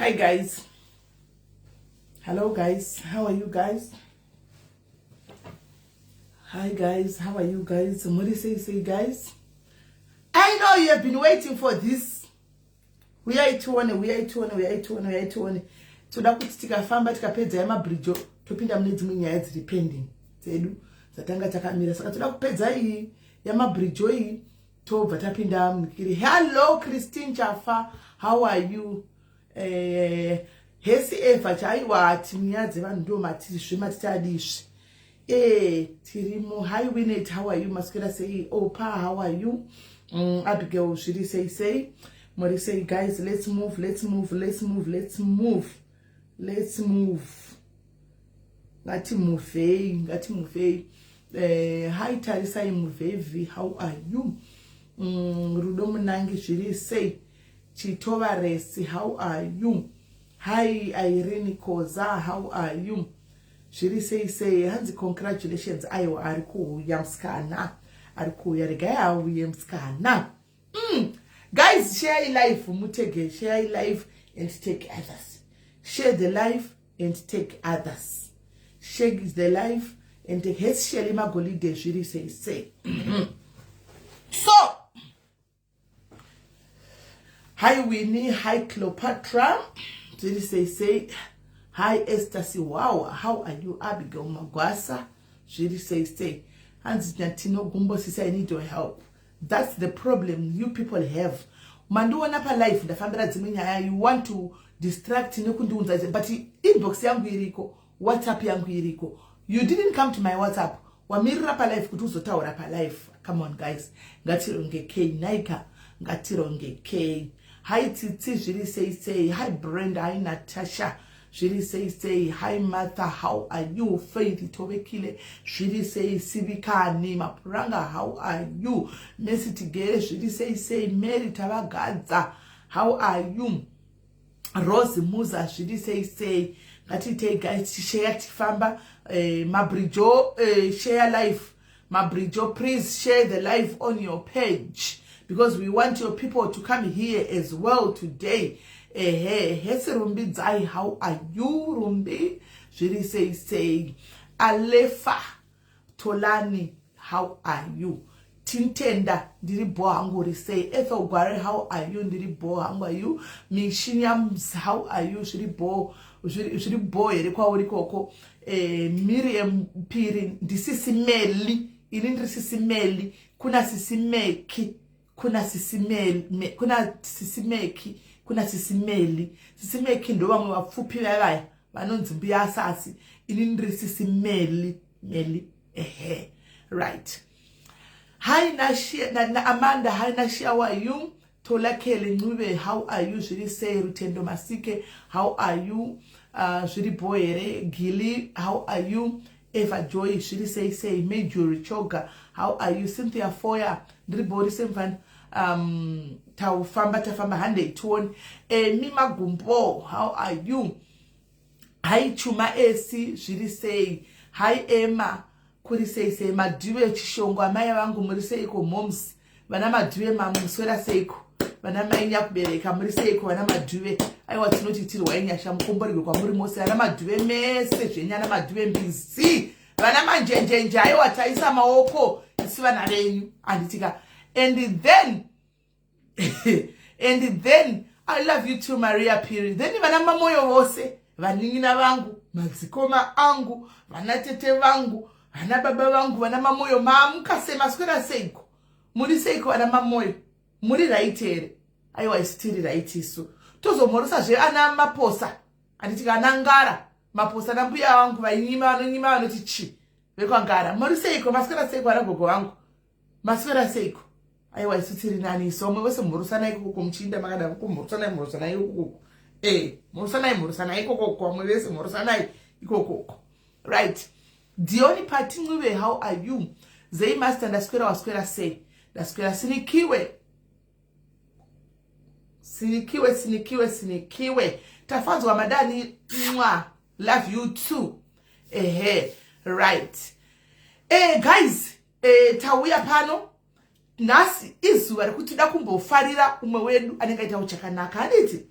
Hi guys. Hello guys. How are you guys? Hi guys. How are you guys? Somebody say guys. I know you have been waiting for this. We are it one. Toda kuti tikafamba tikapedza yamabridge topinda mune dzimwe nyaya dziri pending dzedu dzatanga takamira. Saka toda kupedza iyi yamabridge iyi tobva tapinda mukiri. Hello Christine Chafa. How are you? Hesi Eva chaiwa timia dzevanhu ndo matiri zvematitadisvi. Tirimo. Hi Winnet, how are you? Maskera say Opa, how are you? Abigail Shiri say Mori say guys, let's move. Ngati move. Hi Tarisa Muvevi, how are you? Rudomunangi Shiri say Chitova Resi, how are you? Hi Irene Koza, how are you? Shiri say hands congratulations ayo ariku yamskana ariku yarigaya yamskana. Guys, share life mutege, share life and take others. Share the life and take others. Share the life and take his share magolide. Shiri say. So hi Winnie, hi Cleopatra. Shiri say hi Esther Siwawa, how are you? Abigail Magwasa. Shiri say Hans Natino Gumbo say I need your help. That's the problem you people have. Manduwa napa life the family ziminya you want to distract nekunduunza but inbox yangu iriko, WhatsApp yangu iriko. You didn't come to my WhatsApp. Wamirira pa life kutuzo taura pa life. Come on guys. Ngatironge K Naika. Ngatironge K. Hi Titi, Shiri say hi Brenda, hi Natasha. Shiri say hi Martha, how are you? Faith Tobekile. Shiri say Sibika Nima Pranga, how are you? Messi Tigere. Shiri say Mary Tabagaza, how are you? Rose Musa. Shiri say Katite guys share Tifamba Mabrijo share life. Mabrijo, please share the life on your page because we want your people to come here as well today. Hesi Rumbi Zai, how are you Rumbi? Shiri say Alefa Tolani, how are you? Tintenda ndiri bohangu say Ethel Gware, how are you? Ndiri bohangu are you? Mishiniams, how are you? Shiri boy rekwa urikoko. Miriam Piri ndisisimeli inindri sisimeli kuna sisimeki kuna sisimeki ndo vamwe vapfupi vavaya vanonzi mbuya asasi inindri sisimeli meli right. Hi Nashia Amanda, hi Nashia, how are you? Tola Kelly Nube, how are you? Shiri say Rutendo Masike, how are you? Shiri Boyere Gili, how are you? Eva Joy, Shiri say Major Richoga, how are you? Cynthia Foya, Dribori Semfan, Tau Famba Tafamba Hande Tuon, Mima Gumbo, how are you? Hi Chuma AC, Shiri say, hi Emma, Kuri say Madue Chishongo, Amaya Wangu Muriseiko moms, Vanama Due Mamuswera Seiko. Vanama inya kubereka muri seko vana madhuve aiwa tinotitirwa inyasha mukomborerwe kwamuri mose vana madhuve mese zvenyana madhuve mbizi vana manjenjenje aiwa taisa maoko isi vana venyu anditika and then I love you too Maria Piri. Then vana mamoyo vose vanin'ina vangu madzikoma angu vana tete vangu vana baba vangu vana mamoyo mamukasema swera seiko muri seiko vana mamoyo muri right here aiwa isitiri right isu tozomorosa zve ana maposa anditika anangara maposa nambuya wangu vainyima vanoti chi vekwangara muri seiko maswera seiko ana gogo vangu maswera seiko aiwa isitiri nani isu omwe wese murusana ikoko kumuchinda makada kumurusana ikoko murusana ikoko omwe wese murusana ikoko right. The only part ngwe how are you? Zei master ndaswera waswera say ndaswera sinikiwe tafanzwa madani mwa love you too right. Guys tauya pano nasi izuva rekuti da kumbofarira umwe wedu anenge aita uchakanaka handiti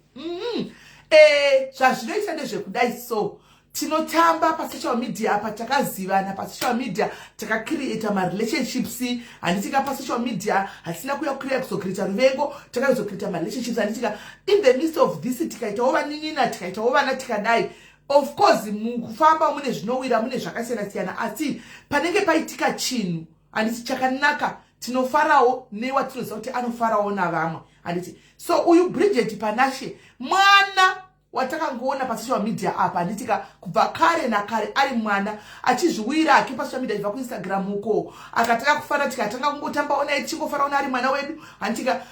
zvazvinoita ndezvekudai. So tinotamba pasocial media apa, takazivana pasocial media, takacreata marelationships. Handitika pasocial media hatina kuya kuzocreata ruvengo, takazocreata marelationships. Handitika in the midst of this tikaitawo vanin'ina, tikaitawo vana tikadai. Of course mukufamba mune zvinowira, mune zvakasiyana siyana, asi panenge paitika chinhu handiti chakanaka tinofarawo newatinoziva kuti anofarawo navamwe. Handiti so uyu Bridget Panashe mwana watakangoona pasocial media apa, handitika kubva kare nakare ari mwana achizviwira ake pasocial media ibva kuInstagram uko, akataka kufara tikatanga kungotambawo naye tichingofarawo ari mwana wedu. Handitika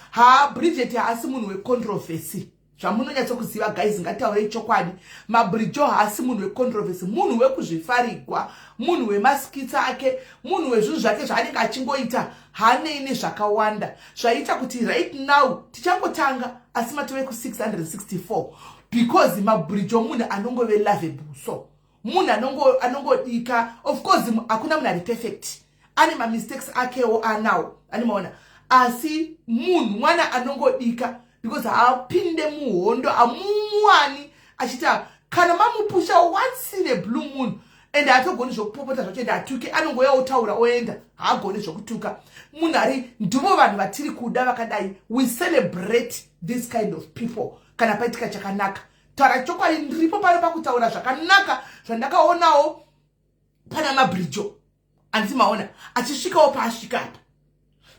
Bridget haasi munhu wecontroversy. Zvamunonyatsokuziva guys, ngataure chokwadi, maBridge haasi munhu wecontroversy, munhu wekuzvifarigwa, munhu wemaskitsa ake, munhu wezvinhu zvake zvaanenge achingoita haneine zvakawanda zvaita kuti right now tichangotanga asi matove ku664 because maBridge munhu anongove lovable. So munhu anongodika, of course hakuna munhu ari perfect, ane mistakes akewo anawo, animaona, asi munhu mwana anongodika because haapinde muhondo, hamumuwani achita kana mamupusha once in a blue moon and hatogoni zvokupopota zvachoenda atuke, anongoya otaura oenda, haagoni zvokutuka. Munhu ari ndivo vanhu vatiri kuda vakadai. We celebrate this kind of people kana paitika chakanaka. Taura chokwadi, ndiripo pano pakutaura zvakanaka zvandakaonawo pana maBridge. Handiti maona achisvikawo paasvika apa.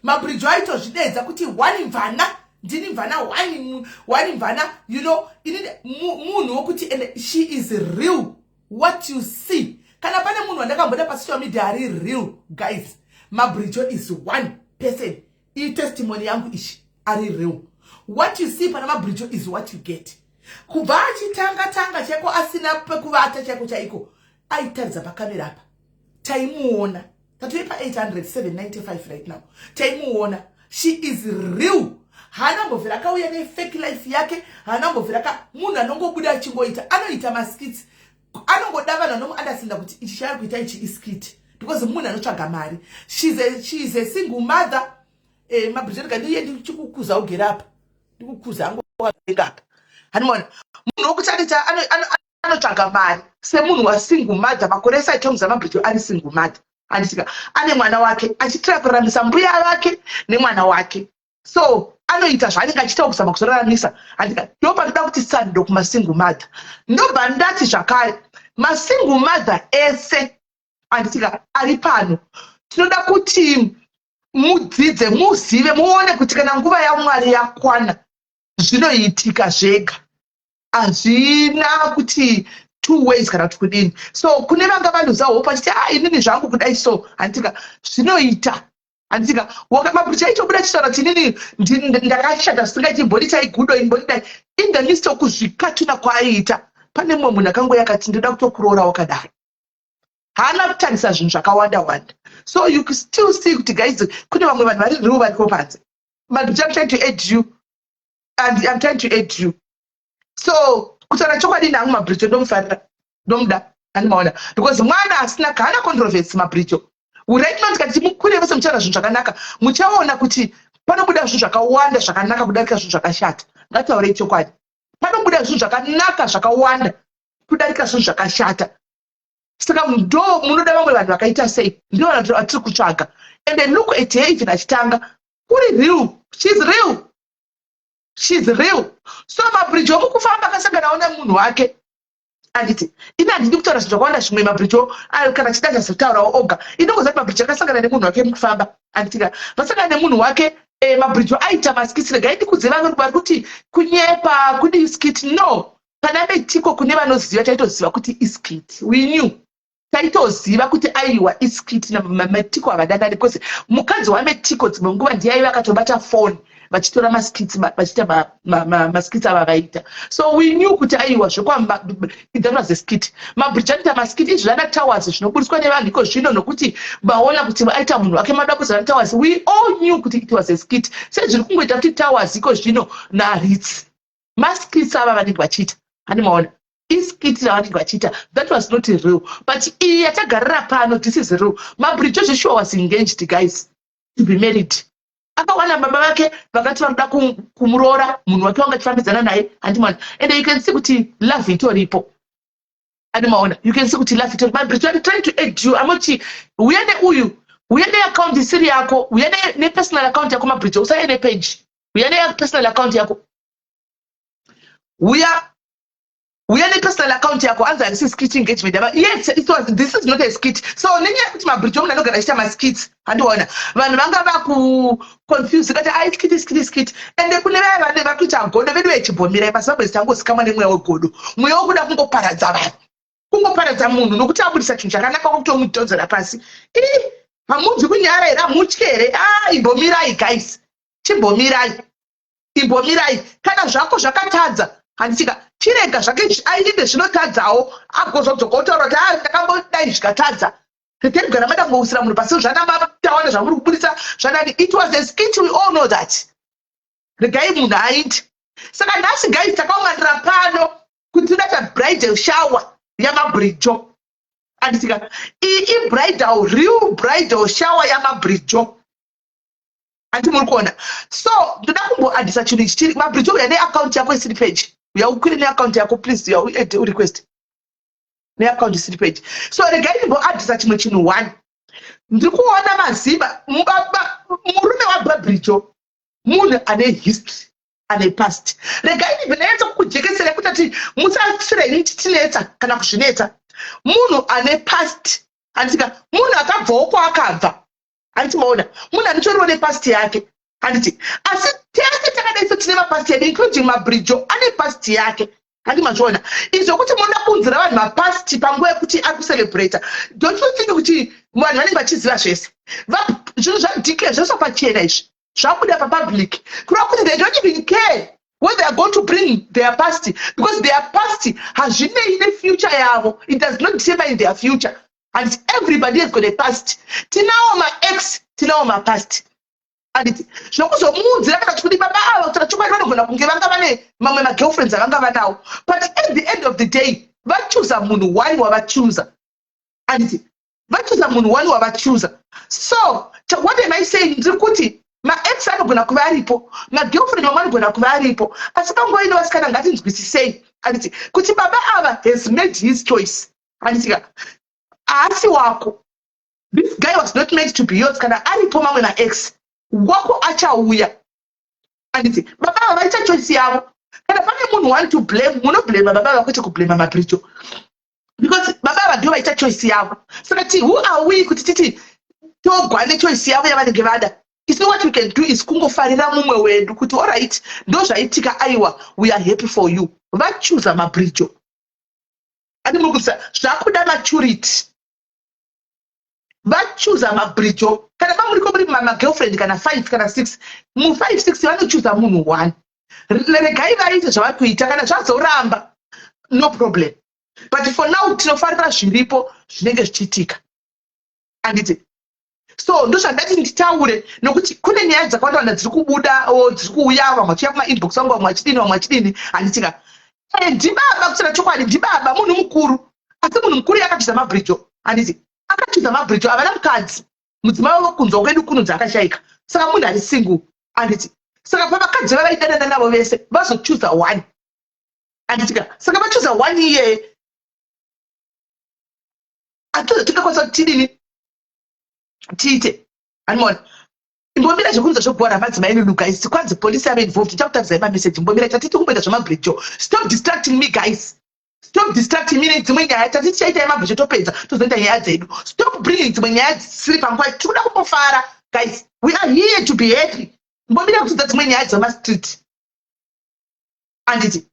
maBridge aitozvidedza kuti wani mvana ndini mvana wani mvana, you know, munhu wokuti, and she is real. What you see kana pane munhu wandakamboda pasocial media ari real guys, maBridge is one person. I testimony yangu ishi ari real. What you see pana maBridge is what you get. Kubva achitanga cheko asina pekuvata cheko chaiko, aitaridza pakamera apa, taimuona tatoipa 800,795 right now, taimuona. She is real. Hana mbovera kauya ne fake life yake, hana mbovera munhu anongobuda achingoita, anoita maskits, anongodavana nomuunderstand kuti ichi chari kuita ichi iskit because munhu anotsvaga mari. She is a single mother. maBridge ndiye ndichikukuza ugera apa, ndikukuza angu apa, hanimona munhu wokuti anotsvaga mari semunhu wasingle mother. makore esaitonguza maBridge ari single mother. Handisika ane mwana wake achitrakuramisa mbuya vake nemwana wake, so anoita zvaanenge achiita kuzama kuzoraramisa. Handika ndopa ndoda kuti sando kumasingle mother, ndobva ndati zvakare masingle mother ese handisika ari pano, tinoda kuti mudzidze, muzive, muone kuti kana nguva yaMwari yakwana zvinoitika zvega, hazvina kuti two ways kana kuti kudini. So kune vanga vanhuza hope achiti inini zvangu kudai, so handika zvinoita. Handika maBridge aitobuda chitaura kuti inini ndakashata singaiti mboni chaigudo imbonidai. In the midst okuzvikatuna kwaaiita pane mumwe munhu akangoya akati ndoda kutokuroora wakadaro, haana kutarisa zvinhu zvakawanda wanda. So you can still see kuti guys kune vamwe vanhu vari real variko panze. maBridge, I'm trying to aid you and I'm trying to aid you. So kutaura chokwadi nangu maBridge ndomufarira, ndomuda, handimaona, because mwana asina kana controversy maBridge. Right now tikati mukure vese muchaura zvinhu zvakanaka, muchaona kuti panobuda zvinhu zvakawanda zvakanaka kudarika zvinhu zvakashata. Ngataurei chokwadi, panobuda zvinhu zvakanaka zvakawanda kudarika zvinhu zvakashata. Saka ndo munoda vamwe vanhu vakaita sei, ndio vanhu vatiri kutsvaga. And then look at her even achitanga, uri real, she's real. She's real. So maBridge mukufamba akasanganawo nemunhu wake, handiti ina handidi kutaura zvinhu zvakawanda zvimwe maBridge kana chidanga zotaurawo oga. Inongoziva kuti maBridge akasangana nemunhu wake mukufamba, handitika vasangana nemunhu wake. maBridge aita maskiti, regai ndikudze vamwe vari kuti kunyepa kudi iskiti, no. Kana metiko kune vanoziva taitoziva kuti iskiti, we knew, taitoziva kuti aiwa iskiti namatiko avadandani, because mukadzi wametiko dzimwe nguva ndiyaiva akatobata phone vachitora maskits vachiita maskits ava vaita. So we knew kuti aiwa zvekwa that was a skit. maBridge anoita maskit izvi zvana towers zvinoburiswa nevanhu iko zvino nokuti vaona kuti aita munhu wake mada kuzana towers. We all knew kuti it was a skit. Sezviri kungoita kuti towers iko zvino naRitz maskits ava vanenge vachiita, handimaona iskiti ravanenge vachiita, that was not real. But iyi yatagarira pano, this is real. maBridge Joshua was engaged guys to be married. akawana baba vake vakati vanoda kumuroora munhu wake wanga achifambidzana naye handimwana. And you can see kuti love itoripo. Animaona, you can see kuti love itoripo. But I'm trying to aid you. Amoti uye neuyu, uye neaccount isiri yako, uye personal account yako mabridge, usaye nepage. Uye personal account yako. We are personal account yako anza this skit engagement. Yes, this is not a skit. So nenya kuti mabridge munanogara achita maskits. Handiona. Vanhu vanga vaku confuse kati I skit. And kune vaya vakuita godo vedu vechibhomira pasabwe zitangozikamwa nemweya wegodo. Mweya wokuda kungoparadza vanhu. Kungoparadza munhu nokuti abudisa chinhu chakanaka kwakutomutodzera pasi. Hamunzi kunyara here, hamutyere. Imbomirai guys. Chimbomirai. Imbomirai. Kana zvako zvakatadza. Handitika chirega zvake aite zvinotadzawo agozodzoka otaura kuti ndakambodai zvikatadza. Retegara madambousira munhu pasi zvanamatawana zvamuri kubudisa zvanani. It was a skit, we all know that. Regai munhu aindi. Saka nhasi guys takaunganira pano kuti toda bridal shower yamabridge. Handitika bridal, real bridal shower yamabridge. Anti muri kuona. So ndoda kumboadisa chinhu ichi chiri mabridge uya neaccount yako isiri page. Uyakwire neaccount yako please, request neaccount isiri page. So regai ndimboadisa chimwe chinhu 1. Ndiri kuona maziba murume wababridge munhu ane history ane past. Regai ndinetsa kukujekesera kuti ati musasire tinetsa kana kuzvinetsa. Munhu ane past. Andika munhu akabvawo kwaakabva. Handiti maona munhu anitoriwo nepast yake. Handiti asi tese takadaiso tine mapast yedu including mabridge ane past yake. Handi mazviona izvo kuti munoda kuunzira vanhu mapast panguva yekuti ari kucelebrata. Don't you think kuti vanhu vanenge vachiziva zvese zvinhu zvadike zvose pachena izvi zvabuda papublic kureva kuti they don't even care what they are going to bring their past, because their past hazvinei nefuture yavo. It does not determine their future. And everybody has got a past. Tinawo ma ex, tinawo ma past. And zvinokuzomuudzira kana kuti baba ava kuti chokwa vanogona kunge vanga vane mamwe ma girlfriends avanga vanawo. But at the end of the day, vachuza munhu wani wavachuza. And vachuza munhu wani wavachuza. So what am I saying? Ndiri kuti ma ex anogona kuva aripo, ma girlfriend vamwe anogona kuva aripo. Asi panguva ino vasikana ngatinzwisisei. And kuti baba ava has made his choice. And asi wako, this guy was not meant to be yours. Kana aripo mamwe ma ex wako achauya. Anditi baba vaita choice yavo. Kana pane munhu want to blame, muno blame baba vakwete kublame mabridge, because baba ndivo vaita choice yavo. Saka who are we kuti titi togwa ne choice yavo yavanenge vada? So what we can do is kungofarira mumwe wedu kuti all right ndo zvaitika aiwa, we are happy for you. Vachuza mabridge. Andi muri kusa zvakuda maturity. Vachuza mabridge. Kana pamuriko muri mama girlfriend kana 5 kana 6, mu 5 6 vanochuza munhu 1. Regai vaite zvavakuita kana zvazoramba, no problem. But for now tinofarira zviripo zvinenge zvichiitika. Anditi so ndozvandati nditaure nokuti kune nyaya dzakawanda dziri kubuda dziri kuuya, vamwe vachiuya kuma inbox vangu, vamwe vachidini. Handitika ndibaba kusina chokwadi, ndibaba munhu mukuru, asi munhu mukuru yakachuza mabridge. Handiti akachuza mabridge avana mukadzi, mudzimai wokunzwa kwedu kunonzi akashayika, saka munhu ari single. Handiti saka pavakadzi vavaidanana navo vese vazochuza 1. Handitika saka vachuza 1 iye tingakwanisa kuti tidini tiite. Handimona imbomira zvekunza zvobhora madzimai nunu guys, kwanzi polisi ave involved. Tichakutarisai mameseji imbomira tatiti kumboita zvemabridge. Stop distracting me guys. Stop distracting me nedzimwe nyaya. Tatiti chaitai mabridge topedza tozoita nyaya dzedu. Stop bringing dzimwe nyaya dzisiri panguva. Tikuda kumbofara guys, we are here to be happy. Imbomira kutidza dzimwe nyaya dzemastreet. Anditi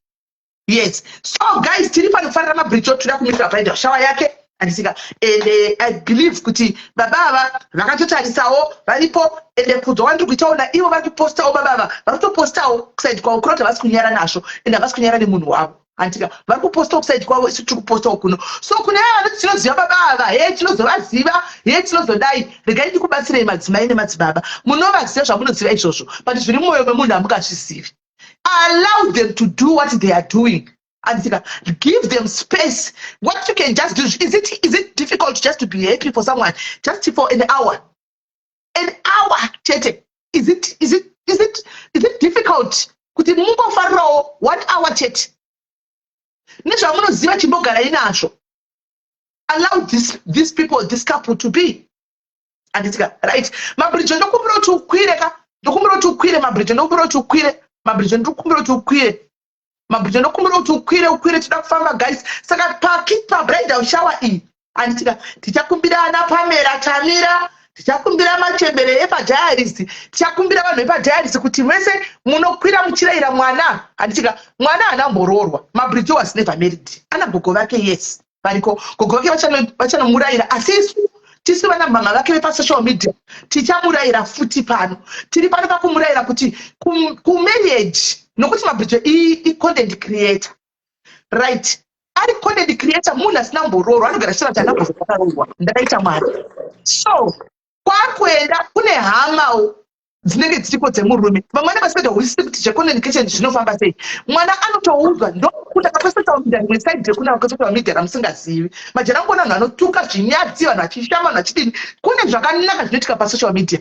yes, so guys tiri panofarira mabridge toda kumira bridal shower yake. Andisika I believe kuti baba vakatotarisawo varipo ende kuzowandi kuitaona ivo vari kupostawo baba vari kutopostawo kusaidi kwavo kurota vasi kunyara nazvo ende havasi kunyara nemunhu wavo. Andika vari kupostawo kusaidi kwavo, isu tiri kupostawo kuno. So kune ava vanoti tinoziva baba tinozovaziva tinozodai. Regai ndikubatsirei madzimai nemadzibaba, munovaziva zvamunoziva izvozvo, but zviri mumwoyo memunhu hamungazvizivi. Allow them to do what they are doing. And give them space. What you can just do, is it difficult just to be happy for someone just for an hour? An hour, Chete. Is out kuti mungofarirawo 1 hour chete nezvamunoziva chimbogarai nazvo. Allow these people, this couple to be. Anditika, right? Mabridge ndokumbira kuti ukwire ka, ndokumbira kuti ukwire mabridge, ndokumbira kuti ukwire, mabridge ndokumbira kuti ukwire. Mabridge ndokumbira kuti ukwire tida kufamba guys. Saka pa bridal shower iyi. Anditika, tichakumbirana Pamela Tamira, tichakumbira machembere epaDiaries, tichakumbira vanhu vepaDiaries kuti mese munokwira muchiraira mwana. Anditika, mwana anamboroorwa. Mabridge was never married. Ana gogo vake yes. Variko gogo vake vachanomurayira asi tisu vana mama vake vepasocial media tichamurayira futi pano. Tiri pano pakumurayira kuti kumarriage nokuti mabridge i-content creator. Right? Ari content creator munhu asina mbororo anogara chira chanambozakaroorwa ndakaita mwari. So kwakuenda kune hamawo dzinenge dziripo dzemurume vamwana vasikaita husisi kuti checontent creation zvinofamba sei. Mwana anotoudzwa ndokuti akapasocial media rimwe side rekuna akapasocial media ramusingazivi. Majera ngona vanhu vanotuka zvinyadzi vanhu vachishama vanhu vachidini kune zvakanaka zvinoitika pasocial media.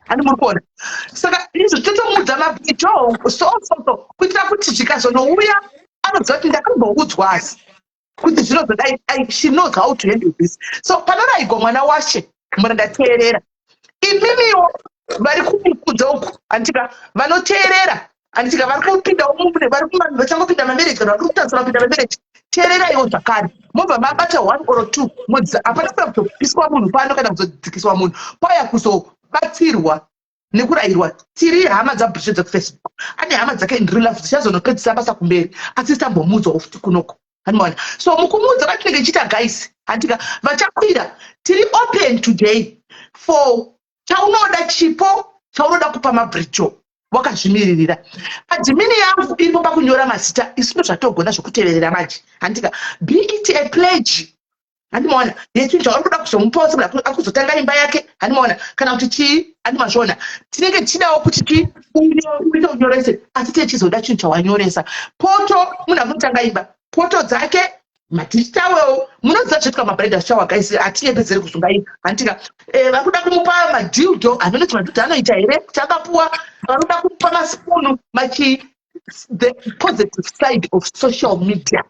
Ani muri kuona. Saka izvo totomudza mabridge so kuitira kuti zvikazonouya anoziva kuti ndakamboudzwa asi kuti zvinozodai she knows how to handle this. So panorayigwa mwana washe murandateerera imimiwo vari kumukudza uku anditika vanoteerera anditika vari kupindawo mumune vachangopinda mamarriage kana vari kutarisira kupinda mamarriage teereraiwo zvakare mobva mabata 1 or 2 hapana kuda kuzopiswa munhu pano kana kuzodzikiswa munhu pauya kuzobatsirwa nekurayirwa. Tiri hama dzabridge dzekufacebook ane hama dzake in real life dzichazonopedzisa basa kumberi asi tambomuudzawo futi kunoko. Anoona. So mukumuudza vatinenge ichiita guys anditika vachakwira tiri open today for chaunoda chipo chaunoda kupa mabridge wakazvimiririra. Admini yangu iripo pakunyora mazita isino zvatogona zvokuteverera manje andika be it a pledge. Handimaona yechinhu chaurikuda kuzomuposa kuti akuzotanga imba yake. Handimaona kana kuti chii handimazviona tinenge tichidawo kuti uite unyorese asi tichizoda chinhu chawanyoresa. Poto munhu akunotanga imba poto dzake madhijitawewo munoziva zvoitwa mabridal shower guys hatinyepedzeri kuzongaika anditika vakuda kumupa madhildo anonoti madhildo anoita here kuti akapuwa vakuda kumupa masipunu the positive side of social media.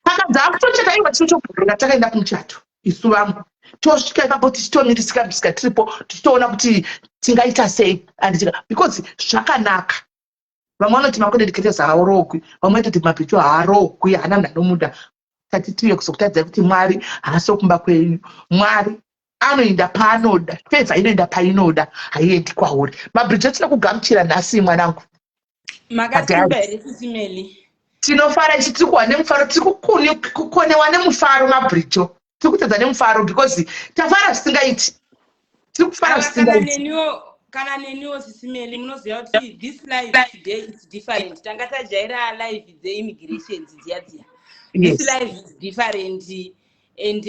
Saka akutocheka iwa tichitobhurira takaenda kumuchato isu vangu tosvika ipapo tichitomirisikabisika tiripo tichitoona kuti tingaita sei anditika because zvakanaka. Vamwe vanoti macontent creators haarogwi vamwe vanoti mabridge haarogwi hana munhu anomuda. Tatitiwe kuzokutadzai kuti Mwari haasi kumba kwenyu. Mwari anoenda paanoda fedza inoenda painoda haiendi kwauri. Mabridge atina kugamuchira nhasi mwanangu makasimba here sisimeli tinofara ichi tiri kuwa nemufaro tiri kukonewa nemufaro mabridge tiri kutadza nemufaro because tafara zvisingaiti tiri kufara zvisingaiti. Kana neniwo sisimeli munoziva kuti this life today is different. Tanga tajaira life dzeimmigrations dziya. This life is different and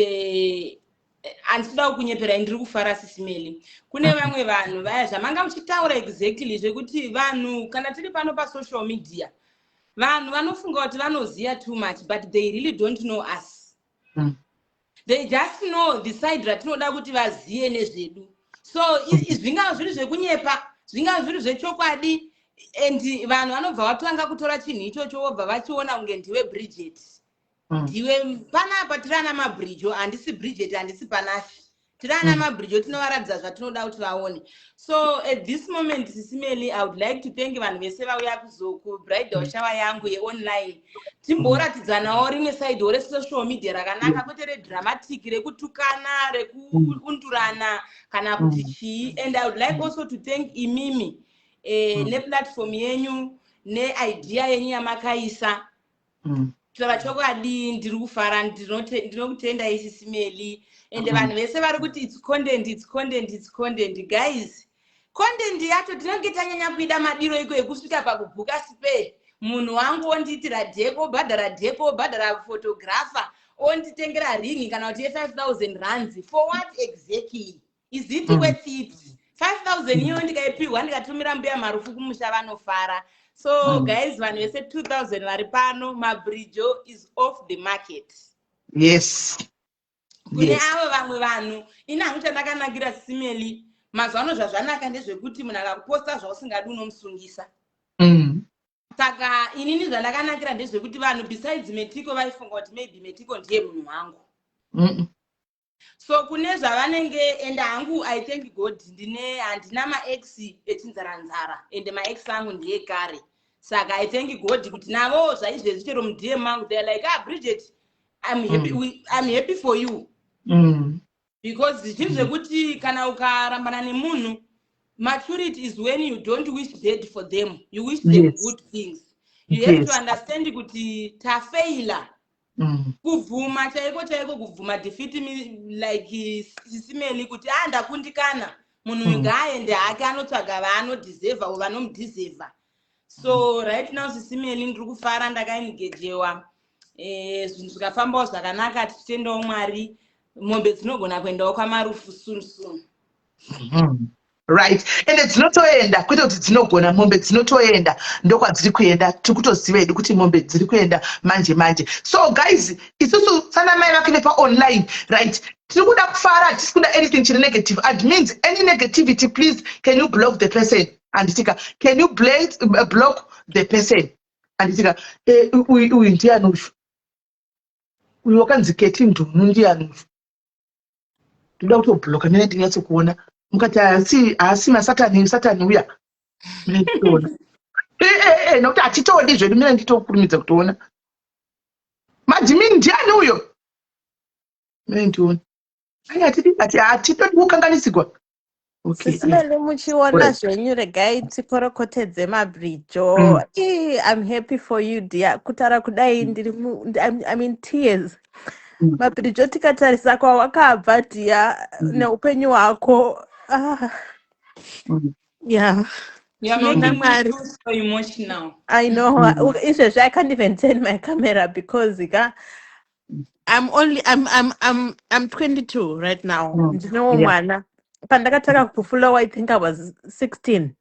handisida kunyepera ndiri kufara sisimeli. Kune vamwe vanhu vaya zvamanga muchitaura exactly zvekuti vanhu kana tiri pano pasocial media vanhu vanofunga kuti vanoziva too much but they really don't know us. They just know the side ratinoda kuti vazive nezvedu. So zvingava zviri zvekunyepa zvingava zviri zvechokwadi and vanhu vanobva vatanga kutora chinhu ichocho vobva vachiona kunge ndiwe Bridget. Ndiwe panapa tirana mabridge handisi Bridget handisi Panafi tirana mabridge tinovaradza zvatinoda kuti vaone. So at this moment sisimeli I would like to thank vanhu vese vauya kuzoku bridal shower yangu yeonline timboratidzanawo rimwe side resocial media rakanaka kwete redramatic rekutukana rekuundurana kana kuti chii. And I would like also to thank imimi neplatform yenyu neidea yenyu yamakaisa kutaura chokwadi ndiri kufara ndinokutenda isisimeli and vanhu vese vari kuti it's content guys. Content yacho tinenge tanyanya kuida madiro iko ekusvika pakubhuka sipe munhu wangu ondiitira dheko bhadhara dheko bhadhara photographer onditengera ringi kana kuti 5,000 rands for what exactly? Is it worth it? 5,000 iyo ndikaipiwa ndikatumira mbuya marufu kumusha vanofara. So guys vanhu vese 2,000 vari pano mabridge is off the market. Yes. Kune avo vamwe vanhu ina hangu chandakanakira sisimeli mazuva ano zvazvanaka ndezvekuti munhu akakuposta zvausingadi unomusungisa. saka inini zvandakanakira ndezvekuti vanhu besides Metiko vaifunga kuti maybe Metiko ndiye munhu wangu. So kune zvavanenge ende hangu I thank God handina maex echinzaranzara ende maex angu ndiye kare. Saka I thank God kuti navo zvaizvezvi chero mudm mangu they like Bridget I'm happy for you. Because zvinhu zvekuti kana ukarambana nemunhu maturity is when you don't wish bad for them, you wish them good things. You have to understand kuti tafaila kuvhuma chaiko kuvhuma defeat me like sisimeli kuti ndakundikana munhu ngaaende hake anotsvaga vaanodeserva vanomudeserva. So right now sisimeli ndiri kufara ndakaengejewa zvinhu zvikafambawo zvakanaka tichitendawo Mwari. Mombe dzinogona kuendawo kwamarufu soon. Right, ende dzinotoenda kwete kuti dzinogona, mombe dzinotoenda ndokwadziri kuenda. Tikutoziva hedu kuti mombe dziri kuenda manje. So guys, isusu sana mai vake nepaonline, right, tiri kuda kufara, tisi kuda anything chiri negative. Admins, any negativity please can you block the person? Anditika, can you block the person? Anditika, uyu ndiani uyu? Uyu wakanzi Keti Ndunu ndiani uyu? Ndoda kutobloka nene ndinatso kuona. Mukati asi masatani uya. Ndinoona. Nokuti atitondi zvedu mene nditokurumidza kutoona. Madhimini ndiani uyo? Mene ndiona. Atitodi kukanganisigwa. Okay. Sisimele muchiona zvenyu regai tikorokotedze maBrijo. I'm happy for you dear. Kutara kudai I'm in tears. maBrijo tikatarisa kwawakabva dear neupenyu hwako. Yeah. You are making me feel so emotional. I know. I can't even turn my camera because I'm 22 right now. Mwana. Pandakataka kufulowa, I think I was 16.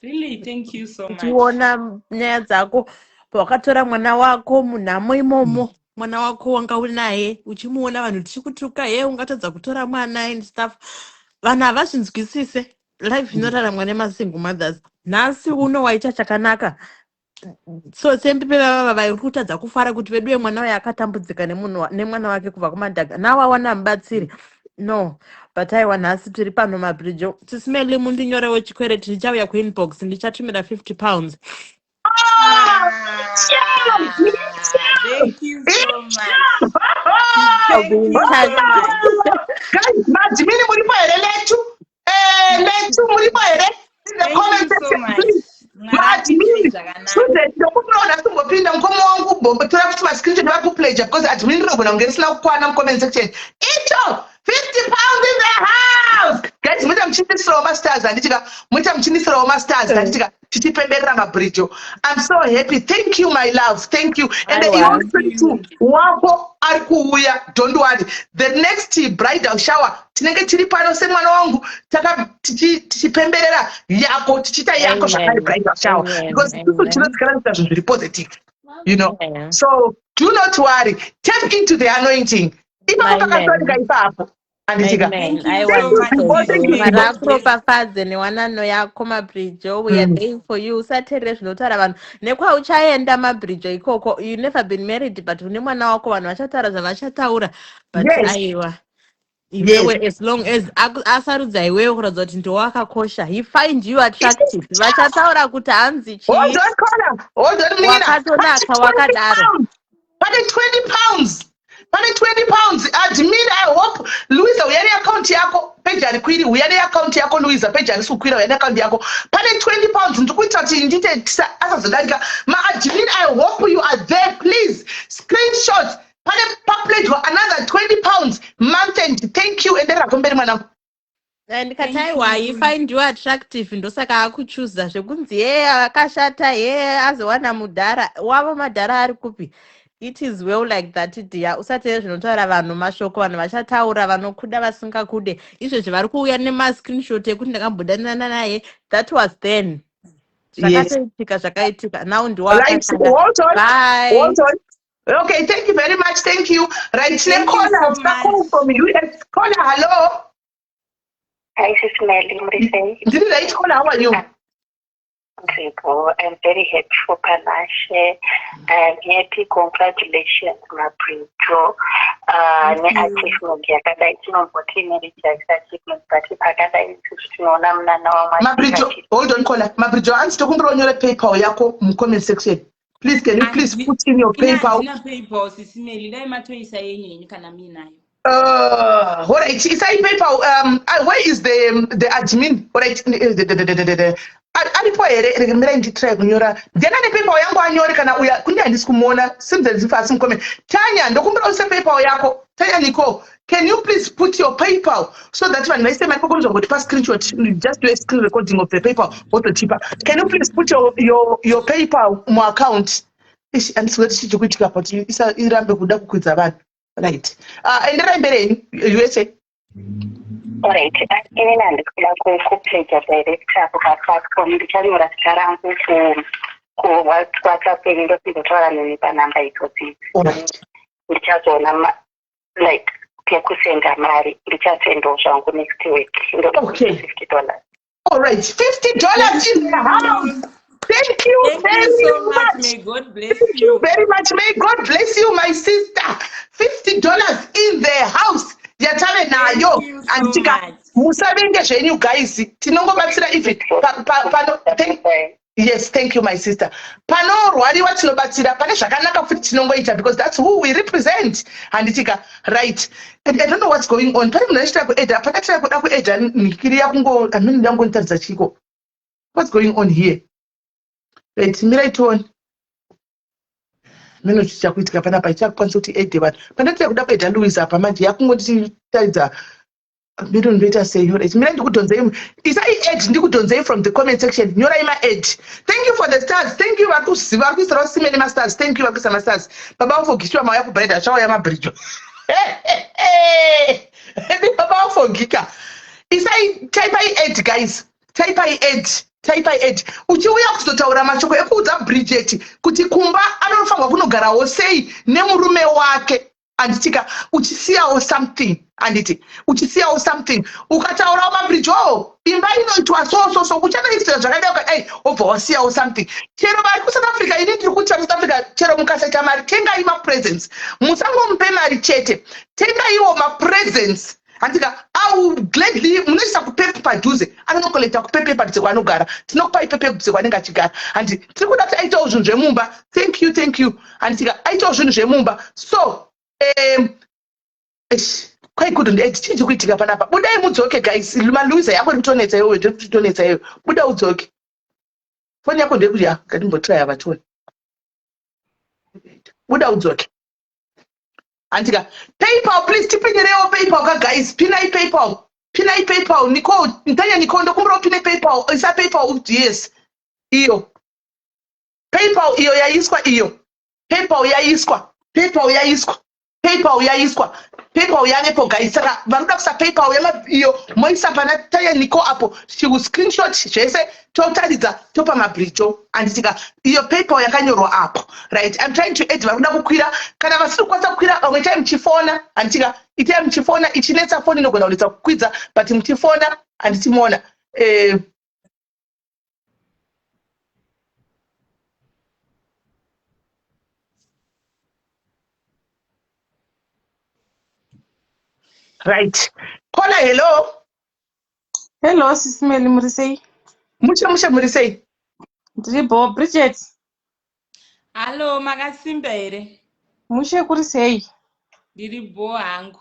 Really, thank you so much. Tiona nyaya dzako pawakatora mwana wako munhamo imomo. Mwana wako wanga unaye uchimuona vanhu tichikutuka ungatadza kutora mwana and stuff. Vanhu havazvinzwisise life inoraramwa nemasingle mothers. Nhasi uno waita chakanaka. So sempe baba vari kutadza kufara kuti vedu mwana waye akatambudzika nemwana wake kubva kumadhaga. Nawa wana mubatsiri. No, but I want us to repano maBrijo. Sisimele mundinyorewo chikwere tichauya kuinbox ndichatumira £50. Thank you so much. Guys, Madhimini muripo here letu. Letu muripo here. In the comment section, please. Madhimini, student, ndokuona singopinda mkomo wangu bomba tora kuti mascreenshot vakupleja because admin rinogona kungenisira kukwana mucomment section. Ito £50 in the house. Guys, muita muchinisirawo masters anditika. Muita muchinisirawo masters anditika. Tichipemberera maBrijo. I'm so happy. Thank you, my love. Thank you. And the emotion wako ari kuuya. Don't worry. The next bridal shower tinenge tiri pano semwana wangu tichipemberera yako tichita yako zvakare bridal shower because people tinozikana kuita zvinhu zviri positive. You know. So do not worry. Tap into the anointing. Ipapo pakatorika ipapo. Marakropafadze newanano yako maBrijo. We are there for you. Usateerere zvinotaura vanhu. Nekwauchaenda maBrijo ikoko. You never been married but une mwana wako vanhu vachataura zvavachataura. But aiwa. Iwewe as long as asarudza iwewe kuratidza kuti ndowakakosha. He find you attractive. Vachataura kuti hanzi chii. Hold on, Mina. Wakatonaka wakadaro. Pane £20. Pane £20. Admin, I hope Louisa uyane account yako page ari kwiri uyane account yako Louisa page ari sukwira uyane account yako pane £20 ndikuita kuti ndite asazodarika admin. I hope you are there. Please screenshot pane pledge for another £20 month and thank you endera kumberi mwanangu. Ndikataiwa I find you attractive ndosaka akuchuza zvekunzi akashata azowana mudhara wava madhara ari kupi. It is well like that dear. Usateere zvinotaura vanhu mashoko vanhu vachataura vanokuda vasingakude. Izvezvi vari kuuya nemascreenshot ekuti ndakambodanana naye. That was then. Zvakaitika. Now right. Hold on. Okay, thank you very much. Thank you. Right, thank caller so from US. Caller, hello. Hi, Sisimele. This is right caller. How are you? I'm very happy for Panashe. I'm happy. Congratulations, Mabrito. Ne-achievement yakadai tinomboti nerijayisa achievement but pakadai tinoona munana Mabrito, hold on, caller. Mabrito, hands to kumbro nyore PayPal yako mu comment section. Please, can you please put in your PayPal? PayPal sisimeli dai matoisa yenyu kana minayo. All right. Is I PayPal? Where is the admin? All right. Alipo ere mira nditry kunyora. Then ane PayPal yangu anyore kana uya kundi andisikumona. Simze zifasi mkome. Tanya ndokumbira use PayPal yako. Tanya Nico, can you please put your PayPal so that when I say my program is going to pass screenshot, just do a screen recording of the PayPal or the cheaper. Can you please put your PayPal account? And so that you could up but it's a irambe kuda kukwidza vanhu. Right. Endera mbere USA. Alright, inini handikula kupleja director kukaplatform ndichanyora zita rangu kuwhatsapp yenyu ndopindotaura neni panhamba itsotsi. Ndichazoona like pekusenda mari ndichasendawo zvangu next week Okay. $50. Alright, $50 in the house. Thank you very so much. much. May God bless Thank you. you very much. May God bless you, my sister. $50 in the house. Yatave nayo. Thank you so Antika. much. Musavenge zvenyu guys. Tinongobatsira even. Yes, thank you, my sister. Panorwariwa tinobatsira pane zvakanaka futi tinongoita because that's who we represent. Handitika, right. And I don't know what's going on. Pane munhu achitira kuedha, pakatira kuda kuedha nikiri yakungo amini ndangonitaridza chiko. What's going on here? Right, mirai tuone. Mino chichakuitika panapa ichakwanisa kuti edhe vanhu. Pandatira kuda kuedha Louise apa manje yakungotitaridza Miro ndoita sei right. Mirai ndikudhonzei. Isai edge ndikudhonzei from the comment section. Nyorai ma edge. Thank you for the stars. Thank you vakuziva kuisirawo simeni ma stars. Thank you vakuisa ma stars. Baba wafogishwa mauya kubhaidha achauya mabhirijo. Baba wafogika. Isai type edge guys. Type edge. Uchiuya kuzotaura mashoko ekuudza Bridget kuti kumba anofanirwa kunogarawo sei nemurume wake. Anditika uchisiyawo something. Anditi uchisiyawo something. Ukataurawo mabridge imba inoitwa so uchanoitira zvakadai obva wasiyawo something. Chero vari kuSouth Africa ini ndiri kuti South Africa chero mukasaita mari tengai mapresents. Musangomupe mari chete. Tengaiwo mapresents. Antika au gladly munoisa kupepe padhuze anonokoleta kupepe padhuze kwanogara tinokupai pepe padhuze kwanenge achigara handi tiri kuda kuti aitawo zvinhu zvemumba. Thank you anditika aitawo zvinhu zvemumba so kwai good ndi chinji kuitika panapa. Budai mudzoke guys. Maluiza yako ndikutonetsa iwe ndikutonetsa iwe. Buda udzoke. Foni yako ndekuti ngatimbotry vatone. Buda udzoke. Antika PayPal please tipinyirewo PayPal ka guys. Pinai PayPal. Nico Ntanya Nico ndokumbira upine PayPal. Isa PayPal yes. Iyo. PayPal iyo yaiswa iyo. PayPal yaiswa. PayPal yanepo guys. Saka varuda kusa PayPal yama iyo moisa pana Tanya Nico apo. She will screenshot zvese totaridza topa mabhiricho anditika iyo PayPal yakanyorwa apo. Right. I'm trying to edge varuda kukwira kana vasiri kukwanisa kukwira vamwe time muchifona anditika itai muchifona ichinetsa foni inogona kunetsa kukwidza but muchifona anditimuona right. Kola hello sisimeli muri sei? Mushe muri sei? Ndiribo Bridget. Hello makasimba here? Mushe kuri sei? Ndiribo hangu.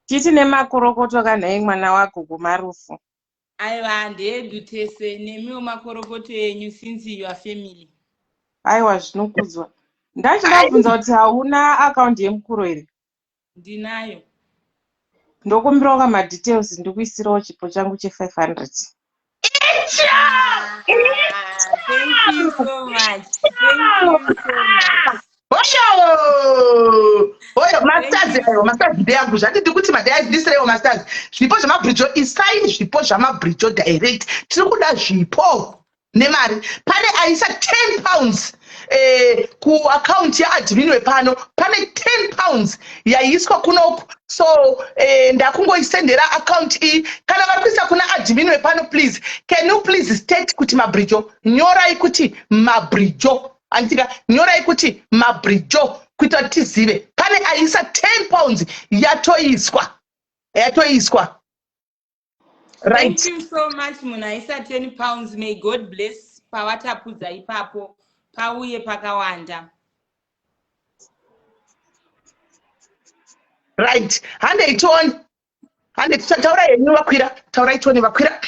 Titi nemakorokoto kanhai mwana wako kumarufu. Aiwa ndedu tese nemiwo makorokoto enyu since you are family. Aiwa zvinokudzwa. Ndachindabvunza kuti hauna akaunti yemukuro here? Ndinayo. Ndokumbirawo kamadetails ndikuisirawo chipo changu che500. Thank you so much. Oyo masters ndeyangu zvatiti kuti madai ndisirewo masters. Zvipo zvamabhirijo isai zvipo zvamabhirijo direct. Tiri kuda zvipo. nemari pane aisa 10 pounds kuaccount yaadmin wepano pane 10 pounds yaiswa kunoku so ndakungoisendera account iyi kana vari kuisa kuna admin wepano please can you please state kuti mabrijo nyorai kuti mabrijo anditika nyorai kuti mabrijo kuita kuti tizive pane aisa 10 pounds yatoiswa right. Thank you so much munhu aisa 10 pounds. May God bless pawatapudza ipapo pauye pakawanda. Right. Hande taura yenyu vakwira. Taura itoni vakwira.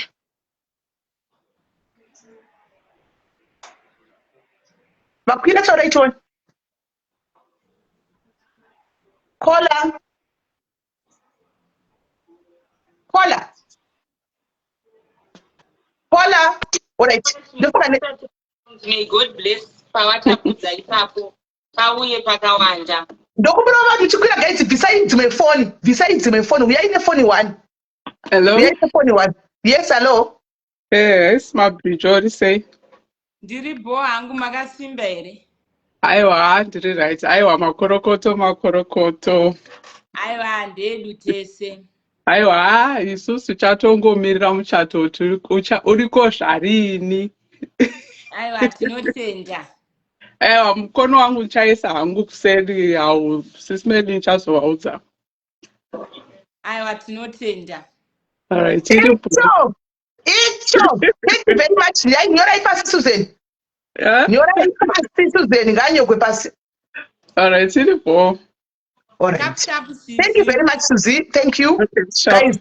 Vakwira taura itoni. Kola. All right. May God bless pawatapudza ipapo pauye pakawanda. Ndokubura vanhu chikwira guys besides my phone. We are in the phone one. Hello. We are in the phone one. Yes, hello. Yes, Mabrijo say. Ndiri bo hangu makasimba here. Aiwa, ndiri right. Aiwa makorokoto. Aiwa ndedu tese. Aiwa, isusu chatongomirira muchato uriko zvarini. Aiwa tinotenda. Aiwa, mukono wangu nchaisa hangu kuseri au sisimeli nchazovaudza. Aiwa tinotenda. All right. Icho. Thank you very much. Nyorai pasi Susan. Yeah. Nyorai pasi Susan nganyogwe pasi. All right. All right. Thank you very much Suzy. Thank you. Okay, sure. Guys.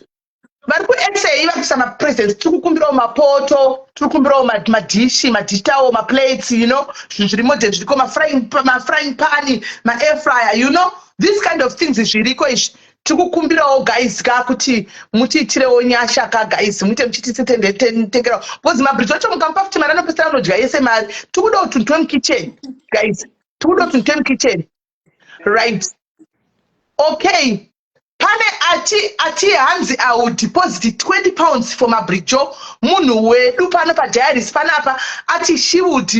Vari kuXA vakuisa mapresents tikukumbirawo mapoto tikukumbirawo madishi madhitawo maplates you know zvinhu zviri modern zviriko mafrying pan maair fryer you know this kind of things zviriko izvi tikukumbirawo guys kakuti mutiitirewo nyasha ka guys muite muchititengerawo because mabrijo acho mukamupa kuti mari anopesera anodya yese mari tikudawo tunhu twemukitchen guys tikudawo tunhu twemukitchen right okay. Pane ati hanzi au deposit 20 pounds for mabrijo munhu wedu pano padiaries panapa ati she would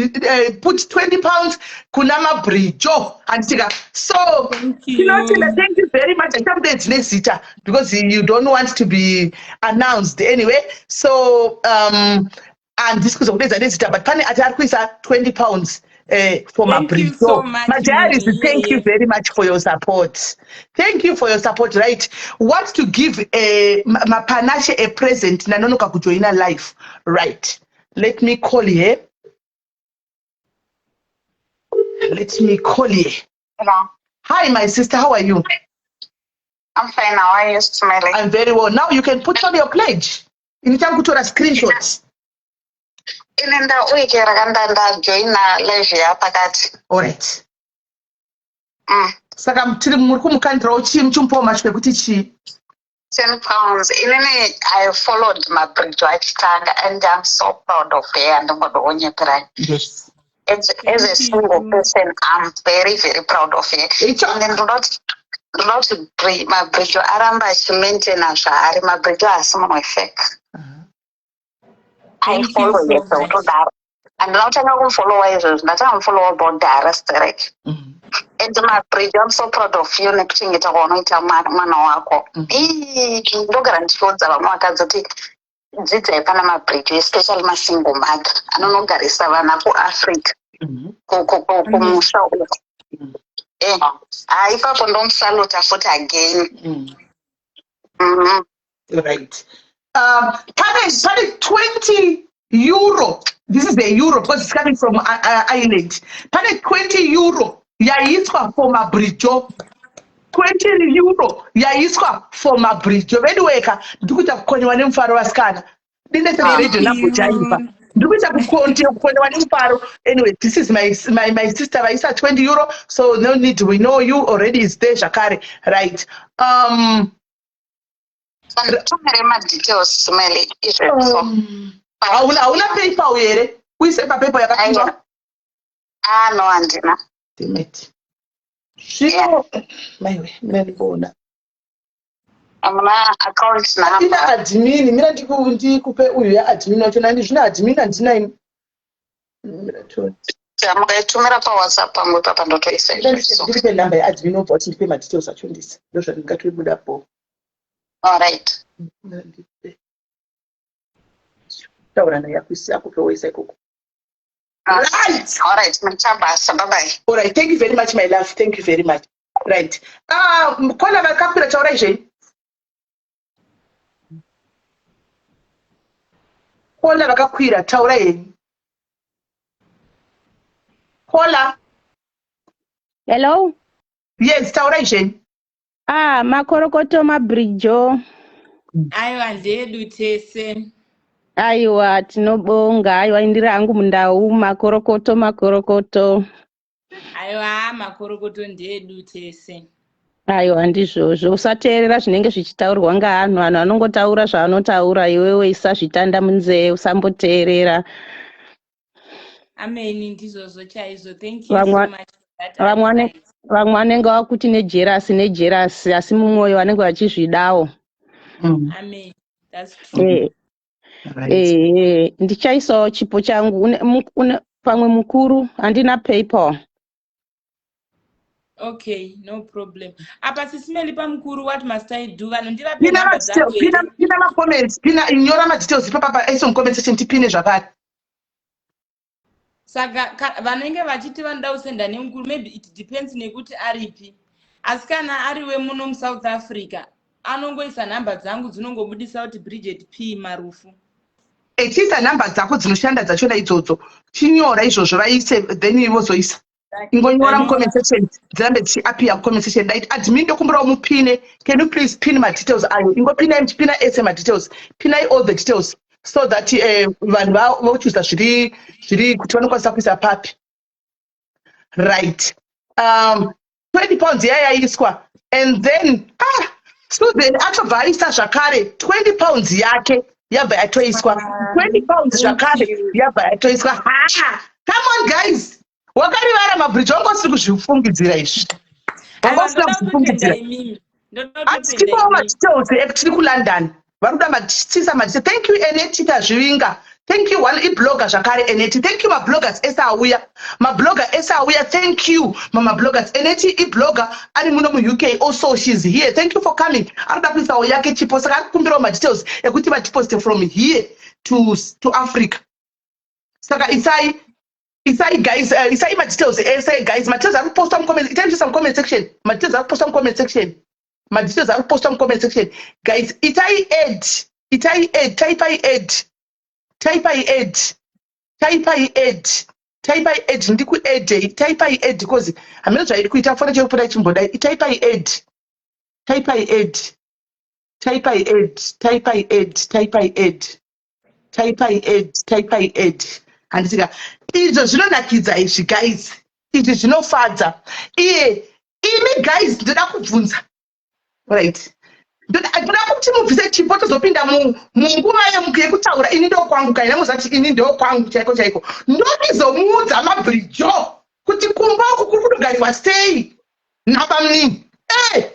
put 20 pounds kuna mabrijo anditika so thank you very much it's nezita because you don't want to be announced anyway so and this kuzo kudeza nezita but pane ati ari kuisa 20 pounds for mabrijo. Madiaries, thank you very much for your support. Thank you for your support, right? What to give Mapanache a present nanonoka kujoina life, right? Let me call here. Hello. Hi, my sister, how are you? I'm fine. How are you, Smelly? I'm very well. Now you can put on your pledge. In time to screenshots. Inenda wiki rakanda joina live yapakati. All right. Saka mtiri muri kumukandirawo chimpo mashwe kuti chi 10 pounds. Inini I followed mabrijo achitanga and I'm so proud of her and ngodoonyekera. Yes. As a single person, I'm very, very proud of her. And then not mabrijo aramba achimaintaina zvaari mabrijo asi munhu fake. I follow you so that. And not follow izvozvo ndatanga kufollow about Dara direct. And mabrijo I'm so proud of you nekuchengeta kwaunoita mwana wako. Ndogara ndichiudza vamwe vakadzi kuti dzidzai pana mabrijo especially masingle mother anonogarisa vana kuAfrica kumusha uko. Ipapo ndomusaluta futi again. Right. Pane 20 euro. This is the euro because it's coming from Ireland. Pane 20 euro yaiswa for mabrijo. 20 euro yaiswa for mabrijo. Veduweka ndikuita kukonyewa nemufaro wasikana. Dine radio nakujaipa. Ndikuita kukonyewa nemufaro. Anyway, this is my sister Vaisa 20 euro. So no need, we know you already is there Shakari, right? Details Smelly. Hauna paper here. Uise paper yakapindwa. No andina. Dimeti. Shino maiwe ndibona. Amuna account na ina admin mina ndikupe uyu ya admin wacho nani zvina admin andina ini. Mukaitumira paWhatsApp pangu papa ndotoisa izvo. Ndiripe namba yaadmin obva uchindipe madetails acho ndisi. Ndozvandingatoibudapo. All right. Taura naye akuisi akutoweisa ikoko. Right. All right. Mchabasa. Bye-bye. All right. Thank you very much, my love. Thank you very much. Right. Kona vakakwira taura izveni. Kona vakakwira taura yeni. Kola. Hello? Yes, taura izveni. Makorokoto mabridjo. Aiwa ndedu tese. Aiwa tinobonga. Aiwa indira hangu mundau makorokoto. Aiwa makorokoto ndedu tese. Aiwa ndizvozvo. Usateerera zvinenge zvichitaurwa ngaanhu. Anhu anongotaura zvaanotaura iwewe isazvitanda munzee usamboteerera. Amen ndizvozvo chaizvo. Thank you so much for that. Vamwe vanenge vakuti nejerasi asi mumwoyo vanenge vachizvidawo. Amen. That's true. Ndichaisawo chipo changu pamwe mukuru handina PayPal. Okay, no problem. Apa sisimeli pamukuru, what must I do? Vanondira pina namba dzangu. Pina ma comments, pina inyora ma details papa iso comment section tipine zvakare. Saka vanenge vachiti vanoda kusenda nemukuru, maybe it depends nekuti aripi. Asi kana ariwe muno muSouth Africa, anongoisa namba dzangu dzinongobudisa kuti Bridget P Marufu. Echisa namba dzako dzinoshanda dzachona idzodzo. Chinyora izvozvo vaise then ivozoisa. Ingonyora mu comment section dzirambe dziappear comment section right admin ndokumbura umupine. Can you please pin my details ayo? Ingopina ese my details. Pina all the details so that vanhu vochuza zviri kuti vanokwanisa kuisa papi. Right. 20 pounds yaiswa and then Susan achobva aisa zvakare 20 pounds yake yabva yatoiswa 20 pounds zvakare yabva yatoiswa. Come on guys, wakarivara mabridge wangosiri kuzvifungidzira izvi. Wangosiri kuzvifungidzira. Atipawo madetails ekutiri kuLondon varuda matisa madetails. Thank you Enetita Zviringa. Thank you one blogger zvakare Eneti. Thank you mabloggers esa auya. Mablogger esa auya. Thank you mama bloggers. Eneti blogger ari muno mu UK also she's here. Thank you for coming. Arida kuisa yake chipo saka kumbira madetails ekuti vatiposte from here to Africa. Saka isai guys, isai madetails esa guys. Madetails are post on comment. It some comment section. Madetails are post on comment section. Madetails are post on comment section. Guys, itai add. Type add ndiku add type add because hameno zvairi kuita fona chekupota chimbodai type add handisika izvo zvinonakidza izvi guys, izvi zvinofadza imi guys. Ndoda kubvunza right, ndoda kuti mubvise chipo tozopinda munguva yekutaura ini ndo kwangu kaina muzati ini ndo kwangu chaiko ndomizomuudza mabridjo kuti kumba uku kuri kutogariwa sei napamini.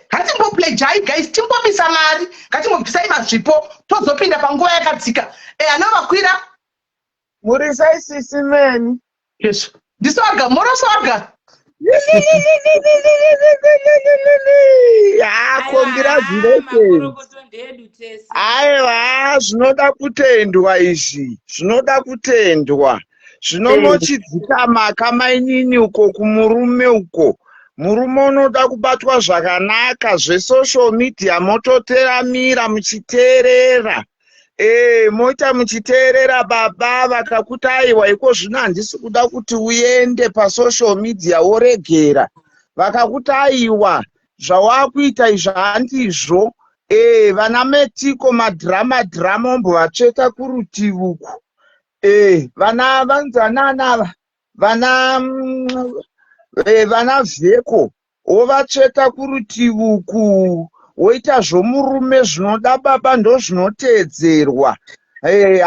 Hatimboplay jai guys, timbomisa mari, ngatimbobvisai mazvipo tozopinda panguva yakadzika. Anavakwira muri saisisimeni yesu ndisoga morosoga congratulations. Aiwa zvinoda kutendwa izvi, zvinoda kutendwa. Zvinomochidzika maka mainini uko kumurume uko. Murume unoda kubatwa zvakanaka zvesocial media mototeramira muchiteerera. Moita muchiteerera baba vakakutaiwa iko zvino handisi kuda kuti uende pasocial media woregera. Vakakutaiwa zvawakuita izvo handizvo. Vana metiko madrama ombovatsveta kurutivi uku. Vana vanzanana vana vheko wovatsveta kurutivi uku. Woita zvomurume zvinoda baba ndo zvinoteedzerwa.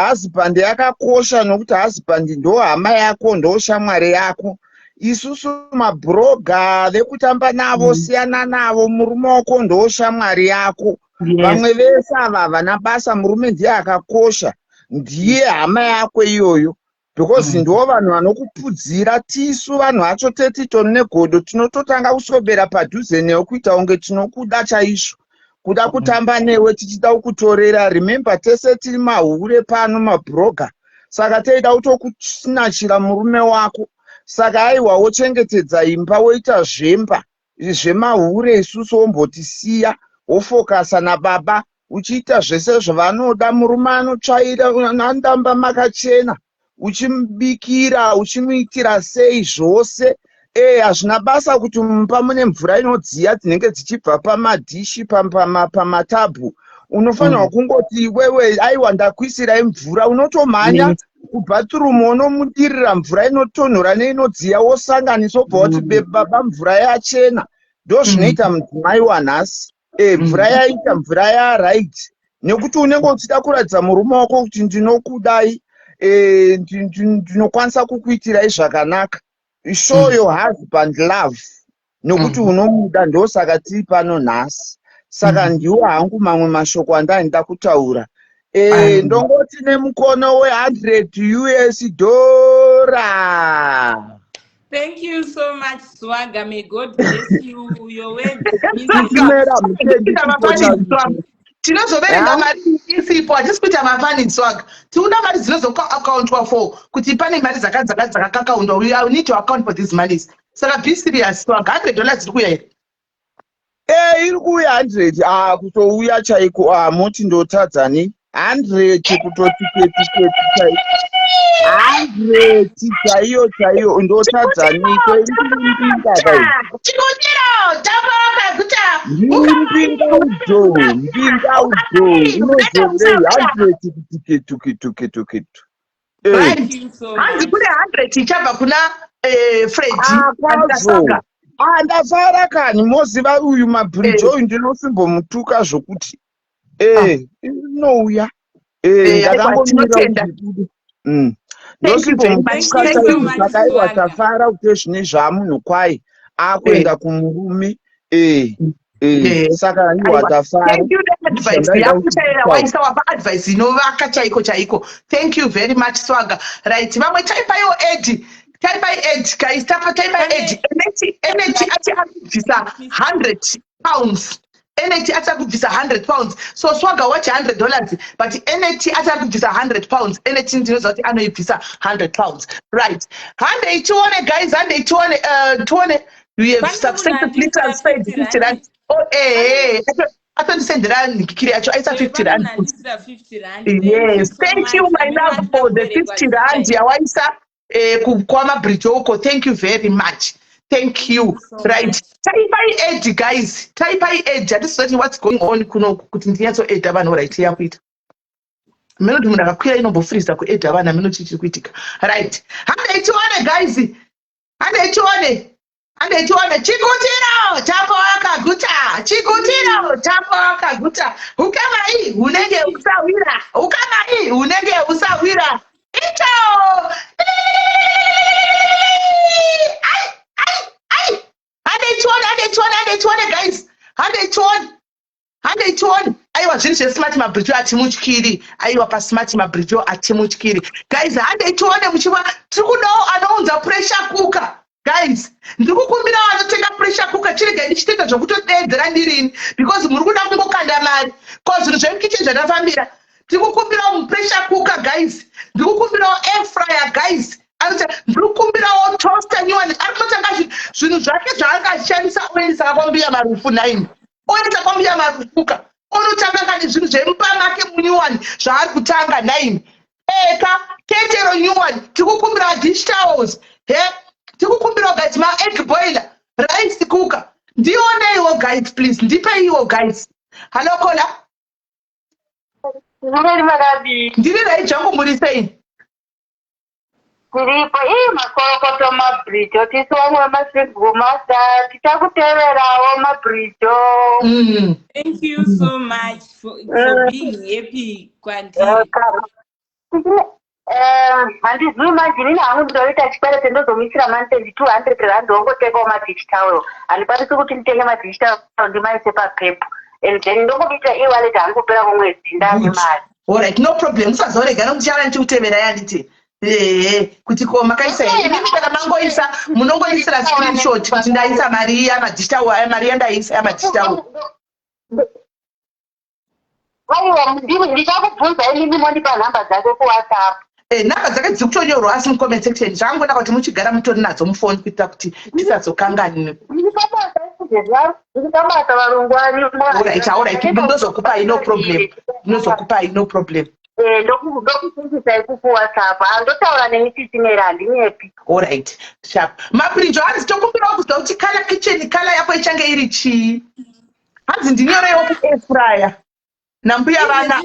Husband yakakosha nokuti husband ndo hama yako, ndo shamwari yako. Isusu mabroga vekutamba navo siyana navo, murume wako ndo shamwari yako. Vamwe vese ava havana basa, murume ndiye akakosha, ndiye hama yako iyoyo. because ndo vanhu vanokupudzira. Tisu vanhu vacho tetitori negodo tinototanga kusobera padhuze newe kuita kunge tinokuda chaizvo, kuda kutamba newe tichida kukutorera. Remember tese tiri mahure pano mabroga, saka teida kutokunachira murume wako. Saka aiwa wochengetedza imba woita zvemba zvemahure, isusu wombotisiya wofokasa nababa uchiita zvese zvavanoda. Murume anotsvaira andamba makachena, uchimubikira uchimuitira sei zvose. Hazvina basa kuti mumba mune mvura inodziya dzinenge dzichibva pamadhishi pamatabhu. Unofanirwa kungoti wewe aiwa ndakuisirai mvura, unotomhanya kubhathurumu unomudirira mvura inotonhora neinodziya wosanganisa wobva wati baba mvura yachena. Ndo zvinoita mudzimai wanhasi. Mvura yaita mvura yaraiti, nekuti unenge uchida kuratidza murume wako kuti ndinokudai, ndinokwanisa kukuitirai zvakanaka. Show your husband love, nekuti unomuda. Ndosaka tiri pano nhasi. Saka ndiwo hangu mamwe mashoko andaenda kutaura. Ndongoti nemukono we$100 US. Thank you so much, Swaga. May God bless you. Your words mean tinozoverenga mari isipo, hatisi kuita mafani Swaga. Tiuna mari dzinozoakauntwa for kuti pane mari dzakakaundwa. We need to account for these monies. Saka be serious Swaga. $100 ziri kuya here. Iri kuya 100. Kutouya chaiko. Moti ndotadzani 100 kutoti 100 chaiyo ndotadzani. Mpinga udzo unozorei 100 kituketu. Hanzi kune 100 ichabva kuna Freddy. Ndafara kani moziva uyu mabridge oyu ndinosimbomutuka zvokuti inouya. Ndakangomira ndosimbomutuka chaizvo. Sakaiwa tafara kuti zvine zvamunhu kwai akuenda kumurume. Saka iwa tafara. Waisa wapa advice inovaka chaiko. Thank you very much Swaga. Right, vamwe typaiwo Ed. Type Ed guys, type Ed. Energy ati akubvisa £100. Energy ati akubvisa £100. So Swaga watch $100, but energy ati akubvisa £100. Energy ndinoza kuti anoibvisa £100. Right. Hande tione guys, tuone. We have successfully transferred £50. Atondisendera ndikiri yacho aisa £50. Yes, thank you my love for the £50 yawaisa kwamabridge oko. Thank you very much. Thank you. Right. Type Ed guys. Type Ed. Hatisati what's going on kuno kuti ndiyatsoedha vanhu right yakuita. Munoti munhu akakwira inombofreeza kuedha vanhu aminochichi kuitika. Right. Hande tione guys. Chikutiro chako wakaguta. Ukamai unenge usawira. Ito. Hande guys. Hande tuone. Aiwa zvinhu zvesmart mabridge atimutyiri. Aiwa pasmart mabridge atimutyiri. Guys, hande tuone muchiva tiri kudawo anounza pressure cooker. Guys, ndikukumbira vanotenga pressure cooker chirega ndichitenda zvokutodedzera ndirini because muri kuda kungokanda mari. Ko zvinhu zvemukitchen zvandafambira. Ndikukumbirawo pressure cooker guys. Ndikukumbirawo air fryer guys. Ndikukumbirawo toaster nyuwani. Arikutanga zvinhu zvake zvaakashandisa oendesa kwambuya marufu 9. Oendesa kwambuya marufuka. Unotanga kani zvinhu zvemumba make munyuwani zvaari kutanga 9. Eka ketero nyuwani. Ndikukumbira dish towels. Ndikukumbira guys ma egg boiler, rice cooker. Ndioneiwo guys please. Ndipeiwo guys. Hello Kola. Ndiri rai jangu muri sei? Ndiripo makorokoto mabridge tisi wamwe masigumasa tichakuteverawo mabridge. Thank you so much for being happy kwandiri. Handizwi manje nini hangu ndoita chikwelete ndozomisira mantendi £200 wongotekawo madish towel. Handikwanisi kuti nditenge madish towel ndimaise papepu. And then ndongobita e-wallet hangu kupera kwemwedzi ndane mari. Alright, no problem. Usazorega nokuti chara ndichikutevera yanditi. kuti ko makaisa here ini kana mangoisa munongoisira screenshot kuti ndaisa mari yamadigital mari yandaisa yamadigital. Aiwa ndichakubvunza inini monipa nhamba dzako kuwhatsapp. Nhamba dzake dziri kutonyorwa asi mucomment section zvangoda kuti muchigara mutori nadzo mufoni kuitira kuti tisazokanganwe. Ndikabata varongwari. Alright, ndinozokupai no problem. Ndinozokupai no problem. Ndokufundzisa ikuku WhatsApp. Andotaura nemisisimera handinyepi. Alright, sharp. Mapirijo hanzi tokumbira kuzwa kuti kala kitchen kala yako ichange iri chii. Hanzi ndinyorewo ku-air fryer. Nambuya vana.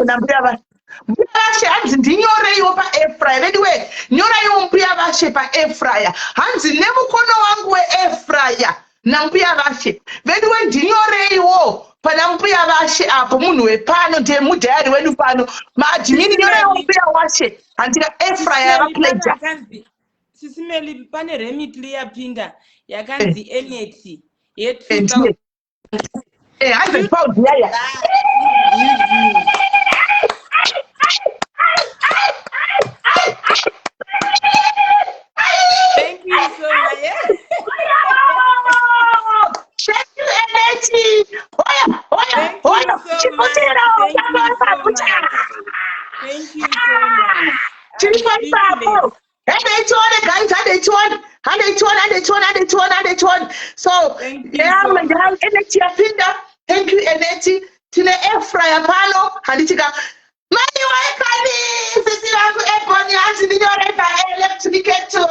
Mbuya vashe hanzi ndinyoreiwo pa-air fryer. Anyway, nyoraiwo mbuya vashe pa-air fryer. Hanzi nemukono wangu we-air fryer. Nambuya vashe. Anyway, ndinyoreiwo pana mbuya vashe apo munhu wepano ndiye mudhayari wedu pano. Maadhimini nyoraiwo mbuya washe. Handika air fryer yakapleja. Sisimeli pane remitli yapinda yakanzi Eneti ye2000. £100 yaya. Thank you so much. Thank you, Eneti. Thank you so much. So, yeah, Eneti yapinda. Thank you, Eneti. Tine air fryer pano. Handitika. Mani waekani. Sisi wangu eponi. Hansi ninyore pa electric kettle.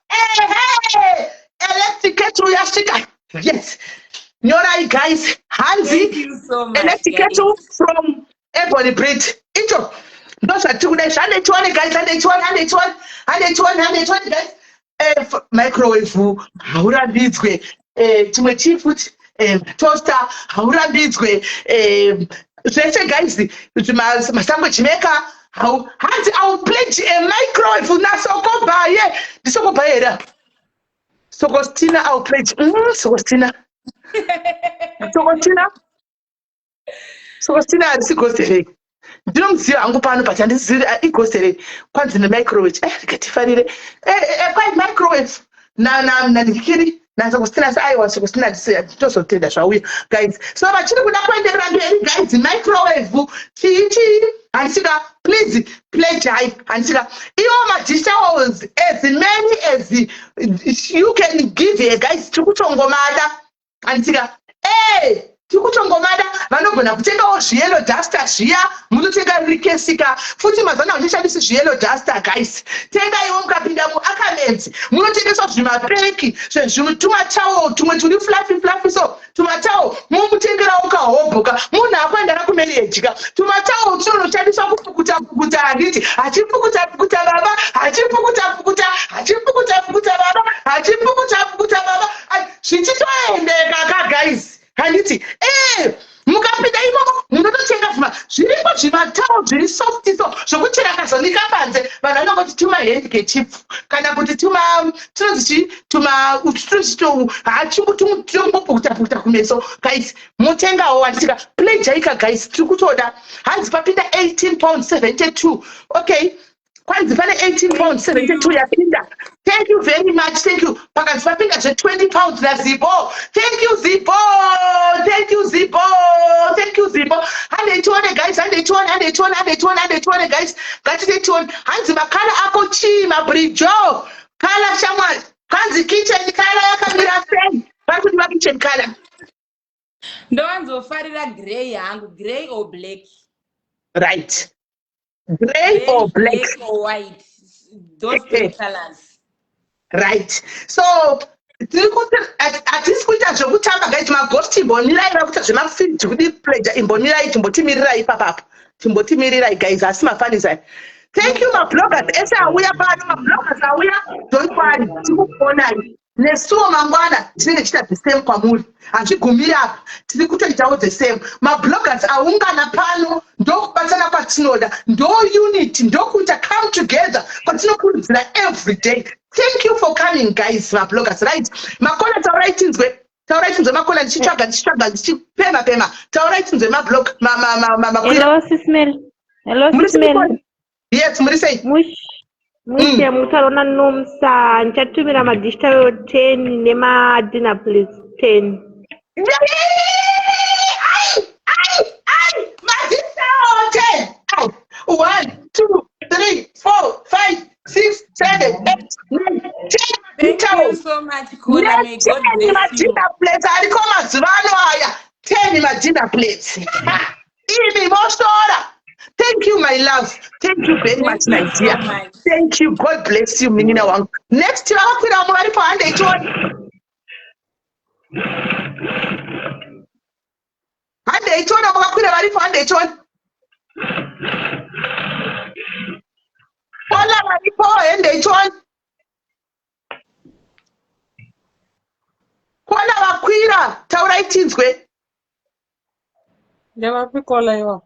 Hey. Electric kettle yashika. Yes. Nyorai guys. Hansi. So much, electric kettle from Ebony Breed. Ito. Those are 2 days. 120 guys. 120 guys. Microwave. Haurambidzwe. Chimwe chifuti. Toaster. Haurambidzwe. Zvese guys. Masandwich maker. Hanzi I will pledge a microwave. Nasokobaye. Ndisokobaye. Sokostina I will pledge. Sokostina. Sokostina arisigosere. Ndinomuziva hangu pano but handiziri igosere kwanzi nemicrowave. Rikatifarire. Kwai microwave. Ndikiri. Sokostina aiwa Sokostina nditozotenda zvauya guys. So vachiri kuda kuenderera mberi guys microwave chii handisika please pledge handisika iwo madishes as many as you can give here guys tikutongomada handisika tikutongomada vanogona kutengawo zviyellow duster zviya munotenga rikesika futi mazana unoshandisa zviyellow duster guys tengaiwo mukapinda muAckermans munotengeswa zvimapeki zvezvitumatawo tumwe turi fluffy so tumatawo mumutengerawo kahobhoka munhu akuenda nakumeriyejika tumatawo tunoshandiswa kupukuta handiti hachipukuta baba hachipukuta baba hachipukuta baba zvichitoendeka guys handiti mukapinda imomo munototenga zviripo zvimatawo zviri soft so zvokuchera kazonika panze vanhu vanongoti tuma handkerchief kana kuti hachitombopukuta kumeso guys mutengawo handisika plejaika guys tiri kutoda hanzi papinda £18.72 okay kwanzi pane £18.72 yapinda. Thank you very much. Thank you. Pakanzi papinda £20 naZibo. Thank you Zibo. Thank you Zibo. 120 guys. 120 guys. Ngatitone. Hanzi makala ako chi mabrijo. Kala shamwari. Hanzi kitchen kala yakamira sei. Kuti ma kitchen kala. Ndowanzofarira grey hangu, grey or black. Right. Grey or black or white, those two colors. Right. So atisi kuita zvekutamba guys maghost imbomirirai vakuita zvemafilm kuti pleasure imbomirirai timbotimirai ipapapo timbotimirai guys asi mafanisa. Thank you mabloggers ese auya pano mabloggers auya don't worry tikukuonai nesuwo mangwana tinenge tichita the same kwamuri hazvigumiri apa tiri kutoitawo the same mabloggers aungana pano ndokubatsana kwatinoda unity ndokuita come together kwatinokurudzira every day. Thank you for coming guys mabloggers right makona taurai tinzwe makona ndichitsvaga ndichipema taurai tinzwe mablog hello Sismel Hello, Muri sei Smell. phone? Yes, muri sei. Mushe mutarona nomsa nchatumira madishta 10 nemadina please 10. Madista 10. 1, 2, 3, 4, 5, 6, 7, 8, 9, 10. Thank you so much, Kola. May God bless you. Madina plates. Ariko mazivano aya. 10 madina plates. Ini mosora. Thank you, my love. Thank you very much, my dear. Thank you. God bless you, Minina Wang. Next year, I'll put on for 100. 100, I'll put on for 100. Kola maripo ende chon. Kola wakwira taura itinzwe. Ndavapi Kola iwa.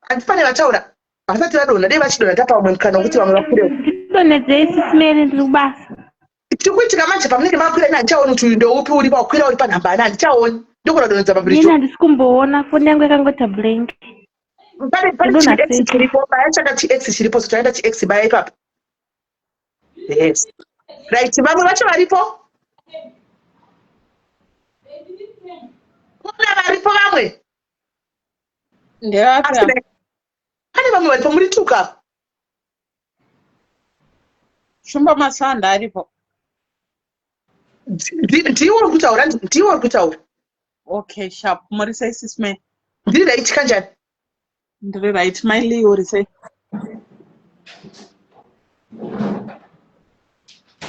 Andifane vataura. Vasati vadonha dei vachidonha tapamwe mukana kuti vamwe vakwire. Ndonedze Smell ndikubasa. Tikuitika manje pamunenge makwira ina ndichaona kuti uyu ndoupi uri pakwira uri panhamba ana ndichaoni. Ndokona donedza pabridge. Nina ndisikumboona foni yangu yakangota blank. Pane TX chiripo, baya chaka TX chiripo, so chaenda TX baya ipapo. Yes. Right, vamwe vacho varipo? Kuna varipo vamwe? Ndevapi? Pane vamwe varipo muri tuka? Shumba Masanda aripo. Ndiwo uri kutaura. Okay, sharp. Muri sei Smell? Ndiri right kanjani? Ndiri right. Miley uri sei?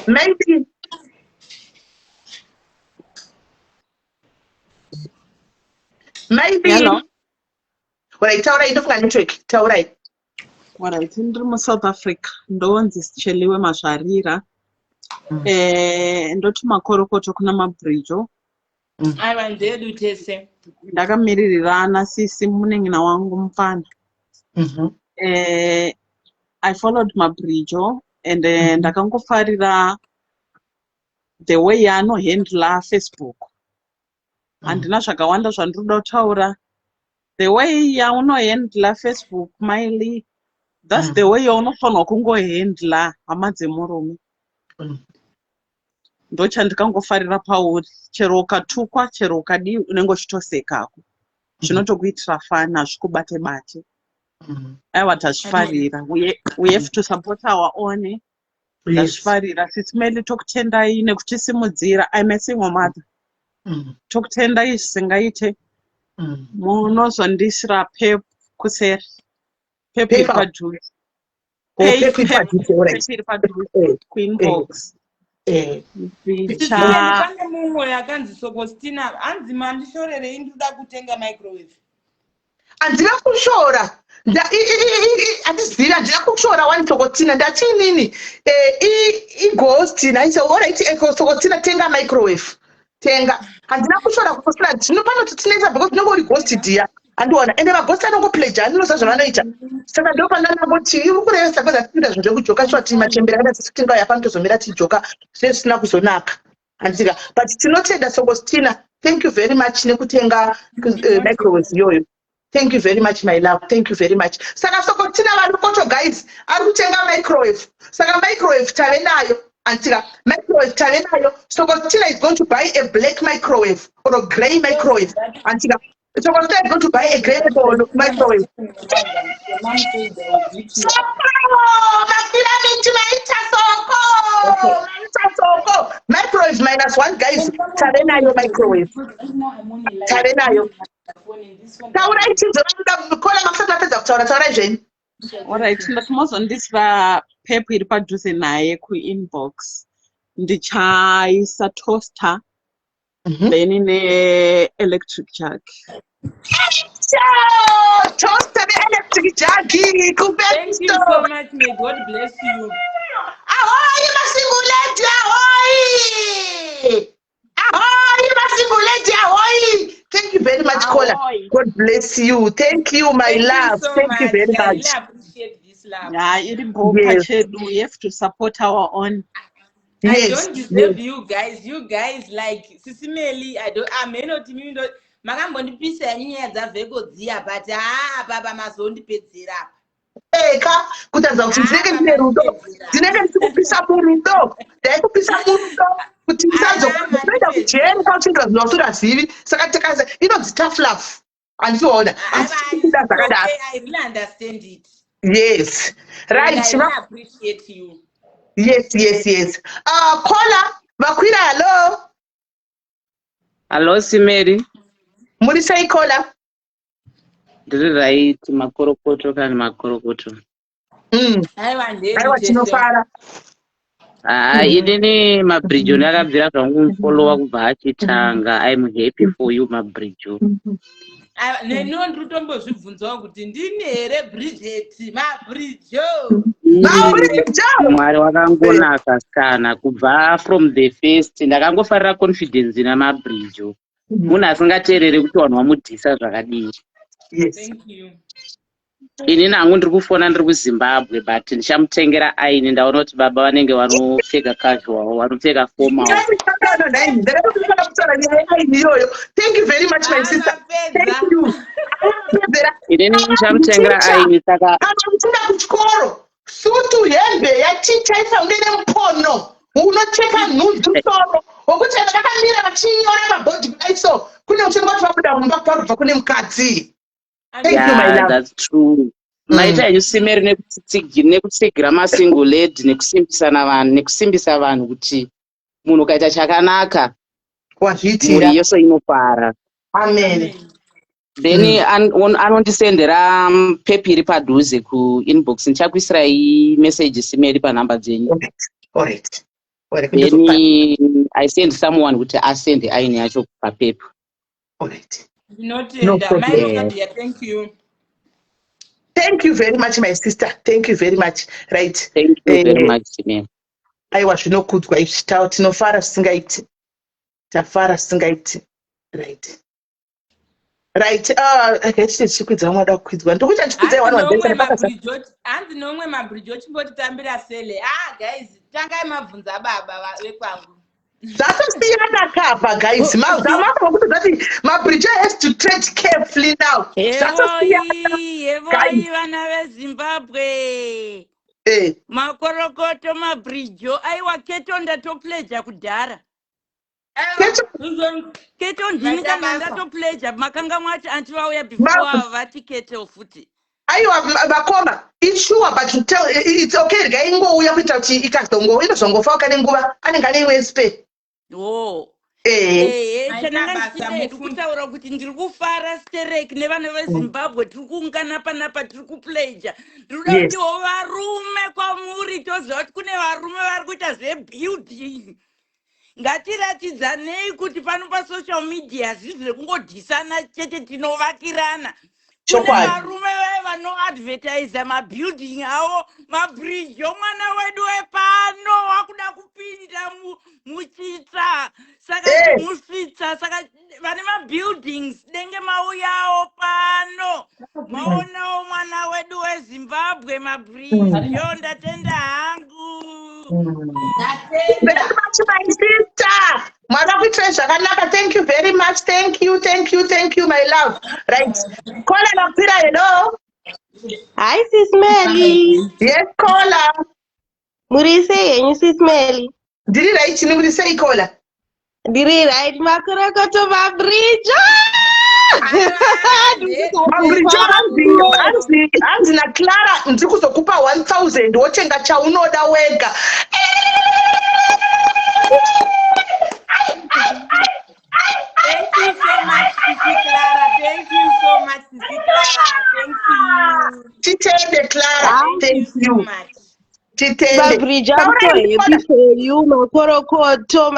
Maybe. Hello. Right, taurai ndofunga network. Taurai. Alright, ndiri muSouth Africa. Ndonzi Sicheliwe Mazvarira. Ndoti makorokoto kuna mabridge. Aiwa ndedu tese. Ndakamirirana sisi munengina wangu mfana. I followed mabridge and ndakangofarira the way yaanohandla Facebook. Handina zvakawanda zvandinoda kutaura. The way yaunohandla Facebook, Miley, that's the way yaunofanirwa kungohandla hama dzemurume. Ndochandikangofarira pauri. Chero ukatukwa, chero ukadi unenge uchitosekako. Zvinotokuitira fana zvikubate-bate. Aiwa tazvifarira. We have to support our own. Tazvifarira. Sismeli tokutendai nekutisimudzira. I'm a single mother. Tokutendai zvisingaite. Munozondisira pep kuseri. Pep iri padhuze. Pep iri padhuze. Queen box. Pane mumwe akanzi Sokostina hanzi mandishorerei ndoda kutenga microwave. Handina kushora. Handizira handina kushora wani Sokostina ndati nini? Ghost naita alright Sokostina tenga microwave. Tenga. Handina kushora kusira tinopano titinaita because tinenge uri ghost dia. Andiona ende maghost anongopleja anosa zvavanoita. Saka ndo pandangoti ukurevesa kweza tinda zvinhu zvekujoka shoti machembera kada tisinga yapano tozomira tijoka zvisina kuzonaka. Handika but tinotenda Sokostina. Thank you very much nekutenga microwave yoyo. Thank you very much, my love. Thank you very much. Saka Sokostina varukoto guys, ari kutenga microwave. Saka microwave tave nayo. Antika microwave tave nayo. Sokostina is going to buy a black microwave or a grey microwave. Antika Sokostina is going to buy a grey microwave. Microwave -1 guys. Tave nayo microwave. Tave nayo. Taura ichizo Kola makusati apedza kutaura taurai zvenyu. Alright, ndatimozondisira pep iri padhuze naye kuinbox. Ndichaisa toaster. Then ne-electric jug. Toaster ne-electric jug. Thank you so much. May God bless you. Ahoy, masingle lady, ahoy! Ahoy, masingle lady, ahoy! Thank you very much, Kola. God bless you. Thank you, my love. Thank you very much. I really appreciate this love. Yes. We have to support our own. I don't deserve you guys. You guys like Sisimeli. I may not mean makambondipisa nyaya dzavheko dziya but baba mazondipedzera apa eka kutaridza kuti ndinenge ndine rudo, ndinenge ndichikupisa murudo, ndaikupisa murudo kuti ndisazoenda kujeri kauchinga zvinotorazivi, saka tikaza inonzi tough love, handitoona asi kuda zvakadaro. I really understand it. Yes, right. And I really appreciate you. Yes. Caller, vakwira, hello. Hello, Simeri. Muri sei caller? Ndiri right, makorokoto kana makorokoto. Aiwa tinofara. Inini mabridge ndakabvira zvangu mufolowa kubva achitanga. I'm happy for you mabridge. Neno nditombozvibvunzawo kuti ndini here Bridget mabridge. Mwari wakangonaka kana kubva from the first ndakangofarira confidence namabridge. Munhu asingateerere kuti vanhu vamudhisa zvakadii. Thank you. Inini hangu ndiri kufona ndiri kuZimbabwe but ndichamutengera aini ndaona kuti baba vanenge vanopfeka casual vanopfeka formal. Thank you very much my sister. Thank you. Inini ndichamutengera aini saka unoenda kuchikoro sutu hembe yaticha isaunene mupono unocheka nhunzi musoro wokuti ndakamira vachinyora mabhodhi kudaiso kune uchenga kuti vabuda mumba parubva kune mukadzi. Yeah, that's true. Maita yenyu Simeri nekutsigira masingle lady nekusimbisa vanhu kuti munhu ukaita chakanaka wazviitira yose inofara. Amen. Then anondisendera pepi iri padhuze kuinbox ndichakuisirai message Simeri panhamba dzenyu. Alright. Then I send someone kuti asende aini yacho papepa. Alright. No problem. Thank you. Thank you very much, my sister. Thank you very much. Right. Thank you very much, man. Aiwa zvinokudzwa izvi tinofara singaiti. Tafara singaiti. Right. Chikwidza mwada kukwidzwa. Ndokuita chikwidza wana wandesa napakasa. Hanzi nomwe mabridge ochimbotitambira sele. Guys, tangai mabvunza baba vekwangu. Zvasiyana kapa guys. Mazama kuti zvati mabridge has to tread carefully now. Yevoi vana veZimbabwe. Makorokoto mabridge aiwa keto ndatopleja kudhara. Keto ndini kana ndatopleja makanga mwati antivauya before vati keto futi. Aiwa vakoma it's sure but you tell it's okay guy ingouya kuita kuti ikazongo inozongofa kana nguva anenge ane wespe. Kutaura kuti ndiri kufara sterek nevana veZimbabwe tiri kuungana panapa tiri kupleja ndinoda kuti varume kwamuri toziva kuti kune varume vari kuita zvebuilding. Ngatiratidzanei kuti pano pasocial media zvizi zvekungodhisana chete tinovakirana. Kune varume vanoadvertisa mabuilding avo mabridge omwana wedu wepano wakuda kupinda muchitsa saka timusvitsa saka vane mabuildings denge mauyawo pano maonawo mwana wedu weZimbabwe mabridge ndatenda hangu. Mwana kuitira zvakanaka. Thank you very much. Thank you my love. Right. Caller nakwira hello. Hi sis Meli. Yes caller. Muri sei henyu sis Meli? Ndiri right ni muri sei caller? Ndiri right makorokoto mabridge. Hanzi naClara ndiri kuzokupa 1000 wotenga chaunoda wega. Thank you so much, Sisi Clara. Thank you so much, Sisi Clara. Thank you. Titende Clara. Thank you. Titende. Mabridge, I'm so happy for you. Makorokoto.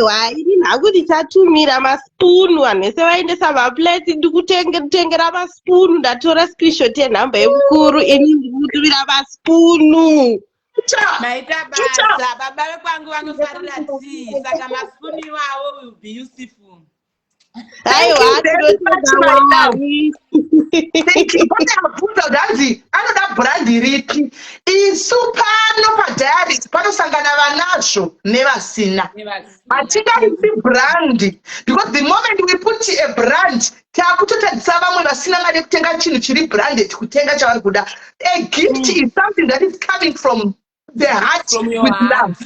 Haidi nakuti chatumira maspunu vanhu vese vaendesa mapleti ndikutengera maspunu ndatora screenshot yenhamba yemukuru ini ndikutumira maspunu. Maita basa baba vekwangu vanofarira tii saka maspunu iwawo will be useful. Thank Aiwa, you very much, tinotenda my love. Mwari. Thank you. Pane abvunza kuti hanzi anoda brandi ripi. Isu pano paDiaries panosangana vanazvo nevasina. Hatingaisi brandi because the moment we put a brand takutotadzisa vamwe vasina mari yekutenga chinhu chiri branded kutenga chavari kuda. A gift is something that is coming from the heart with love.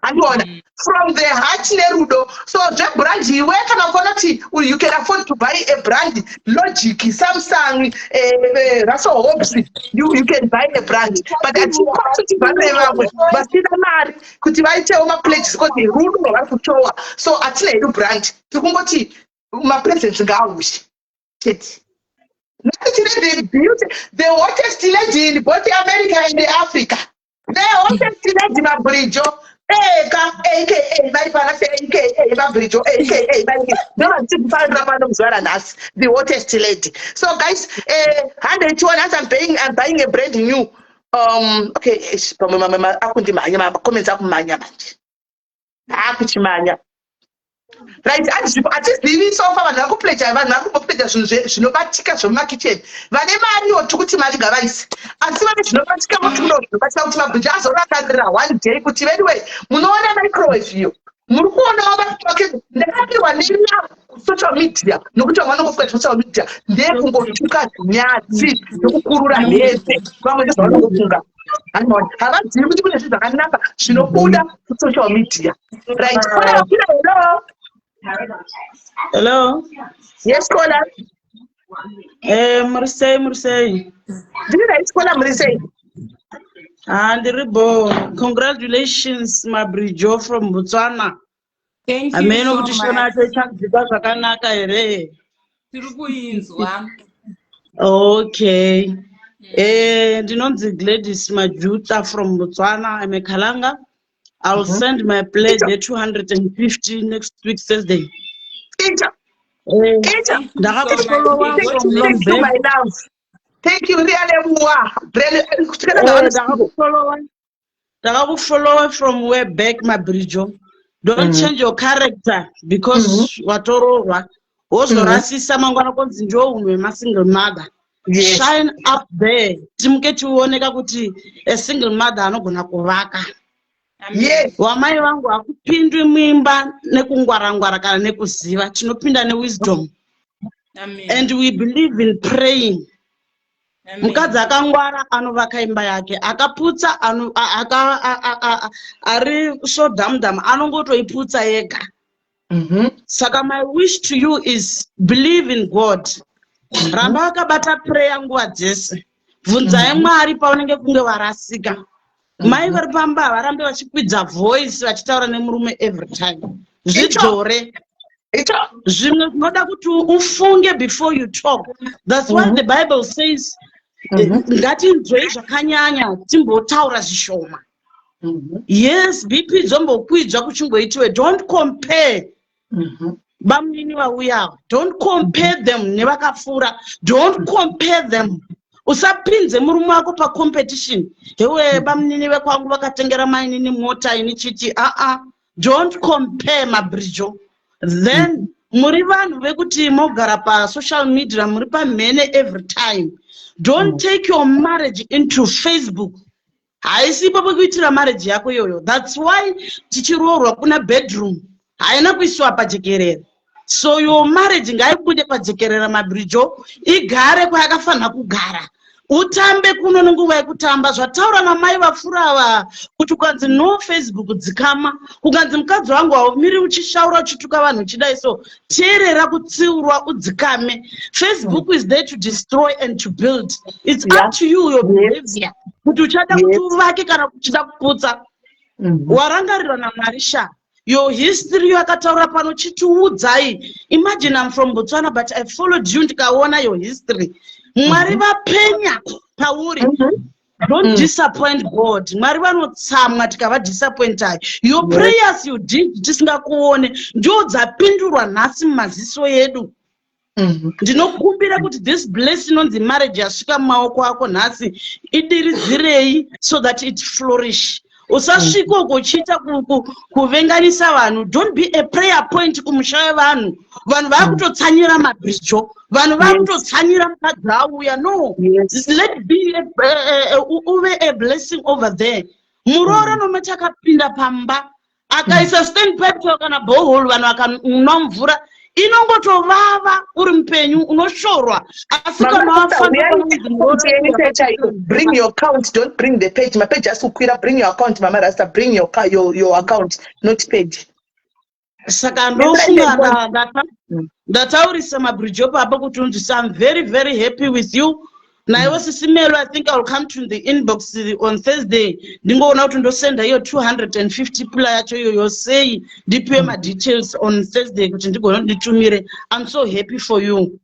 Andona from the heart nerudo. So the brand you kana kuona kuti you can afford to buy a brand. Logic, Samsung, Russell Hobbs, you can buy a brand. But at the cost of vamwe vasina mari kuti vaitewo maplates kuti rudo vari kutowa. So atina hedu brand. Tikungoti mapresents ngaushi. Chete. The beauty, the hottest lady in both America and Africa. The hottest lady in Mabrijo. AKA, the hottest lady. So guys, 101 as I'm buying a brand new. Okay, comments up manya. Right, at least living so far, vanhu vakupledha zvinhu zvinobatika zvomumakitchen vane mari yotukuti mari ngavaisi asi vane zvinobatika motuno zvinobatika kuti mabhiji azorakandirira one day kuti anyway munoona microwave iyo muri kuonawo vake ndakapirwa social media nokuti vamwe vanongofuka social media ndekungotuka nyatsi nokukurura mhete vamwe ndezvavanongofunga havazivi kuti kune zvinhu zvakanaka zvinobuda social media right. Hello. Yes, caller. Mursei. Mursei. And Ribo, congratulations, Mabrijo from Botswana. Thank you so much. Okay. Dinonzi Gladys Majuta from Botswana. I'm a Kalanga. I'll send my pledge at 250 next week Thursday. Thank you, my love. Thank you, follow from where back, Mabrijo. Don't change your character because watoro also rasisa mangwana konzi njo umwe single mother. Shine up there. Timuke oneka kuti a single mother anogona kuvaka. Yes. Wamai vangu hakupindwi mimba nekungwarangwara kana nekuziva tinopinda newisdom. And we believe in praying. Mukadzi akangwara anovaka imba yake akaputsa ari so damdam anongotoiputsa yega. Saka my wish to you is believe in God. Ramba akabata prayer nguva dzese. Bvunzai Mwari paunenge kunge warasika. Mai vari pamba varambe vachikwidza voice vachitaura nemurume every time. Zvidzore. Zvimwe zvinoda kuti ufunge before you talk. That's what the Bible says. Ngatinzwei zvakanyanya timbotaura zvishoma. Yes, BP dzombokwidza kuchingoitiwe. Don't compare. Bamnini vauya. Don't compare them nevakafura. Don't compare them. Usapinze murume wako pa competition. Hewe bamnini vekwangu vakatengera mainini mota ini chiti. Don't compare Mabrijo. Then muri vanhu vekuti mogara pa social media muri pa mene every time. Don't take your marriage into Facebook. Haisi papo kuitira marriage yako yoyo. That's why tichiroorwa kuna bedroom. Haina kuiswa pajekerera. So your marriage ngaibude pajekerera Mabrijo. Igare kwayakafanira kugara. Utambe kuno nenguva yekutamba zvataura namai vafura kuti ukanzi no Facebook dzikama ukanzi mukadzi wangu haumiri uchishaura uchituka vanhu uchidai so teerera kutsiurwa udzikame. Facebook is there to destroy and to build. It's up to you your behavior kuti uchada kuti uvake kana uchida kuputsa. Warangarirwa naMwari sha. Your history yakataura pano chitiudzai. Imagine I'm from Botswana but I followed you ndikaona your history. Mwari vapenya pauri. Don't disappoint God. Mwari vanotsamwa tikava disappointai. Your prayers you did tisingakuone ndio dzapindurwa nhasi mumaziso edu. Ndinokumbira kuti this blessing on the marriage yasvika mumaoko ako nhasi idiridzirei so that it flourish. usasvika ugochiita kuvenganisa vanhu. Don't be a prayer point kumusha wevanhu. Vanhu vakutotsanyira mabhijo, vanhu vakutotsanyira mukadzi auya. No, let be uve a blessing over there. Muroro nomatakapinda pamba akaisa standpipe kana borehole vanhu vakanwa mvura inongotovava uri mupenyu unoshorwa. Asi kana bring your account, don't bring the page. My page just kukwira, bring your account. Mama Rasta, bring your account, not page. Saka ndofunga ndataurisa mabridge apa kuti unzwisa. I'm very very happy with you. Naiwe Sisimelo, I think I'll come to the inbox on Thursday. Ndingoona kuti ndosenda iyo 250 pula yacho iyo yosei ndipiwe ma details on Thursday kuti ndigona nditumire. I'm so happy for you.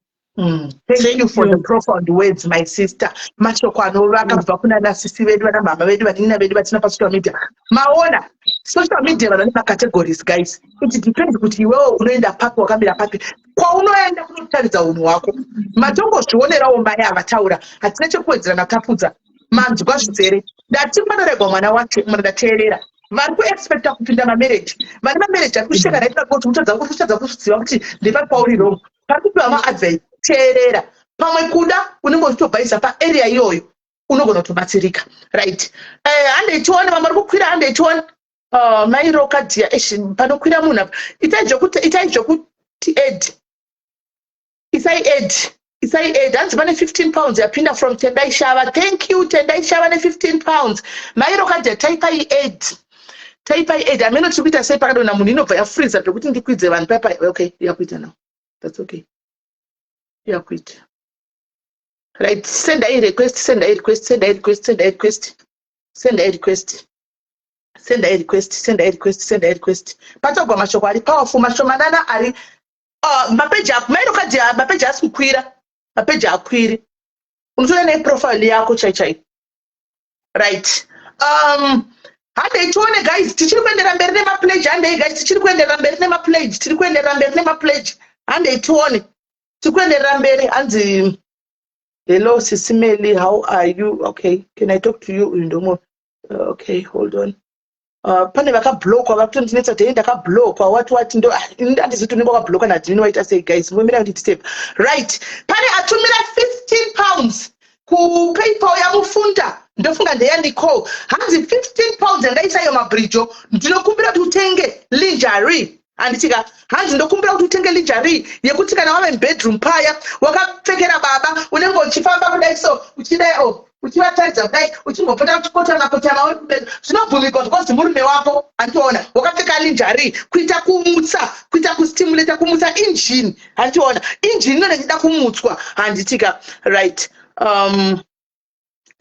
Thank you for the profound words, my sister. Mashoko anovaka kubva kuna nasisi vedu vana mama vedu vanina vedu vatina pa social media. Maona social media vana ma categories, guys. It depends kuti iwewe unoenda papi wakamira papi. Kwa unoenda kunotaridza unhu wako. Matongo zvionerawo mai avataura. Hatina chekuwedzera nakapudza. Manzwa zvizere. Ndatimanorega mwana wacho mundateerera. Vari kuexpecta kupinda mamarriage. Vana mamarriage akusheka raita kuti utadza kuziva kuti ndepa pauri wrong. Pari kupiwa maadvice. Teerera pamwe kuda unenge uchitobvaisa paarea iyoyo unogona kutobatsirika, right? Handetione vamwe vari kukwira handetione mairoka dia panokwira munhu apa itai zvokuti isai aid hanzi pane 15 pounds yapinda from Tendai Shava. Thank you Tendai Shava ne 15 pounds. Mairoka dia taipai aid ameno tiri kuita sei pakadona munhu inobva yafreeza pekuti ndikwidze vanhu paipai. Okay, yakuita now, that's okay. Yeah, quit. Right, send a request. Patogwa mashoko ari powerful, mashomanana ari mapeji asi kukwira, mapeji akwiri. Unotoona neprofile yako chai. Right. Handetione guys, tichiri kuendera mberi nemapledge. Handetione. Tukuendera mberi anzi hello Sisimeli, how are you? Okay, can I talk to you? Okay, hold on. Pane vakablockwa vakutonetsa kuti ndakablockwa what ndo andizoti unenge wakablockwa nadini waita sei guys, ngomira kuti step right. Pane atumira 15 pounds ku PayPal yamufunda ndofunga ndeyandicall hanzi 15 pounds angaisa yo mabridge ndinokumbira kuti utenge lingerie. Anditika hanzi ndokumbira kuti utenge lingerie yekuti kana wave bedroom paya wakapfekera baba unenge uchifamba kudai so uchivataridza kudai uchimbopota kutotana zvinobvumika because murume wako andiona wakapfeka lingerie kuita kumutsa kuita kustimulate kumutsa engine andiona engine inonenge ida kumutswa handitika right.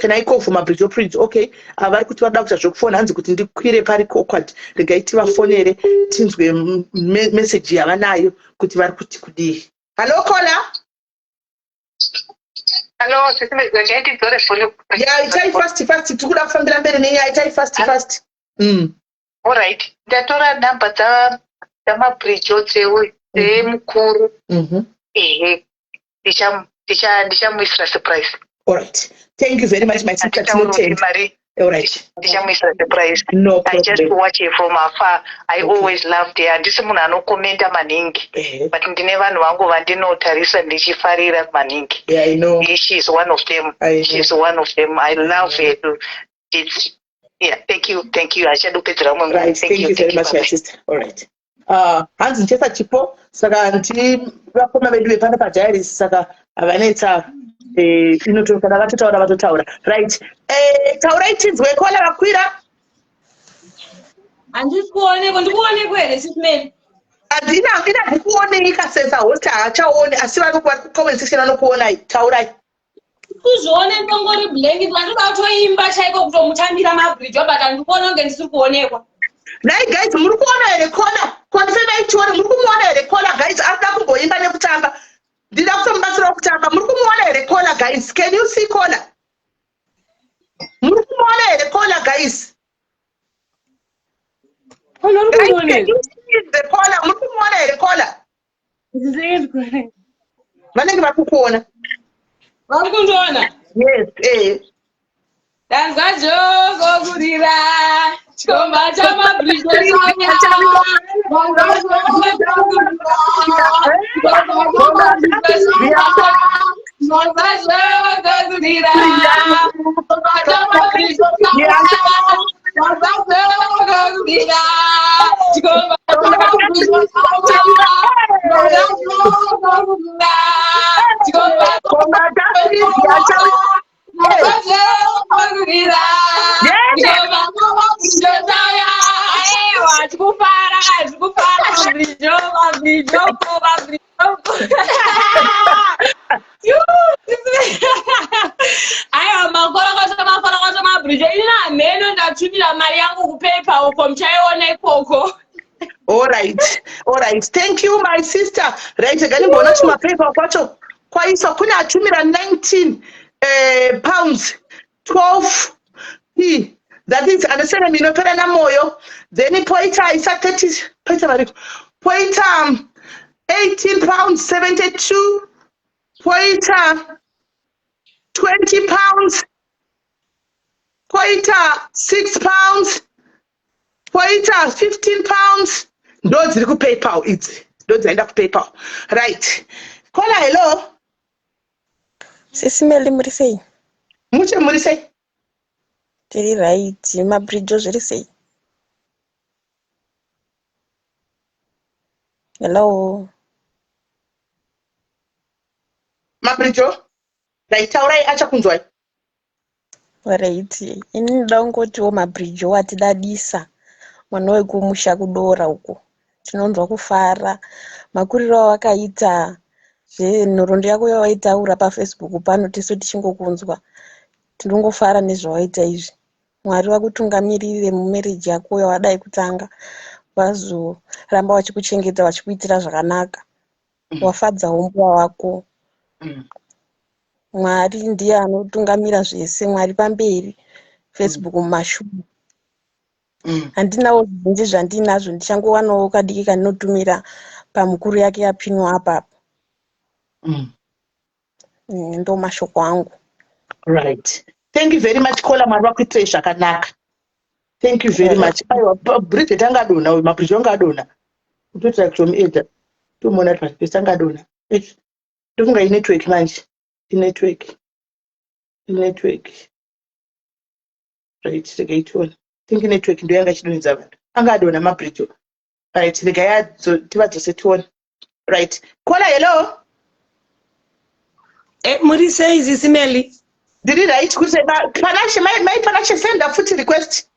Can I call for my bridge? Okay. Avari kuti vada kuita zvokufona hanzi kuti ndikwire pari kokwati regaiti vafonere tinzwe message yavanayo kuti vari kuti kudii. Hello caller. Hello, itai fast tikuda kufambira mberi nenyaya itai fast. Alright, ndatora namba dzamabridge dzemukuru. Ndichamuisira surprise. Alright, thank you very much my sister. Alright, no I just watch it from afar. I always loved her. Handisi munhu anokomenda maningi but ndine vanhu vangu vandinotarisa ndichifarira maningi. Yeah, I know. She's one of them. I love her. Thank you. Achadupedzera mumwe. Right, thank you very much my sister. Alright. Hanzi nchesa chipo saka vakoma vedu vepanda padiaries saka vanetsa inotokana vatotaura right. Taurai chinzwe kola vakwira. Handisi kuonekwa, ndikuonekwa here Sisimeli? Handina ndikuoneka sesa host haachaoni asi vari comment section vanokuonai. Taurai. Kuzvionekwa ngori blank vandoda kutoimba chaiko kutomutambira mabridge but handikuona kunge ndisiri kuonekwa. Nai guys muri kuona here kola confirm ichione muri kumuona here kola guys arida kumboimba nekutamba. Ndida kutomubatsira kutamba muri kumuona here kola guys. Can you see kola? Muri kumuona here kola guys. Can you see the kola? Muri kumuona here kola? Vanenge vari kukuona. Vari kundiona? Yes, Danza jogo kurira. chikomba chamabridge chauya aiwa makorokota mabridge ina mheno ndatumira mari yangu kupepa uko muchaiona ikoko. Alright. Thank you, my sister. Right, again, bona chuma paper kwacho. Kwaisa kuna atumira 19 pounds 12 p. That is understand me no pera na moyo. Then poita isa 30 poita mariko. Poita 18 pounds 72. Poita 20 pounds. Poita 6 pounds. Poita 15 pounds. Ndo dziri ku PayPal idzi. Ndo dzaenda ku PayPal. Right. Kola hello. Sisimeli muri sei? Muche muri sei? Tiri right. Mabridge zviri sei? Hello. Mabridge? Right, taurai acha kunzwai. Right. Ini ndangoti mabridge watidadisa. Mwana wekumusha kudora uko. Tinonzwa kufara. Makuriro wakaita zvenhoroondo yako yawaitaura paFacebook pano tisu tichingokunzwa. Tinongofara nezvawaita izvi. Mwari wakutungamirire mumarriage yako yawadai kutanga. Vazoramba vachikuchengeta vachikuitira zvakanaka. Wafadza umbwa wako. Mwari ndiye anotungamira zvese. Mwari pamberi. Facebook mumashure. Handinawo zvinji zvandinazvo ndichangowanawo kadiki kanotumira pamukuru yake yapinwa apapo. Ndo mashoko angu. Right. Thank you very much Kola Mwari wakuitire zvakanaka. Thank you very much. Aiwa Bridget angadona uyu mabridge angadona. Kutoita kutomuedza. Tomona pasi angadona. Ndofunga network manje. Network. Right, tikaitona. Think network ndo yanga chidonza vanhu. Angadona mabridge. Right, ndikayadzo tivadzose tione. Right. Kola hello. Muri sei Sisimeli? Did it right kuse panache mai panache send a foot request.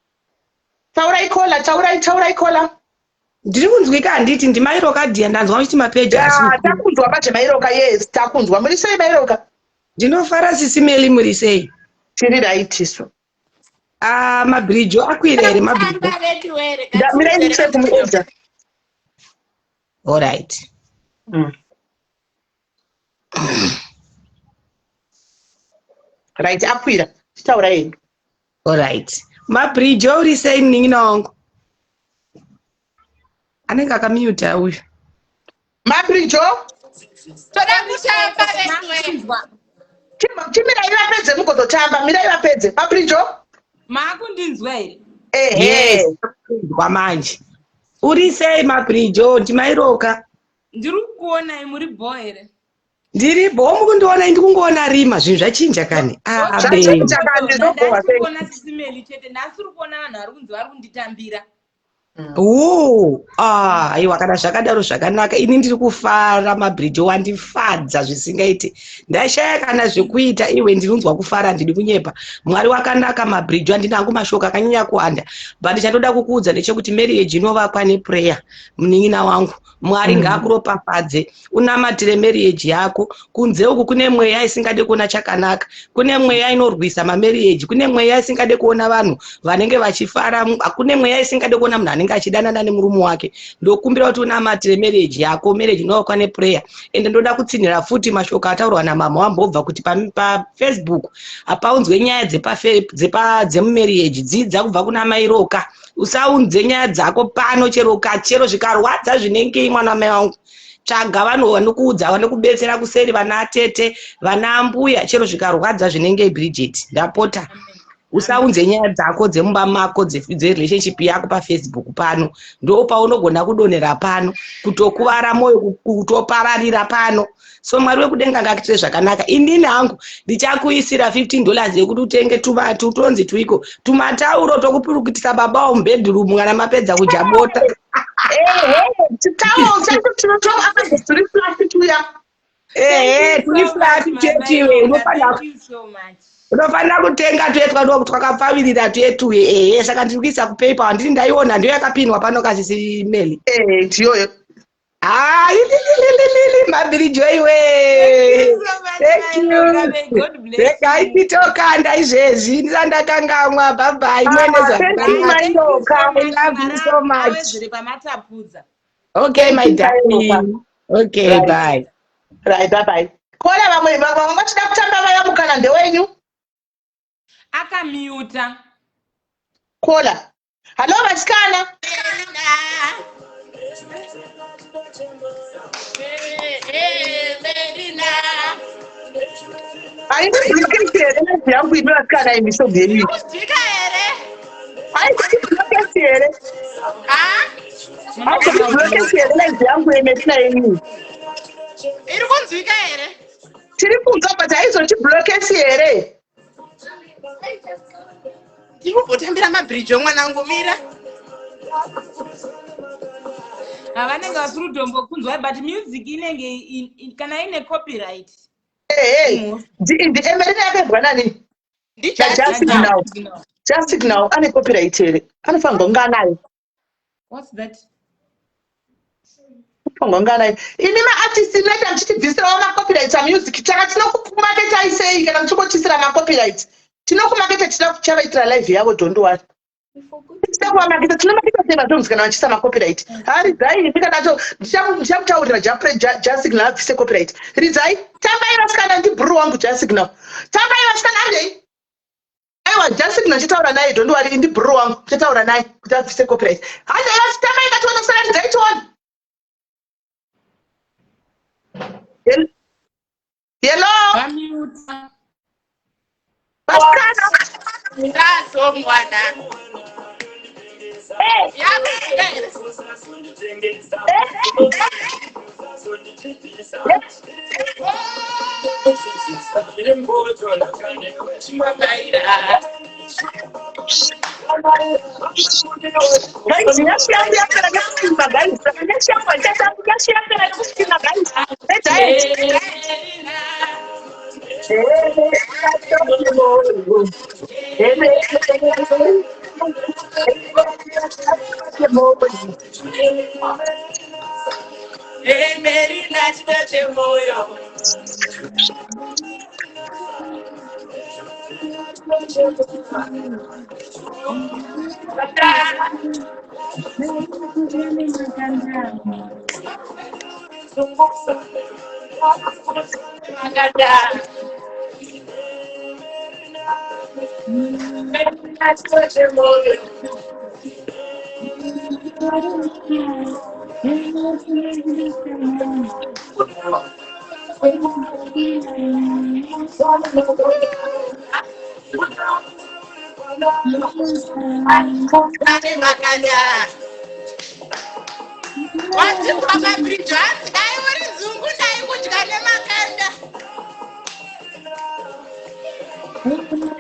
Taurai Kola. Ndiri kunzwika handiti ndimairoka dia ndanzwa kuti mapeji asi. Takunzwa baje mairoka yes, takunzwa. Muri sei mairoka? Ndinofara Sisimeli muri sei? Tiri right isu. Mabridge akwira ere mabridge. Mira ini check muedza. All right. Right, akwira. Chitaura yenu. All right. Mabridge uri sei ningi wangu? Anenge akamute uyu. Mabridge? Toda kushamba vetuwe. Chimirai vapedze mugototamba, mirai vapedze. Mabridge? Makundinzwa here? Yes. Manje. Uri sei Mabridge ndimairoka? Ndiri kuona muri bho here. Ndiri bho mukundiona ndikungoona rima zvinhu zvachinja kani. Zvachinja kani ndinobowa sei. Kuona Sisimeli chete ndasiri kuona vanhu vari kunzi vari kunditambira. Aiwa kana zvakadaro zvakanaka. Ini ndiri kufara Mabridge wandifadza zvisingaiti. Ndashaya kana zvekuita iwe ndinonzwa kufara ndiri kunyepa. Mwari wakanaka Mabridge andinangu mashoko akanyanya kuwanda. But ndichatoda kukuudza ndechekuti marriage inovakwa neprayer. Munin'ina wangu. Mwari ngaakuropafadze. Unamatire marriage yako. Kunze uku kune mweya isingade kuona chakanaka. Kune mweya inorwisa marriage. Kune mweya isingade kuona vanhu vanenge vachifara. Kune mweya isingade kuona munhu anenge achidanana nemurume wake. Ndokumbira kuti unamatire marriage yako. Marriage inovakwa neprayer. Ende ndoda kutsinhira futi mashoko ataurwa namama wambobva kuti paFacebook apaunzwe nyaya dzemumarriage dzidza kubva kuna mairoka. Usaunze nyaya dzako pano chero zvikarwadza zvinenge mwana mai wangu. Tsvaga vanhu vanokuudza vanokubetsera kuseri vana atete vana ambuya chero zvikarwadza zvinenge Bridget. Ndapota. usaunze nyaya dzako dzemumba mako dzerelationship yako paFacebook pano, ndo paunogona kudonhera pano, kutokuvara mwoyo, kutopararira pano. So Mwari wekudenga ngakitire zvakanaka. Inini hangu ndichakuisira $15 yekuti utenge tutonzi twiko tumatauro tokupurukitisa baba mubedroom kana mapedza kujabota. Turi flat chetiwe unofanira kutenga tuetwa ndo twakapfavirira tuetwe. Saka ndiri kuisa kupaper handiri ndaiona ndiyo yakapinwa pano kasisi email. Ndiyoyo. Mabirijo iwe. Thank you. Ndikaipitokanda izvezvi ndisandakangamwa. Bye bye. Love you so much. Okay, my darling. Okay, bye. Right, bye bye. Kola vamwe vachida kutamba vaya mukana ndewenyu. Akamuta. Kola. Hello vasikana. Yangu imewasikana imisogeni. Iri kunzwika here? Tiri kunzwa kuti aizochiblokesi here. Ndiri kugotambira mabhiriji omwanangu, mira. Vanenge vasiri kutombokunzwa, but music inenge kana ine copyright. Emerine yakazwa nani? Just now ane copyright here. Anofanirwa kunge anayo. What's that? Ini maartist inoita mchichibvisirawo macopyright amusic. Taka tinokumaketa isei kana muchingochisira macopyright. Tinokumaketa tida kuchavaitira live yavo dhondowari. Tinokumaketa tinomaketa sei mazonzi kana vachisa macopyright. Ridzai ndikanacho ndichamutaurira Jasignal abvise copyright. Ridzai tambai vasikana ndibhuru wangu Jasignal. Tambai vasikana andei. Aiwa Jasignal chitaura naye dhondowari ndibhuru wangu chitaura naye kuti abvise copyright. Handai vasitambai ngationa kusana ridzai tione. Hello. Vasikana. Ndazo mwana.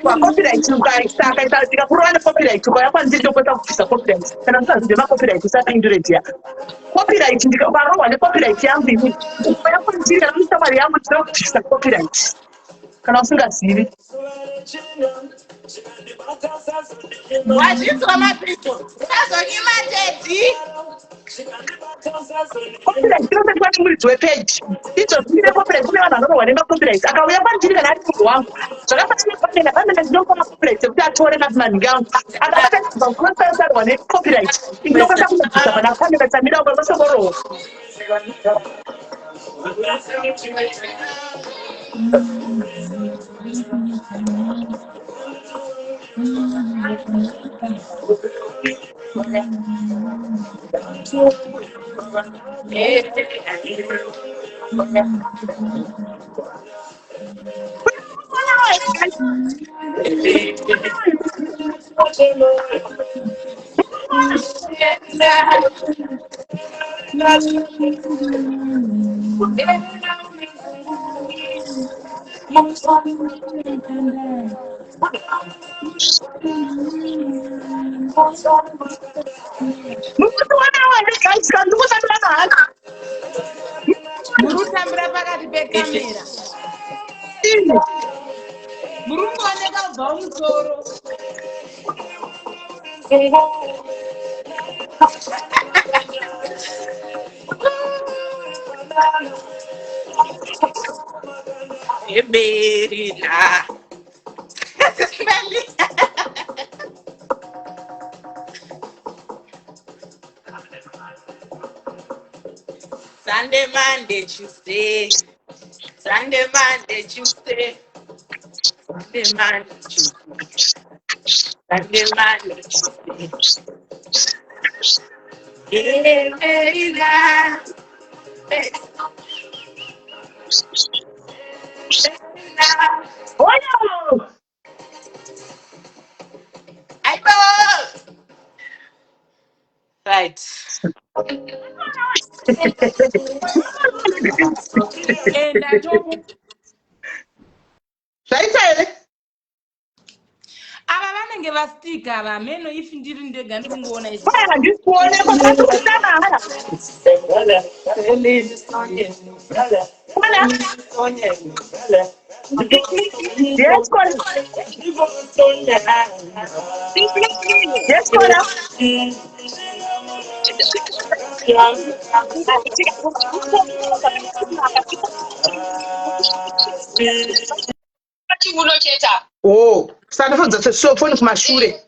Copyright ukaisaka ikakurana copyright ukayakwanisa ndokweta kubvisa copyright kana musazive macopyright usapindure copyright ndikabarohwa necopyright yangu ini ukayakwanisa kana musamari yangu tinoda kubvisa copyright kana usingazivi. Wazvinzwa mabhiriji usazonyima tedzi. Copyright inosetwa nemuridzi wepeji izvozvine copyright kune vanhu vanorohwa nemacopyright akauya kwandiri kana ari munhu wangu zvakafanira vanenge ndinopa macopyright ekuti atore mazimanhingi angu akaaarohwa necopyright inokwanisa kunobvisa pana panenge tamira vasongorohwa. Murutambira pakati pekamera. Murungooneka kubva musoro. Eberila. Sunday, Monday, Tuesday. Sunday, Monday, Tuesday. Sunday, Monday, Tuesday. Sunday, Monday, Tuesday. Eberila. Oh, Right. And I don't. Ava vanenge vastika ava meno if ndiri ndega ndikungoona oh, sandifundza sofoni kumashure.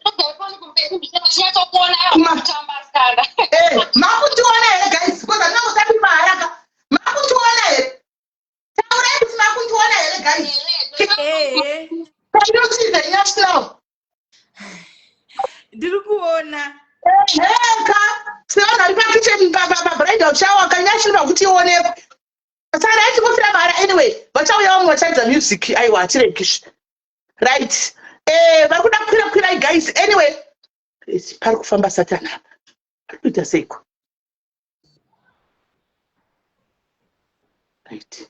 Makutiona here guys, because I know that people are like, makutiona here. Taurai kuti makutiona here guys. Can you see the yourself? Ndiri kuona. Heka, siona ripa kitchen bridal shower kanyashira kuti ionekwe. Sara yachi kufira mara anyway, vachauya vamwe vachaidza music aiwa atirekishi. Right. Vakuda kwira guys. Anyway, pari kufamba Satana. Arikuita seiko. Right.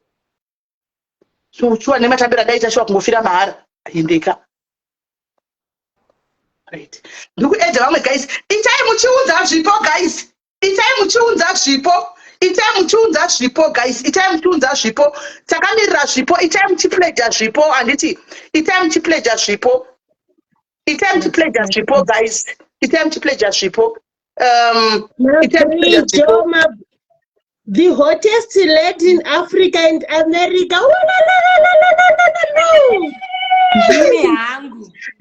So chua nematambira daita shwa kungofira mahara. Ayendeka. Right. Nduku edza vamwe guys. Itai muchiunza zvipo guys. Itai muchiunza zvipo. Itai muchiunza zvipo guys. Itai muchiunza zvipo. Takamirira zvipo. Itai muchipledger zvipo. Anditi. Itai muchipledger zvipo. Itai muchipledger zvipo guys. Itai muchipledger zvipo. The hottest lady in Africa and America.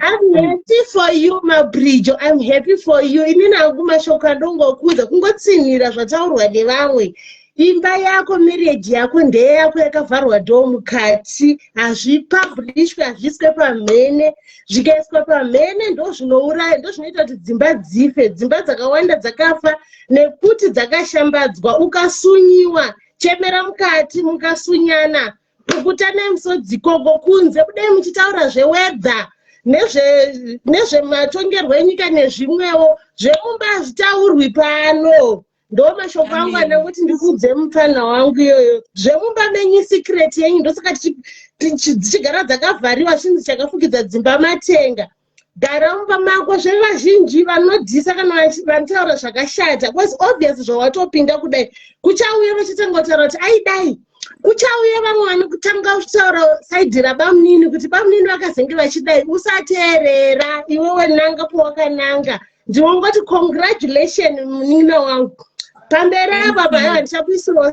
I'm happy for you, Mabrijo. I'm happy for you. Inini angu mashoka ndongokuudza kungotsinhira zvataurwa nevamwe. Imba yako, marriage yako ndeyako yakavharwa dhoo mukati. Hazvipublishwe, hazviiswe pamhene. Zvikaiswa pamhene ndo zvinouraya, ndo zvinoita kuti dzimba dzife. Dzimba dzakawanda dzakafa nekuti dzakashambadzwa. Ukasunyiwa, chemera mukati, mukasunyana. Kukutane musodzi koko kunze kudai muchitaura zvewedha nezvematongerwo enyika nezvimwewo zvemumba hazvitaurwi pano. Ndo mashoko angu anekuti ndikudze mupfana wangu iyoyo. Zvemumba menyu secret yenyu ndosaka tichigara dzakavhariwa chinhu chakafukidza dzimba matenga. Gara mumba mako zvevazhinji vanodhisa kana vanotaura zvakashata. Because obviously zvawatopinda kudai kuchauya vachitangotara kuti aidai. Kuchauya vamwe vanokutanga kutaura saidhi rabamunini kuti bamunini vakazenge vachidai usateerera iwewe nanga kwawakananga. Ndinongoti congratulation munina wangu. Pamberi apa baba ndichakuisirawo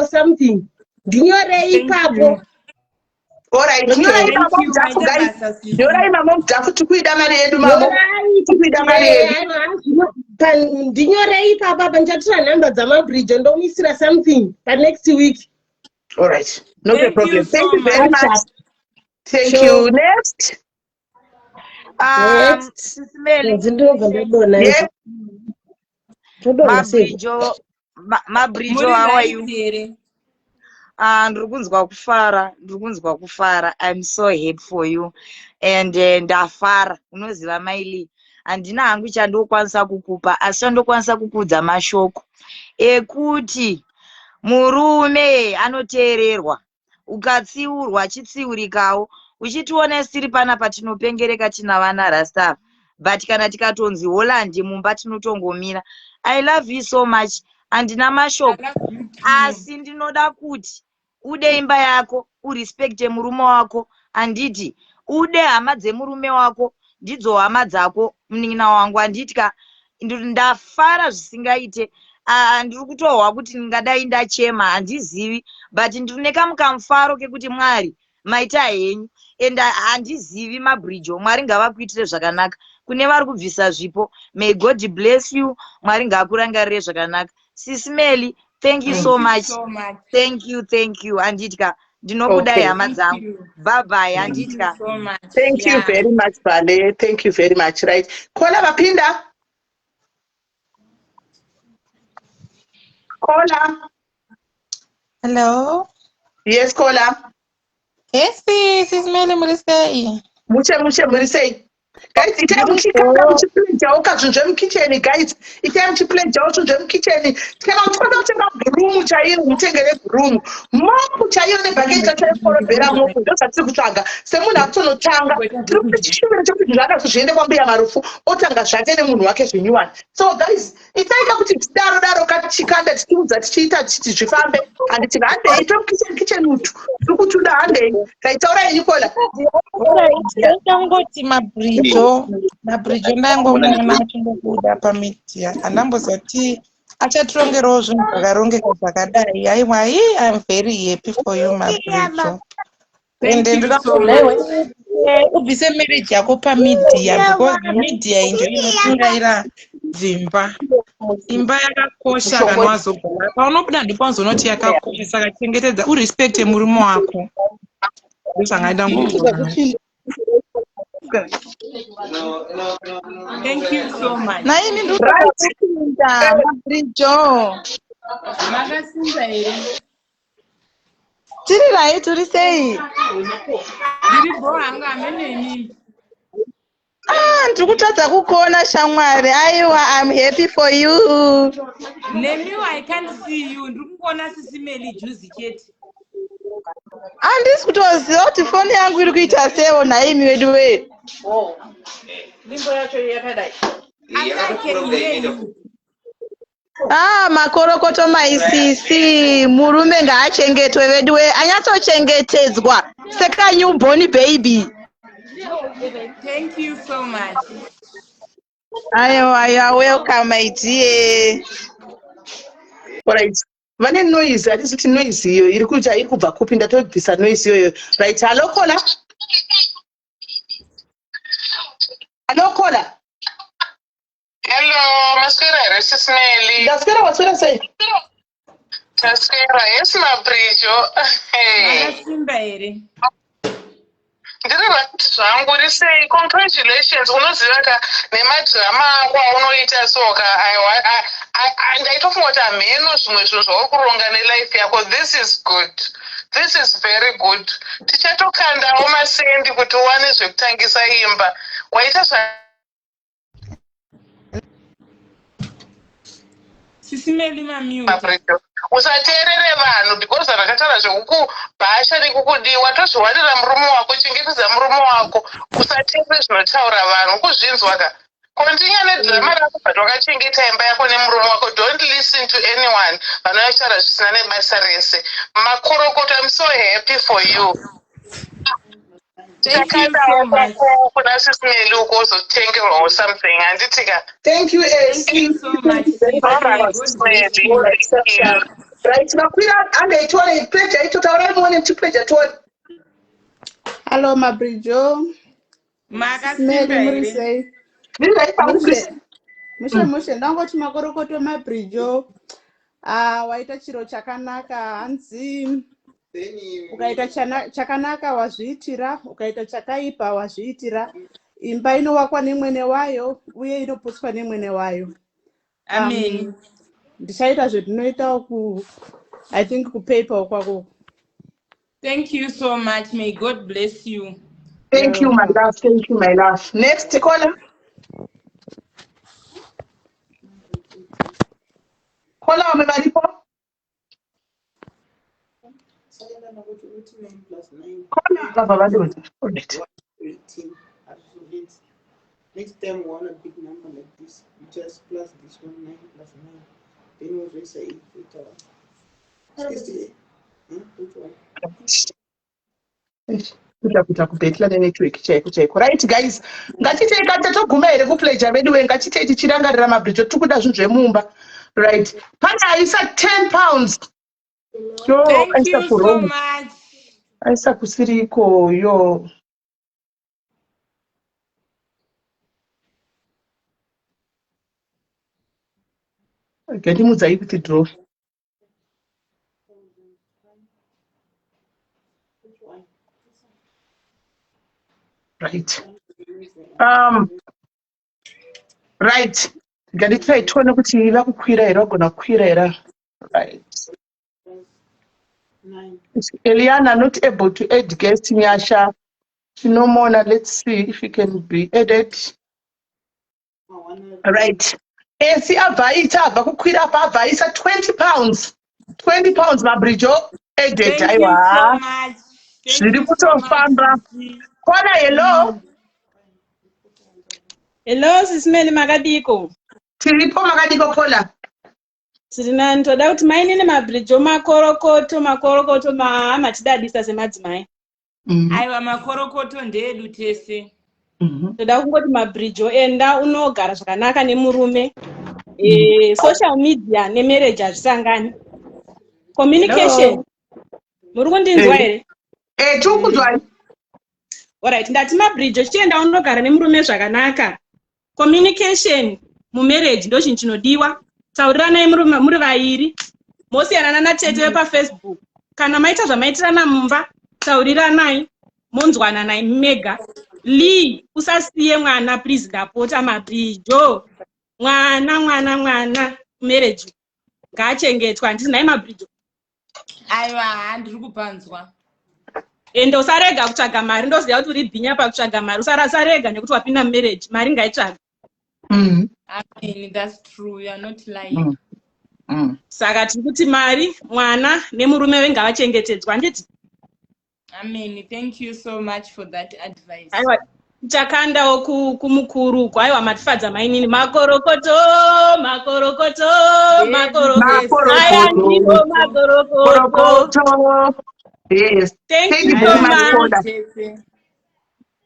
something. Ndinyorei ipapo. Alright, nyorai mama mudhafu guys. Nyorai mama mudhafu tikuida mari yedu mama. Tikuida mari yedu. Ndinyorei ipapo ndichatora nhamba dzamaBridge ndomuisira something next week. Alright, no problem. Thank you very much. Thank you. Next. Mabrijo, how are you? ndiri kunzwa kufara. I'm so happy for you and ndafara. Unoziva Maili, handina hangu chandokwanisa kukupa asi chandokwanisa kukudza mashoko ekuti murume anoteererwa, ukatsiurwa chitsiurikawo. Uchitiona tiri pana patinopengereka tina vana rasta, but kana tikatonzi Holland mumba tinotongomira. I love you so much. Handina mashoko asi ndinoda kuti ude imba yako, urespekte murume wako. Handiti ude hama dzemurume wako, ndidzo hama dzako. Munin'ina wangu handitka ndafara zvisingaite. Ndiri kutohwa kuti ndingadai ndachema, handizivi, but ndiri nekamufaro kekuti Mwari maita henyu and handizivi mabridge. Mwari ngavakuitire zvakanaka. Kune vari kubvisa zvipo, may God bless you. Mwari ngaakurangarire zvakanaka. Sisimeli, thank you so much. Thank you. Handitka ndinokudai hama dzangu. Bye bye. Handitka. Thank you very much, Vale. Thank you very much. Right. Kola Vapinda. Kola. Hello. Yes, Kola. Yes, Sisimeli Murisei. Muche Murisei. Guys, itai muchipleja ukazvinzve mukicheni. Guys, itai muchipleja uzvinzve mukicheni. Kana uchida kutenga gurumu chairo, mutengere gurumu. Mopu chairo nebhaketi chaiforombera mopu. Ndozvatiri kutsvaga. Semunhu atonotanga. Tiri kuti chishuviro chekuti zvada kuzviende kwambuya marufu, otanga zvake nemunhu wake zvinyuwani. So guys, itaita kuti daro kachikanda tichiudza tichiita tichiti zvifambe. Handiti handei tomukicheni utu. Tiri kutuda handei. Kaitaura Nikola. Ndangoti mabridge ndangomuona achingobuda pamedia. Andambozoti achatirongerawo zvinhu zvakarongeka zvakadai. Haiwa, I'm very happy for you, mabridge. Ende ndingakudawo ubvise marriage yako pamedia because media injo inotungaira dzimba. Imba yakakosha kana wazogara. Paunobuda ndipo unozonoti yakakosha, saka chengetedza urespekte murume wako. Ndozvangaida ngokuona. Thank you so much. Naimi ndikupinda mabridge. Makasimba here. Tiri right, turi sei? Ndiri bro hanga ameneni. Ndiri kutadza kukuona shamwari. Aiwa, I'm happy for you. Nemiwo I can't see you. Ndiri kukuona Sisimeli juicy chete. Handisi kutoziva kuti foni yangu iri kuita sewo Naimi wedu we. Limbo yacho yakadai. Makorokoto maisisi. Murume ngaachengetwe wedu we. Anyatsochengetedzwa seka newborn baby. Thank you so much. Aiwa, you are welcome, my dear. Alright. Vane noise, hatisi noise iyo iri kuita iri kubva kupi ndatobvisa noise iyoyo. Right, hello Kola. Hello Kola. Hello, maswera here Sisimeli. Ndaswera waswera sei? Taswera, yes mabridge. Makasimba here. Ndiri vati zvangu risei, congratulations. Unoziva ka nemadrama ako aunoita soka ndaitofunga kuti hameno zvimwe zvinhu zvauri kuronga nelife yako. This is good. This is very good. Tichatokandawo masendi kuti uwane zvekutangisa imba. Waita Sisimeli mamute. Usateerere vanhu because vakataura zvekukubhasha nekukudiwa. Tozviwanira murume wako, chengetedza murume wako. Usateerere zvinotaura vanhu, kuzvinzwa ka. Continue nedhirama rako but wakachengeta imba yako nemurume wako. Don't listen to anyone vanotaura zvisina nebasa rese. Makorokoto, I'm so happy for you. Thank you so much. Kuna Sisimeli ukozotengerwa or something. Handitika. Thank you so much. Right, nakwira angaitore pleasure itotaura muone pleasure tone. Hello mabridge. Makasimba here. Mushe ndangoti makorokoto mabridge. Waita chiro chakanaka hanzi. Ukaita chakanaka wazviitira, ukaita chakaipa wazviitira. Imba inovakwa nemwene wayo uye inoputswa nemwene wayo. Amen. Ndichaita zvinoita I think kupaper kwako. Thank you so much. May God bless you. Thank you, my love. Thank you, my love. Next caller. Caller, umebarikiwa? Caller, baba bado. Next time we want a big number like this, you just plus this one 9 plus 9. Then we'll raise a 8. Which one? Kuta kupetla network cheko. Right guys, ngatiteka tatoguma here kupleja vedu we ngatite tichirangarira mabridge tukuda zvinhu zvemumba. Right. Pana aisa 10 pounds. Yo, Thank you so much. Aisa kusiriko yo. Gati mudzai kuti draw. Right. Right. Gati try tuone kuti vakukwira here vagona kukwira here. Right. Eliana not able to add guest Nyasha. Chinomona, let's see if he can be added. Right. Esi avaita vakukwira pa avaisa 20 pounds. 20 pounds mabridge added. Thank you so much. Zviri kutofamba. Kona hello. Hello, sisimeli makadiko. Tiripo makadiko kola. Sirina ntoda kuti mainini mabridge makorokoto matidadisa semadzimai. Aiwa makorokoto ndeedu tese. Ntoda kungoti mabridge enda unogara zvakanaka nemurume. Social media nemarriage azvisangani. Communication. Muri kundinzwa here? Tikukuzwai. Alright, ndati mabridge chienda unogara nemurume zvakanaka. Communication mumarriage ndo chinhu chinodiwa. Tauriranai muri vairi. Mosiyanana natete paFacebook. Kana maita zvamaitirana mumba, tauriranai. Monzwananai mega. Lee, usasiye mwana please ndapota mabridge. Mwana marriage. Ngachengetwa ndisinai mabridge. Aiwa, handiri kupanzwa. Ende usarega kutsvaga mari ndoziva kuti uri bhinya pakutsvaga mari. Usarega nekuti wapinda marriage, mari ngaitsvaga. I mean, that's true. You are not lying. Saka tiri kuti mari, mwana nemurume wenga vachengetedzwa nditi. Amen. Thank you so much for that advice. Aiwa, chakandawo kumukuru uko. Aiwa, matifadza mainini makorokoto. Aya ndiwo makorokoto. Yes. Thank you so much.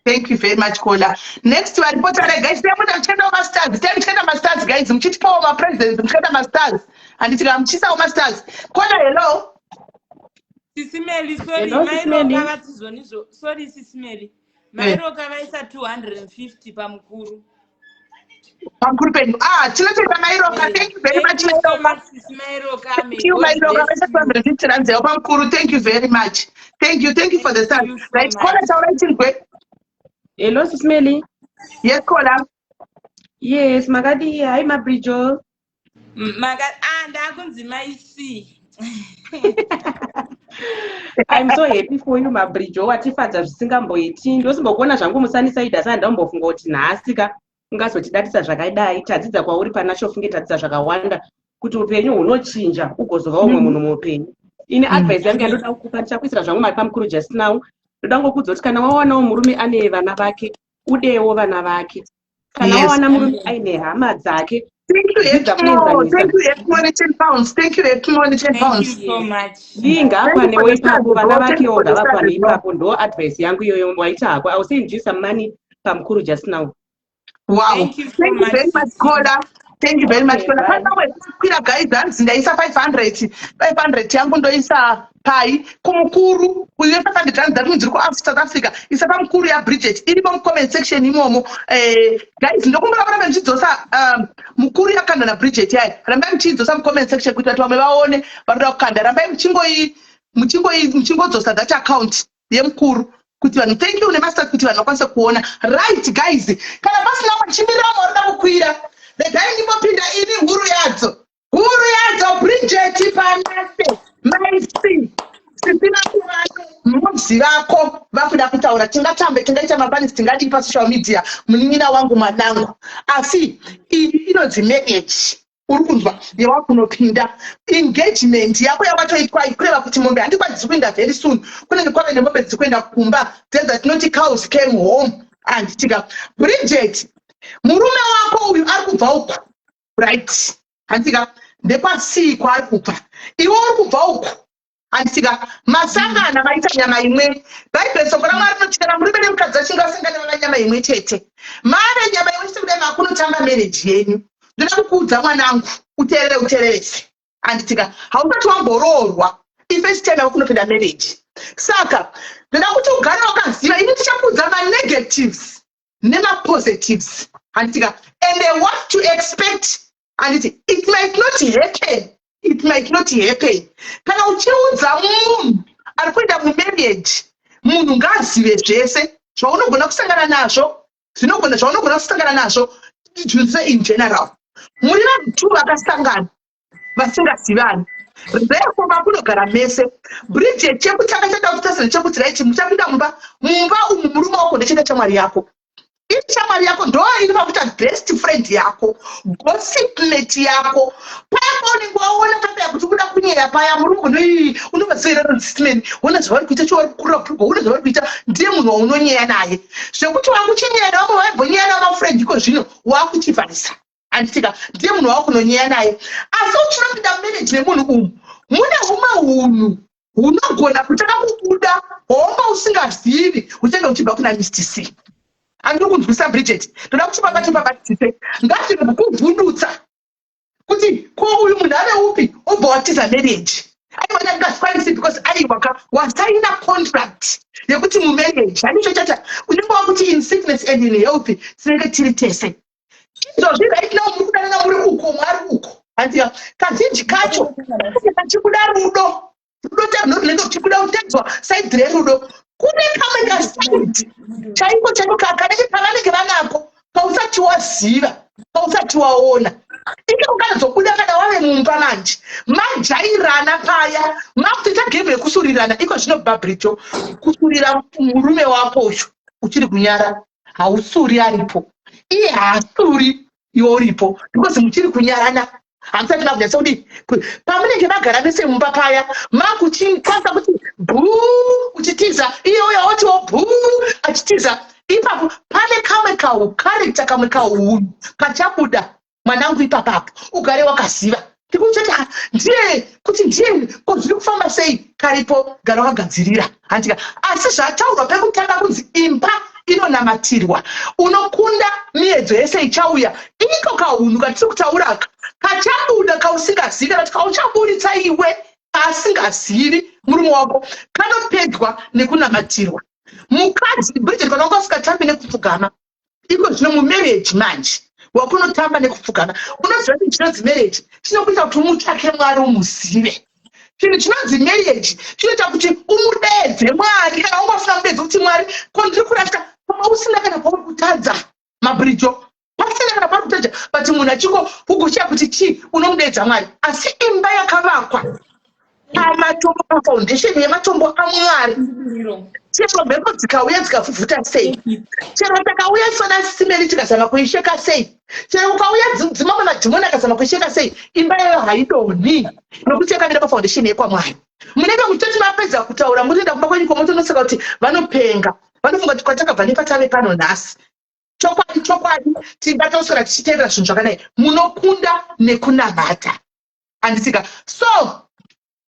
Thank you very much, Kola. Next one, reporter guys. Tell masters, guys. Mchitipa my presents. Mchitipa masters. And it's mchisa masters. Kola, hello. Sisimeli, sorry. Hello, Sorry, Sisimeli. Mairo kavaisa 250 pamukuru. Pamukuru penyu. Chinacheka Mairoka. Thank you very much, Mairoka. Thank you, Mairoka. 250 rands. Pamukuru. Thank you very much. Thank you for the time. Right, Kola, it's Hello, Sisimeli. Yes, Kola. Yes, Magadi. Hi, Mabrijo. Ndakunzi maisi. I'm so happy for you, Mabrijo. Watifadza zvisingamboiti. Ndosimbokuona zvangu musanisaida sandambofunga kuti nhasika ungazotidatisa zvakadai. Tadzidza kwauri panasho funge tadzidza zvakawanda kuti upenyu hunochinja ugozova umwe munhu muupenyu. Ini advice yangu yandoda kukupa ndichakuisira zvangu mari pamukuru just now. Ndoda ngokudza kuti kana wawanawo murume ane vana vake, udewo vana vake. Kana wawana murume aine hama dzake. Thank you, Ekmoni 10 pounds. Thank you, Ekmoni 10 pounds. Thank you so much. Linga kwanewo ipapo vana vakewo ngavakwane ipapo ndo advice yangu iyoyo waita hako. I was saying just some money pamukuru just now. Wow. Thank you very much, Kola. Thank you very much, Kola. Pana wekwira guys hands ndaisa 500 yangu ndoisa pai kumukuru uye 500 rand that means ku South Africa isa pamukuru ya Bridget iri pa comment section imomo guys ndokumbura kana mchidzosa mukuru yakanda na Bridget yayi rambai mchidzosa mu comment section kuti vatu vamwe vaone vanoda kukanda rambai mchingodzosa that account yemukuru kuti vanhu thank you nemaster kuti vanhu vakwanise kuona right guys kana pasina machimiramo arida kukwira regai ndimopinda ini huru yadzo Bridget panase maisi tisina kuvano mudzi vako vakuda kutaura tingatambe tingaita mabhanisi tingadi pasocial media munin'ina wangu mwanangu asi iyi inonzi marriage uri kunzwa yewakunopinda engagement yako yakatoitwa ikureva kuti mombe handikwanisi kuenda very soon kunenge kwave nemombe dziri kuenda kumba then that not cows came home anditika Bridget murume wako uyu ari kubva uku right anditika ndepasii kwaari kubva iwe uri kubva uku anditika masangana vaita nyama imwe bhaibheri soko ramwari rinotyara murume nemukadzi achingasangana vava nyama imwe chete mave nyama imwe chete kudai makunotanga marriage yenyu ndoda kukuudza mwanangu uteererese anditika hausati wamboroorwa ifirst time yakunopinda marriage saka ndoda kuti ugare wakaziva ini tichakuudza manegatives nemapositives anditika and what to expect anditi it might not happen kana uchiudza munhu ari kuenda mumarriage munhu ngaazive zvese zvaunogona kusangana nazvo zvaunogona kusangana nazvo tichuse in general muri vanhu vakasangana vasingazivani therefore makunogara mese Bridget chekutanga chada kutasira chekuti raiti muchapinda mumba umu murume wako ndechenda chamwari yako shamwari yako ndo inofa kuita best friend yako gossipmate yako paya paunenge waona papa yakuti uda kunyeya paya muri unovazeera nzimeni una zvavari kuita chiwari kukurira kurwa una zvavari kuita ndiye munhu waunonyeya naye zvekuti wakuchinyeya navamwe vaibonyeya namafriend iko zvino wakuchivharisa anditika ndiye munhu wakunonyeya naye asi uchinopinda mumarriage nemunhu umu mune humwe hunhu hunogona kutanga kubuda hwaunga usingazivi uchenge uchibva kuna Mr. C andiri kunzwisa Bridget ndoda kuti pabatise ngatirege kuvhundutsa kuti ko uyu munhu ave upi obva watiza marriage aiwana ngasikwanisi because wasaina contract yekuti mumarriage handicho chata unenge wakuti in sickness and in health tinenge tiri tese izvozvi right now muri kudanana muri uko mwari uko handiya kazhinji kacho kachikuda rudo runenge kuchikuda kutedzwa saidhi rerudo kune kamwe kasaidi chaiko kanenge pavanenge vanako kausati waziva kausati waona ike ukanozobuda kana wave mumba manje majairana paya makutoita gemu yekusurirana iko zvinobva Bridget kusurira murume wako uyu uchiri kunyara hausuri aripo iye haasuri iwe uripo because muchiri kunyarana hamusati makunyatsa kuti pamunenge magara mese mumba paya makuchikwanisa kuti bhuu uchitiza iye uya otiwo bhuu achitiza ipapo pane kamwe kaukarekta kamwe kaunhu kachabuda mwanangu ipapapo ugare wakaziva tikuchoti ndiye kuti ndiye zviri kufamba sei karipo gara wakagadzirira handika asi zvataurwa pekutanga kunzi imba inonamatirwa unokunda miedzo yese ichauya iko kaunhu katiri kutauraka kachabuda kausingazivi kana kuti kauchaburitsa iwe asingazivi murume wako kanopedzwa nekunamatirwa mukadzi Bridget kana wanga usikatambi nekupfugama iko zvino mumarriage manje wakunotamba nekupfugama unoziva kuti chinonzi marriage chinokuita kuti umutsvake mwari umuzive chinhu chinonzi marriage chinoita kuti umudeedze mwari kana ungafuna mudeedze kuti mwari ko ndiri kurasika pama usina kana pauri kutadza maBridget pasina kana pauri kutadza but munhu achiko kugochiya kuti chi unomudeedza mwari asi imba yakavakwa pamatombo pafoundation yematombo amwari chero mhepo dzikauya dzikavhuvhuta sei chero takauya ifana simeni tikazama kuisheka sei chero ukauya dzimamwe madhimoni akazama kuisheka sei imba yayo haidoni nokuti yakamira pafoundation yekwamwari munenge muchitoti mapedza kutaura murienda kumba kwenyu komotonoseka kuti vanopenga vanofunga kuti kwatakabva nepatave pano nhasi chokwadi tingatosora tichiteerera zvinhu zvakanai munokunda nekunamata andisika so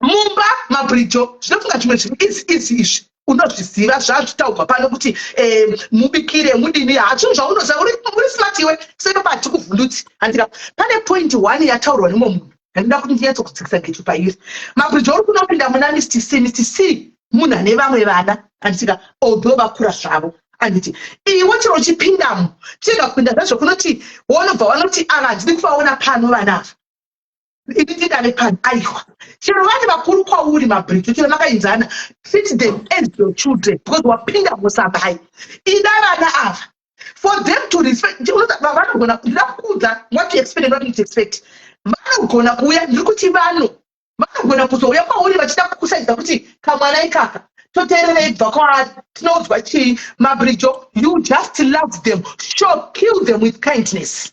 mumba maBridget zvinofunga zvimwe zvinhu izi izvi unozviziva zvazvitaurwa pano kuti mubikire mudini hazvinhu zvaunoziva uri smart iwe sekobati kuvhundutsi handika pane point 1 yataurwa nemwe munhu handida kuti ndinyatsokuzikisa getu pairi maBridget uri kunopinda muna Mr. C munhu ane vamwe vana handisika although vakura zvavo anditi iwe chero uchipindamo chiga kupinda zvazvo kunoti waunobva wanoti ava handidi kuvaona pano vanava ididave pano aiwa chero vati vakuru kwauri maBridget chero makainzana treat them as your children because wapinda musambai ida vana ava for them to respect vanogona ndida kuudza what to expect and what to expect vanogona kuuya ndiri kuti vano vanogona kuzouya kwauri vachida kukusaidza kuti kamwana ikaka toteererei bva kwatinoudzwa chii mabrijo. You just love them, kill them with kindness.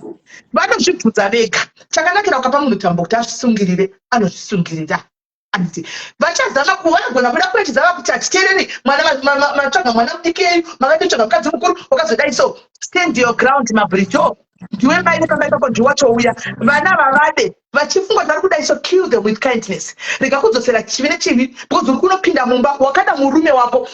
Vanozvibvunza vega. Chakanakira ukapa munhu tambo kuti azvisungirire, anozvisungirira. Anditi vachazama vanogona kuda kuetizava kuti hatiteereri matsvaga mwana mudiki yenyu, makatotsvaga mukadzi mukuru wakazodai so. Stand your ground mabrijo. Ndiwe mai nepambaiko ndiwatouya vana vavade vachifunga vari kudai so kill them with kindness. Rega kudzosera chivi nechivi because uri kunopinda mumba wakada murume wako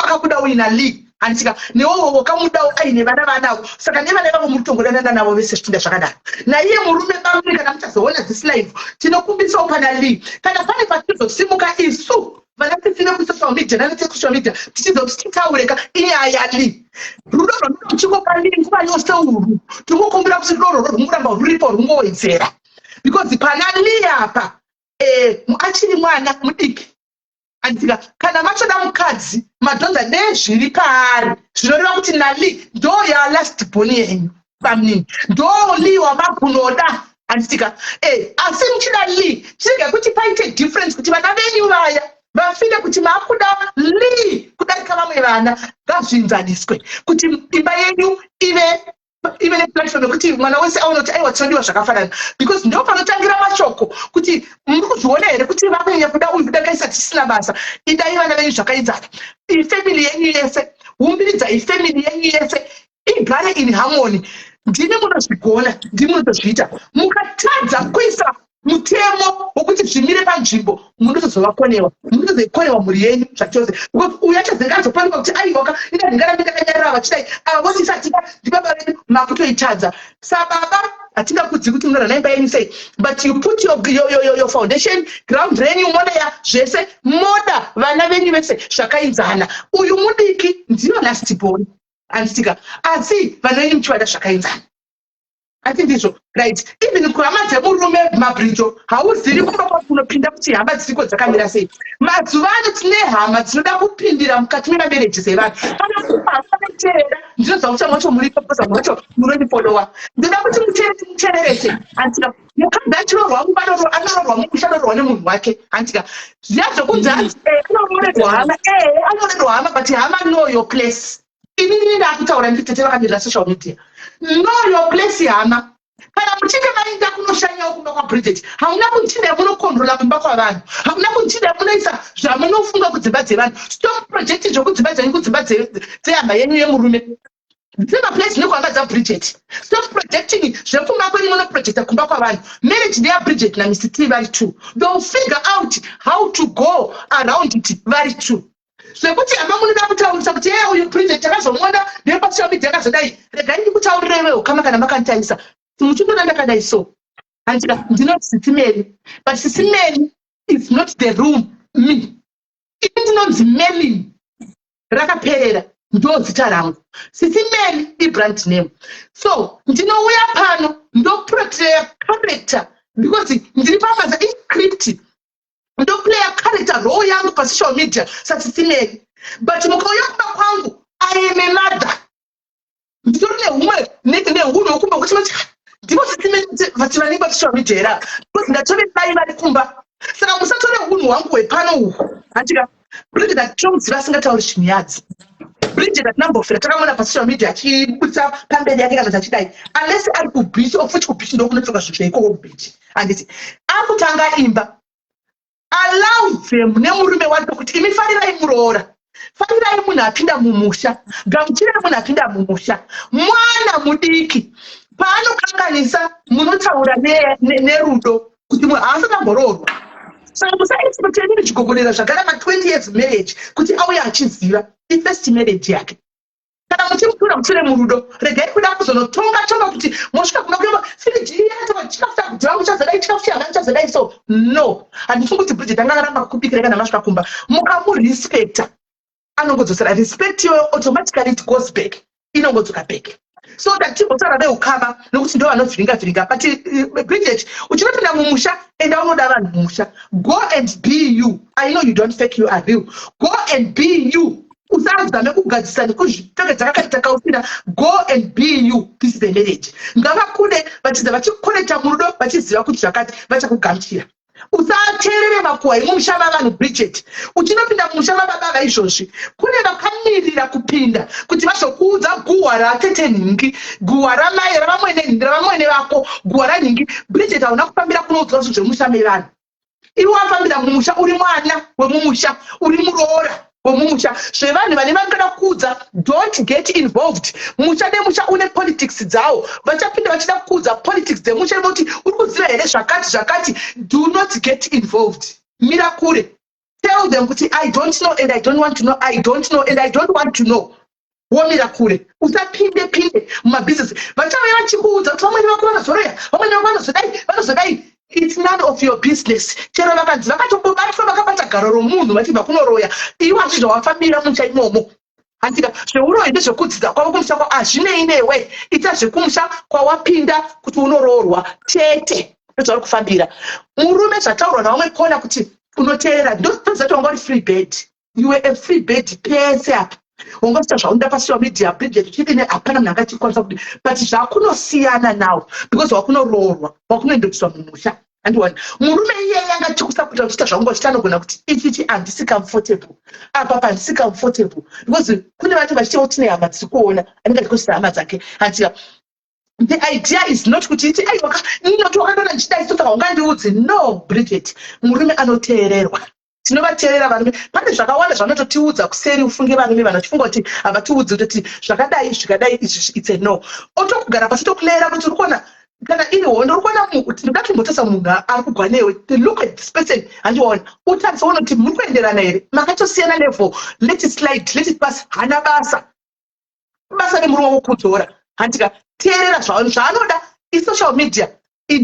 akakuda uina Lee andika newowo wakamudawo aine vana vanavo saka nevana vavo muri tongodanana navo vese zvitunda zvakadaro naiye murume bamuri kana muchazoona this live tinokumbisawo pana Lee kana pane patizosimuka isu vana tisine kusocial media nanesocial media tichizotitaureka inyaya Lee rudo rwaminochikopa Lee nguva yose urwu tinokumbira kuti rudo rwuramba ruripo rungowedzera because pana Lee apa achiri mwana mudiki andika kana machoda mukadzi madhodha nezviri paari zvinoreva kuti naLee ndo yalast born yenyu pamini ndo Lee wamagunoda andika asi muchida Lee chirege kuti paite difference kuti vana venyu vaya vafile kuti makuda Lee kudarika vamwe vana ngazvinzaniswe kuti imba yenyu ive neplatform yekuti mwana wese aona kuti aiwa tinodiwa zvakafanana because ndo panotangira mashoko kuti muri kuzviona here kuti vamenya kuda uyu kudakaisa tisina basa idai vana venyu zvakaenzana ifamily yenyu yese umbiridzai family yenyu yese igare in harmony. Ndine munozvigona ndimi munozozviita mukatadza kuisa mutemo wokuti zvimire panzvimbo munozovakonewa munozoikonewa mhuri yenyu zvachose uyu achazenge azopanikwa kuti aiwaka ina ndingara ndakanyarara vachidai ava vosisatika ndibaba venyu makutoitadza sababa hatingakudzi kuti munorana imba yenyu sei but you put your foundation ground renyu modeya zvese moda vana venyu vese zvakainzana uyu mudiki ndiyo last born andistika asi vana venyu muchivada zvakainzana ati ndizvo right even kuhama dzemurume mabrijo hauzivi kumba kunopinda kuti hama dziriko dzakamira sei mazuva ano tine hama dzinoda kupindira mukati memamereji sevanhu kana kupaaateera ndinoziva kuti mwacho muripo kosa mwacho munondifolowa ndoda kuti muteerese andika mukadzi achirorwa mubanorwa anororwa mukushanorwa nemunhu wake andika zviyazokunzi anzi anororerwa hama anororerwa hama but hama know your place inini ndakutaura nditete vakamirira social media know your place hama kana muchinge maenda kunoshanyawo kumba kwaBridget hamuna kuchida munokondrola kumba kwavanhu hamuna kuchida munoisa zvamunofunga kudzimba dzevanhu stop project zvokudzimba dzenyu kudzimba dzehama yenyu yemurume dzema place nekwanga dzaBridget stop projecting zvekumba kwenyu munoprojecta kumba kwavanhu marriage neyaBridget naMr T vari two they'll figure out how to go around it vari two zvekuti hama munoda kutaurisa kuti uyu Bridget takazomona nepasocial media akazodai regai ndikutaurirewewo kama kana makantarisa muchindona ndakadai so andika ndinoti sisimeni but sisimeni is not the room me ini ndinonzi meni rakaperera ndo zita rangu sisimeni ibrand name so ndinouya pano ndoprotect character because ndiri pambaza iscript ndoplaya character role yangu pasocial media sasisimeni but mukauya kuba kwangu I am a mother nditori nehumwe nehunhu wokumba kuti ndipo vachivanenge pasocial media era because ndatove mai vari kumba saka musatore hunhu hwangu hwepano uhu andika Bridget atinomuziva asingatauri chinyadzi Bridget atinambofira takamona pasocial media achibudisa pamberi yake kana zachidai unless ari kubhichi ofuti kubhichi ndokunotsoka zvisvo ikoko kubhichi anditi akutanga imba allow them nemurume wacho kuti imi farirai muroora farirai munhu apinda mumusha gamuchirai munhu apinda mumusha mwana mudiki paanokanganisa munotaura nerudo kuti munhu haasati amboroorwa saka musaiti muteneri chigogorera zvagara ma20 years marriage kuti auye achiziva ifirst marriage yake kana muchimutura muture murudo regai kuda kuzonotonga kuti mosvika kuna kuema firijiyato chikafu chakudhiva muchazodai chikafu chihanga muchazodai so no handifungi kuti Bridget angaramba kukubikira kana masvika kumba mukamurespecta anongodzosera respect yo automatically it goes back inongodzoka back so that tibotaura neukama nokuti ndo vanovhiringa but Bridget uchinopinda mumusha enda unoda vanhu mumusha go and be you. I know you don't fake you are real. Go and be you. Usazame kugadzisa nekuzvitoke dzakakaita kausina. Go and be you. This is the marriage. Ngavakude vachiza vachikoneta murudo vachiziva kuti zvakati vachakugamuchira. usateerere makuhwa emumusha mavanhu Bridget. Uchinopinda mumusha mababa izvozvi kune vakamirira kupinda kuti vazokuudza guhwa ratete nhingi, guhwa ramai ravamwene vako, guhwa ranhingi. Bridget hauna kufambira kunoudzwa zvinhu zvemusha mevanhu. Iwe wafambira mumusha uri mwana wemumusha, uri muroora wemumusha. Zvevanhu vane vangada kuudza, don't get involved. Musha nemusha une politics dzawo, vachapinda vachida kuudza politics dzemusha nekuti uri kuziva here zvakati. Do not get involved. Mira kure. Tell them kuti I don't know and I don't want to know. I don't know and I don't want to know. Womira kure. Usapinde mumabusiness. Vachauya vachikuudza kuti vamweni vako vanozoroya, vamweni vako vanozodai. It's none of your business. Chero vakanzi vakatobatwa vakabata garo romunhu vachibva kunoroya. Iwe hazvizvo wafambira musha imomo. Handika zveuroyi ndezvekudzidza kwavo kumusha kwa hazvinei newe. Ita zvekumusha kwawapinda kuti unoroorwa chete. Ndozvauri kufambira. Murume zvataurwa navamwe kona kuti unoteerera. Ndozati wanga uri free bed. You were a free bed pese apa. Ungasita zvaunda pasocial media Bridget uchidine hapana munhu angachikwanisa kuti but zvakunosiyana nawo because wakunoroorwa wakunoendeswa mumusha. Andiwana murume iyeye angachikusaputa uchita zvaungachita anogona kuti ichichi handisi comfortable apa pandisi comfortable because kune vanhu vachitewo tine hama dziri kuona anenge achikosisa hama dzake antika the idea is not kuti iti aiwaka ninoti wakandona ndichidai saka ungandiudzi. No Bridget, murume anoteererwa. Tinovateerera varume. Pane zvakawanda zvanototiudza kuseri ufunge varume vanochifunga kuti havatiudzi kuti zvakadai izvi it's a no. Otokugara pasi tokulera kuti uri kuona kana iri hondo uri kuona kuti ndoda kumbotasa munhu ari kugwa newe. Look at this person handiwaona utarise uona kuti muri kuenderana here, makatosiyana level. Let it slide, let it pass. Hana basa remurume wokudzora. Handika teerera zvaanoda isocial media.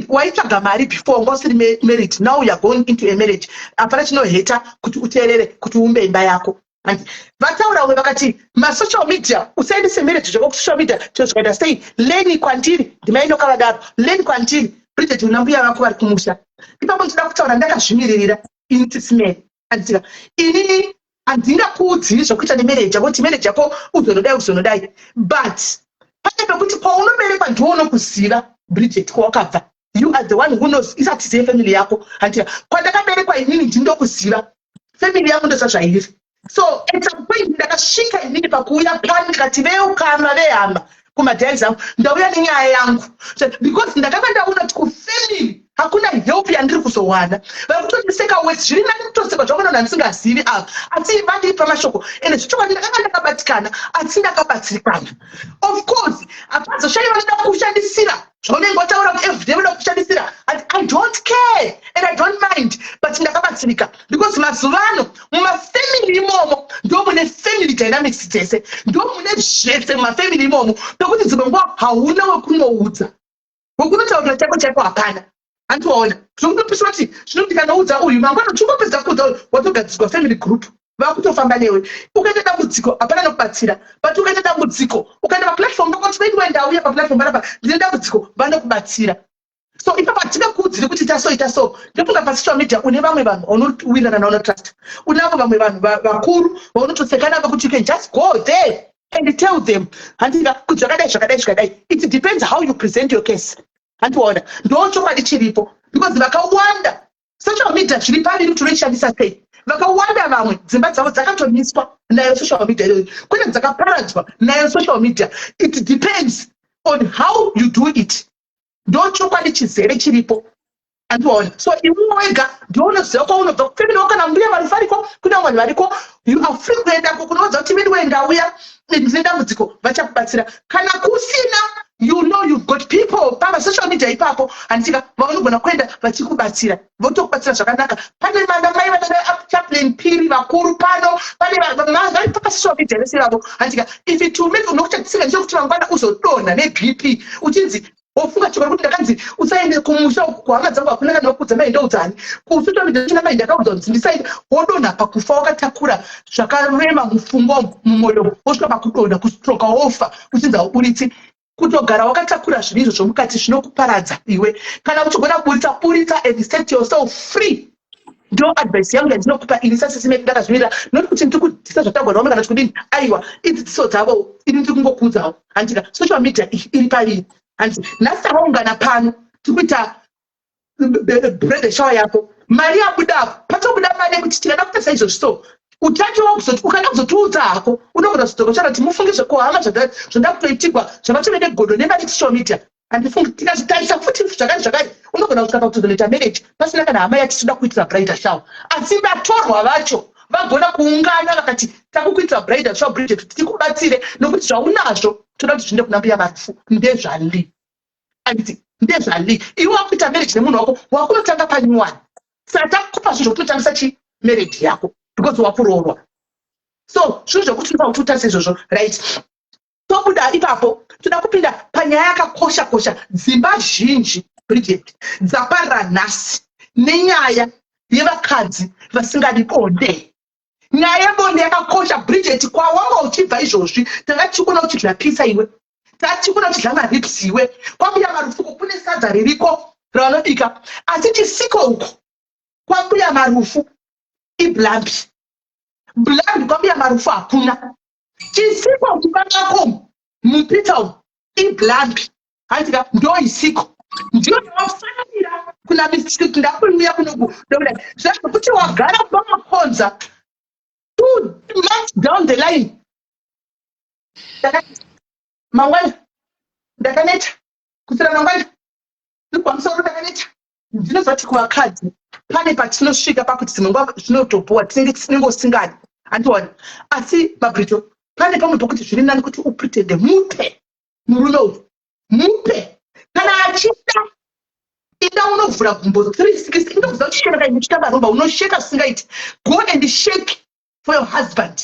Waitsvaga mari before wanga usiri married, now you are going into a marriage. Hapana chinoheta kuti uteerere kuti umbe imba yako. Vataura umwe vakati masocial media usaendese marriage zvako kusocial media zvakaita sei. Leni kwandiri ndimainoka vadaro, leni kwandiri Bridget unambuya vako vari kumusha. Ipapo ndoda kutaura ndakazvimiririra intisimeni. Andika inini handingakuudziri zvokuita nemarriage yako kuti marriage yako uzonodai. But pane pekuti paunoberekwa ndiwo unokuziva Bridget kwawakabva. You are the one who knows isati sei family yako. Handika kwandakaberekwa inini ndinokuziva family yangu ndozvazvairi. So at some point ndakasvika inini pakuuya pani ndikati veukama vehama kumadhaizi angu ndauya nenyaya yangu because ndakanga ndaona kuti kufamily hakuna help yandiri kuzowana. Vari kutondiseka wese zviri nani kutosekwa zvakona nandisingazivi apa asi vandiri pamashoko ende zvichova ndakanga ndakabatikana asi ndakabatsirikana. Of course hapazoshaiva ndoda kushandisira zvaunenge wataura kuti everyday unoda kushandisira and I don't care and I don't mind but ndakabatsirika because mazuvano mumafamily imomo ndo mune family dynamics dzese, ndo mune zvese mumafamily imomo pekuti dzimwe nguva hauna wekunoudza wekunotaurira chako hapana. Andiwaona zvokutopiswa kuti zvinoti kanoudza uyu mangwana uchingopedza kuudza watogadzirwa family group vakutofamba newe. Ukaita dambudziko hapana nokubatsira but ukaita dambudziko ukaenda paplatform vakoti vedu wendauya paplatform panapa ndine dambudziko vanokubatsira. So ipapo hatingakuudziri kuti ita so ndofunga pasocial media une vamwe vanhu vaunowinana naunotrust, unavo vamwe vanhu vakuru vaunotoseka navo kuti you can just go there and tell them handika kuti zvakadai. It depends how you present your case. Handiwaona ndochokwadi chiripo because vakawanda social media zviri paviri kuti unoishandisa sei. Vakawanda vamwe dzimba dzavo dzakatomiswa nayo social media iyoyo, kune dzakaparadzwa nayo social media. It depends on how you do it. Ndochokwadi chizere chiripo. Handiwaona so iwe wega ndounoziva kwaunobva kufamily wako kana mbuya vari variko kuna vanhu variko you are free kuendako kunoudza kuti vedu wendauya ndine dambudziko vachakubatsira. Kana kusina you know you've got people pama social media ipapo handika vaunogona kuenda vachikubatsira votokubatsira zvakanaka. Pane vanamai vanana chaplain piri vakuru pano pane vari paka social media vese vavo handika if it will make nokuti tisingazivi kuti mangwana uzodonha nebp uchinzi wofunga chikoro kuti ndakanzi usaende kumusha kuhama dzangu hakuna kana nokudza mai ndoudzani kusocial media china mai ndakaudza kuti ndisaende wodonha pakufa wakatakura zvakarema mupfungwa mumwoyo wosvika pakudonha kustroka wofa uchinzi hauburitsi. Kutogara wakatakura zvinhu izvo zvomukati zvinokuparadza iwe. Kana uchigona buritsa and set yourself free. Ndo advice yangu yandinokupa ini sasisime ndakazvimira noti kuti ndiri kudzisa zvataurwa navo kana tikudini aiwa idzidziso dzavo ini ndiri kungokuudzawo handika social media iri paviri handi nhasi takaungana pano tiri kuita bread shower yako mari yabudapo patobuda mari yekuti tikada kutarisa izvozvi so utatu ukada kuzotiudza hako unogona kuzodzokoshana kuti mufunge zvekuhama zvoda kutoitigwa zvavative negodo nemari tisomita handifungi tikazotarisa futi zvakari unogona kusvika kuzonoita marriage pasina kana hama yati toda kuitira bridal shower asi vatorwa vacho vagona kuungana vakati takukuitira bridal shower Bridget tikubatsire nokuti zvaunazvo toda kuti zvinde kuna mbuya marufu ndezvali anditi ndezvali iwe wakuita marriage nemunhu wako wakunotanga panyuwani saka takupa zvinhu zvokutotangisa marriage yako because wakuroorwa so zvinhu zvekuti unofanira kuti utarise izvozvo right tobuda ipapo toda kupinda panyaya yakakosha dzimba zhinji Bridget dzaparira nhasi nenyaya yevakadzi vasingadi bonde. Nyaya yebonde yakakosha Bridget kwawanga uchibva izvozvi tanga tichikuona uchidya pizza iwe tatichikuona uchidya marips iwe kwambuya marufuku kune sadza ririko ravanobika asi chisiko uko kwambuya marufu iblambi kwambuya marufu hakuna chisiko chipangako mupita iblambi handika ndo isiko ndio wafanira kuna misiki ndakunuya kunoku ndokuda zvekuti wagara pamakonza 2 months down the line mangwana ndakaneta kusira mangwana ndikwamusoro ndakaneta ndinozoti kuvakadzi pane patinosvika pakuti dzimwe zvinotobowa tinengosingadi andiwani asi mabrito pane pamwe pokuti zviri nani kuti upretende mupe murume uyu mupe kana achida ida unovhura gumbo 360 inokuza uchisheka kaini uchitamba romba unosheka singaiti go and shake for your husband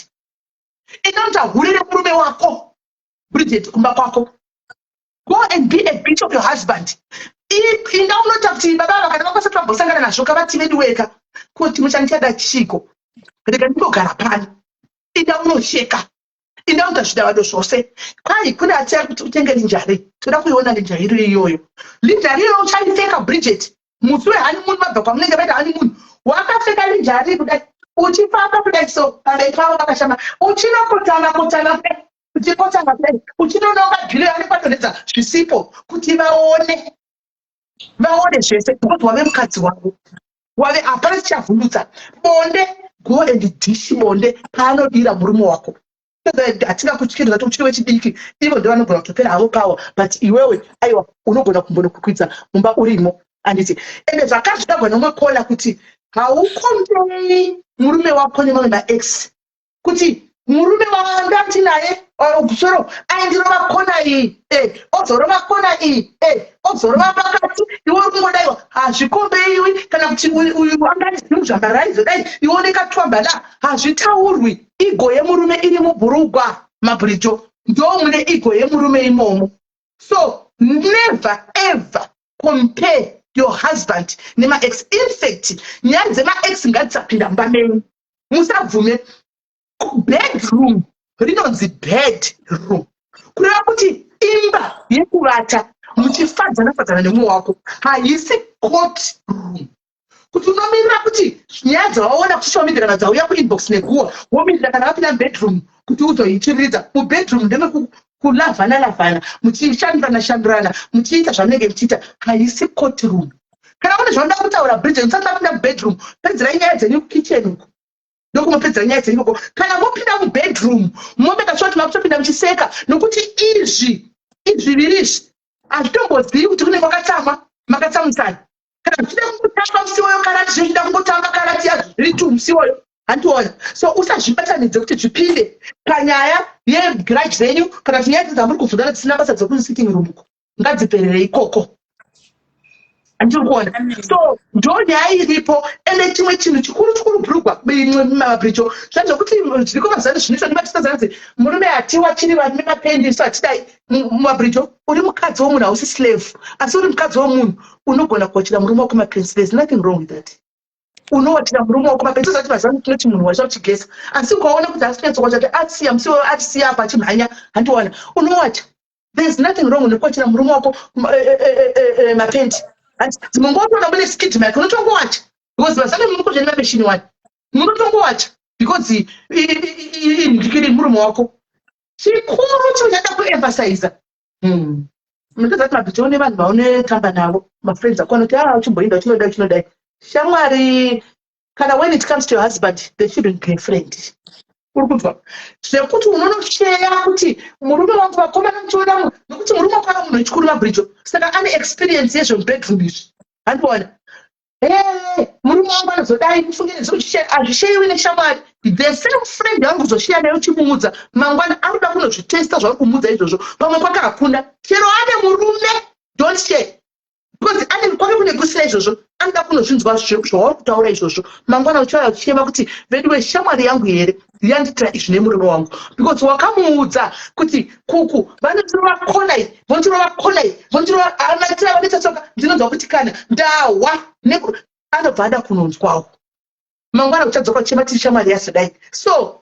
ida uti ahurire murume wako Bridget kumba kwako go and be a bitch of your husband ida unota kuti baba vakana vakasati vambosangana nazvo kavati vedu weka kuti muchandichada chiko rega ndingogara pano ida unosheka ida utazvida vado zvose kwai kune atira kuti utenge linjari toda kuiona linjari iri iyoyo linjari iyoyo uchaipfeka Bridget musi wehanimuni mabva kwamunenge vaita hanimuni wakapfeka linjari kudai uchifamba kudai so pamberi pavo vakashama uchinokotana uchikotana uchinononga bhilo yanekwatonedza zvisipo kuti vaone zvese kuti wave mukadzi wavo wave hapana chichavhundutsa bonde go and dish bonde paanodira murume wako hatinga kutyirira kuti uchiri wechidiki ivo ndo vanogona kutopera havo pawa but iwewe aiwa unogona kumbonokukwidza mumba urimo anditi ende zvakazvidagwa nomwe kona kuti haukombei murume wako nemamwe maex kuti murume wandati naye soro aindirova kona iyi odzorova kona iyi odzorova pakati iwe kungodaiwa hazvikombeiwi kana kuti uyu angati zvambaraizo dai ioneka twambada hazvitaurwi igo yemurume iri mubhurugwa mabrito ndo mune igo yemurume imomo so never ever compare your husband nemaex in fact nyaya dzemaex ngadzisapinda mumba menyu musabvume bedroom rinonzi bedroom kureva kuti imba yekuvata muchifadzana nemumwe wako haisi court room kuti unomirira kuti nyaya dzavaona kusocial media kana dzauya kuinbox neguwa womirira kana vapinda mubedroom kuti uzoichiridza mubedroom ndeme kulavhana muchishandirana muchiita zvamunenge muchiita haisi court room kana une zvanoda kutaura Bridget musati mapinda mubedroom pedzera nyaya dzenyu kukitchen uko ndokumopedzera nyaya dzenyu ikoko kana mopinda mubedroom momeka sure kuti makutopinda muchiseka nokuti izvi zviviri izvi hazvitombozivi kuti kune makatsamusana kana zvichida kungotamba musiwoyo kana zvichida kungotamba kana tiya zviri tu musiwoyo handiona so usazvibatanidze kuti zvipinde panyaya yegrudge dzenyu kana kuti nyaya dzamuri kuvhundana dzisina basa dzokusitting room ngadziperere ikoko andiri kuona so ndo nyaya iripo ende chimwe chinhu chikuru bhurugwa mabricho zvanzvokuti zviriko mazano zvinoitwa nematitazanzi murume hatiwa chiri vane mapendiso hatidai mabricho uri mukadzi womunhu hausi slave asi uri mukadzi womunhu unogona kuwachira murume wako mapensi there's nothing wrong with that unowachira murume wako mapensi zati mazano tinoti munhu wacha uchigesa asi ukaona kuti asi kunyatsokuwa chati atiya musiwo atisiya apa achimhanya handiwana unowacha there's nothing wrong nekuwachira murume wako mapendi dzimwe nguva unoona mune skid mike unotongowacha because vasane mukuzveni mameshini wani munotongowacha because indikiri murume wako chikuru chinochada kuemphasiza munotodza kuti mabhicho une vanhu vaunotamba navo mafriends ako anoti uchimboinda uchinodai shamwari kana when it comes to your husband they shouldn't be a friend. Urikubva zvekuti unonosheya kuti murume wangu vakomana muchiona nokuti murume wakanga munhu wechikuru mabridge saka ane experience yezvemubedroom izvi andiona murume wangu anozodai kufungiriza kuti hazvisheyiwi neshamwari the same friend yangu uzosheya naye uchimuudza mangwana anoda kunozvitesta zvauri kumuudza izvozvo pamwe kwake hakuna chero ane murume don't share because ane kwake kunegusira izvozvo anoda kunozvinzwa zvauri kutaura izvozvo mangwana uchiuya uchichema kuti vedu shamwari yangu here yanditira izvi nemurume wangu because wakamuudza kuti kuku vanotira vakonai vonotira vakonai vonotira anatira vanetsoka ndinonzwa kuti kana ndawa anobva ada kunonzwawo mangwana uchadzoka uchema tiri shamwari yasadai so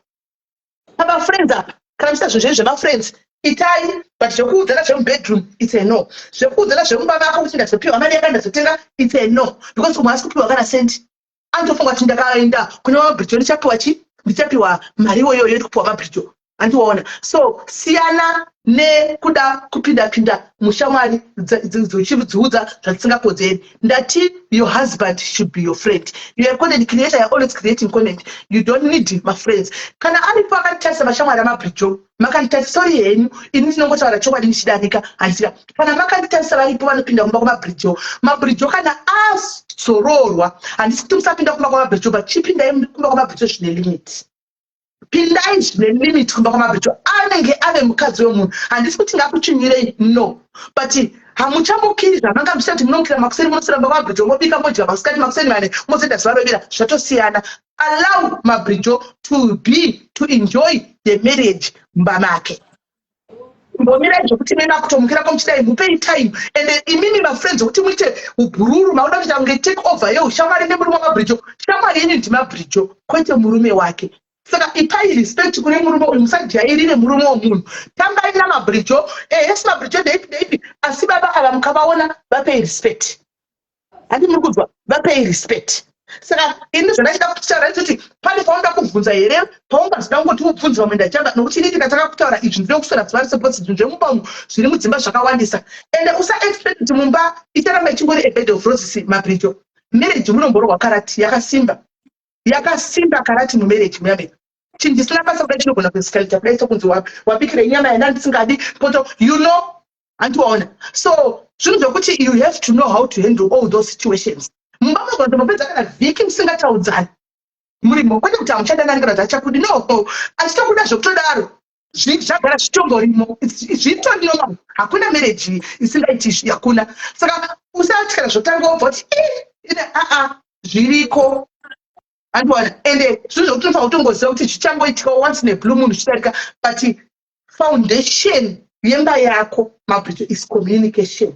abafriends apa kana musina zvinhu zvemafriends itai but zvekuudzana zvemubedroom it's a no zvekuudzana zvemumba vako kuti ndazopiwa mari yaka ndazotenga it's a no because umwe asi kupiwa kana sendi anotofunga kuti ndakaenda kune mabridge ndichapiwa chi ndichapiwa mari iyoyo yekupiwa mabridge andiwaona so siyana nekuda kupinda mushamwari dzichidziudza zvatisingakodzeri ndati your husband should be your friend. You are content creator, you are always creating content. You don't need my friends. Kana alipo akatarisa mashamwari amabridge makanditarisa sorry henyu ini ndinongotaura chokwadi ndichidarika handisika kana makanditarisa varipo vanopinda kumba kwamabridge kana azororwa handisi kuti musapinda kumba kwamabridge but chipindai kumba kwamabridge zvine limit pindai zvine limit kumba kwamabridge anenge ave mukadzi wemunhu handisi kuti ngakuchunyirei no but hamuchambokiri zvamanga muchita kuti munokira makuseni munosiramba kwamabridge mobika modya masikati makuseni mane mozenda zvavavevera zvatosiyana. Allow mabridge to enjoy the marriage mbamake. Mbomira zvokuti nena kutomukira komuchidai mupei time and imini mafriends kuti muite ubhururu mauda kuti ange take over yo shamwari nemurume wamabridge shamwari yenyu ndimabridge kwete murume wake. Saka ipai respect kune murume uyu musajairire murume womunhu tambai namabridge yes mabridge deipi asi baba ava mukavaona vapei respect handi muri kunzwa vapei respect. Saka ini zvandachida kutaura kuti pane paunoda kubvunza here paungazoda ngoti ubvunza vamwe ndachanga nokuti ini ndikataka kutaura izvi ndino kusora dzivari support zvinhu zvemumba zviri mudzimba zvakawandisa ende usa expect kuti mumba icharamba ichingori a bed of roses mabridge marriage munomborwa karati yakasimba karati mumarriage muyame chinhu chisina basa kuda chinogona kuzikalita kudai sokunzi wabikira inyama yana ndisingadi poto you know andiwaona so zvinhu zvokuti you have to know how to handle all those situations. Mumba mugona mupedza kana vhiki musingataudzani murimo kwete kuti hamuchadanani kana kuti hachakudi no achitokuda zvokutodaro zvagara zvitomborimo zvitondino hakuna marriage isingaiti izvi hakuna saka usati kana zvotanga wobva kuti zviriko andiwana ende zvinhu zvokuti unofanira kutongoziva kuti zvichangoitika once in a blue moon zvichidarika but foundation yemba yako mabridge is communication.